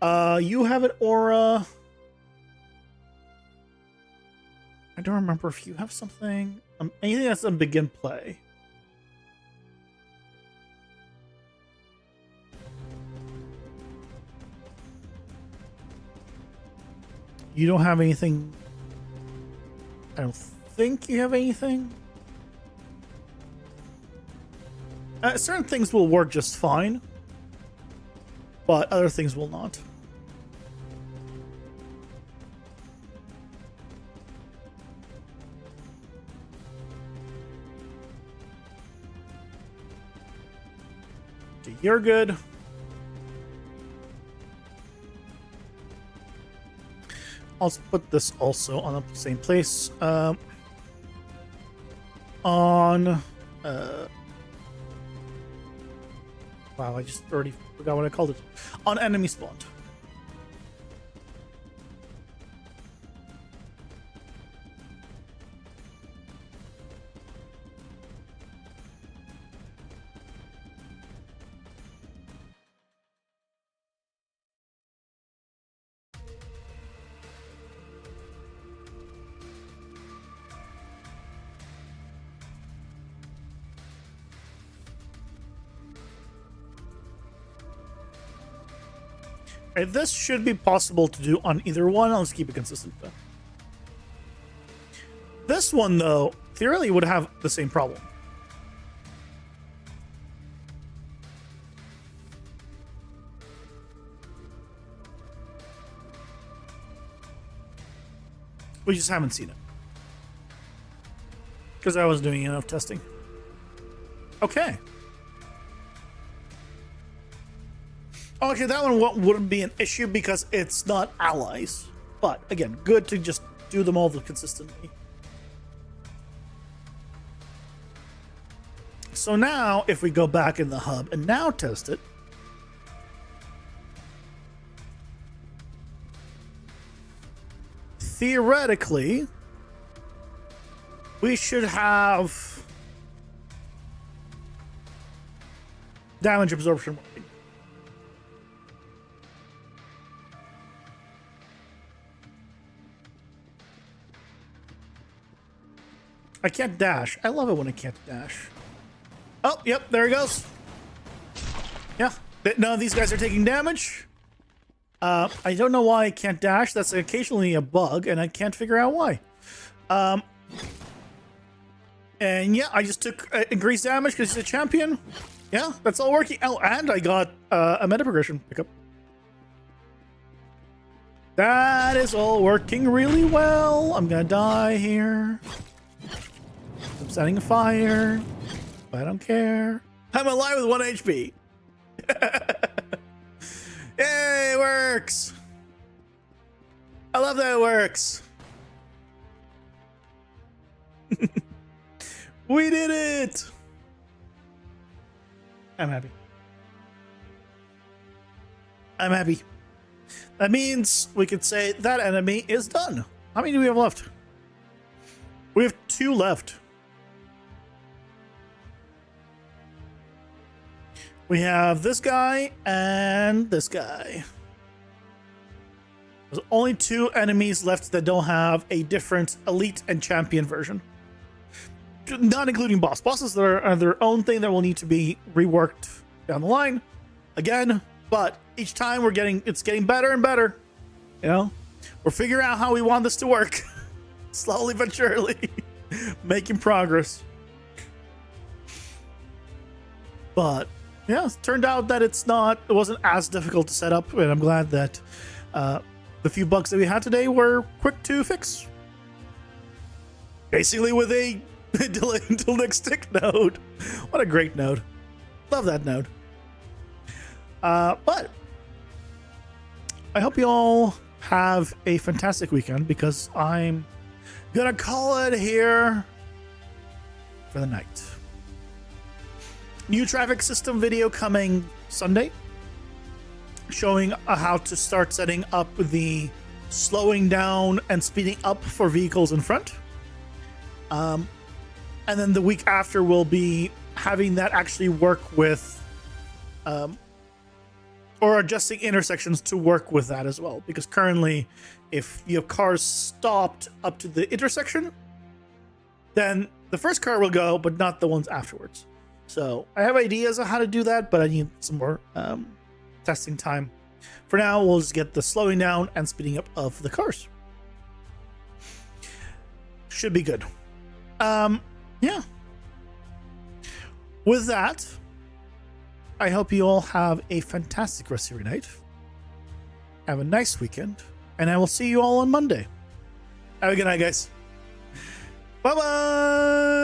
You have an aura. I don't remember if you have something. Anything that's on begin play. You don't have anything. I don't think you have anything. Certain things will work just fine, but other things will not. Okay, you're good. I'll put this also on the same place. Wow, I just already forgot what I called it. On enemy spawned. Right, this should be possible to do on either one. Let's keep it consistent though. This one, though, theoretically would have the same problem. We just haven't seen it. Because I was doing enough testing. Okay. Okay, that one wouldn't be an issue because it's not allies. But, again, good to just do them all consistently. So now, if we go back in the hub and now test it, theoretically, we should have damage absorption working. I can't dash. I love it when I can't dash. Oh, yep, there he goes. Yeah, none of these guys are taking damage. I don't know why I can't dash. That's occasionally a bug, and I can't figure out why. And yeah, I just took increased damage because he's a champion. Yeah, that's all working. Oh, and I got a meta progression pickup. That is all working really well. I'm gonna die here. I'm setting a fire. I don't care. I'm alive with 1 HP. Yay, it works. I love that it works. We did it. I'm happy. I'm happy. That means we could say that enemy is done. How many do we have left? We have 2 left. We have this guy and this guy. There's only 2 enemies left that don't have a different elite and champion version. Not including boss. Bosses that are their own thing that will need to be reworked down the line. Again, but each time it's getting better and better. You know? We're figuring out how we want this to work. Slowly but surely. Making progress. But yeah, it turned out that it wasn't as difficult to set up, and I'm glad that the few bugs that we had today were quick to fix. Basically with a delay until next tick node. What a great node. Love that node. But I hope you all have a fantastic weekend because I'm gonna call it here for the night. New traffic system video coming Sunday, showing how to start setting up the slowing down and speeding up for vehicles in front. And then the week after we'll be having that actually work with or adjusting intersections to work with that as well, because currently if you have cars stopped up to the intersection, then the first car will go, but not the ones afterwards. So I have ideas on how to do that, but I need some more testing time. For now, we'll just get the slowing down and speeding up of the cars. Should be good. Yeah. With that, I hope you all have a fantastic rest of your night. Have a nice weekend, and I will see you all on Monday. Have a good night, guys. Bye-bye!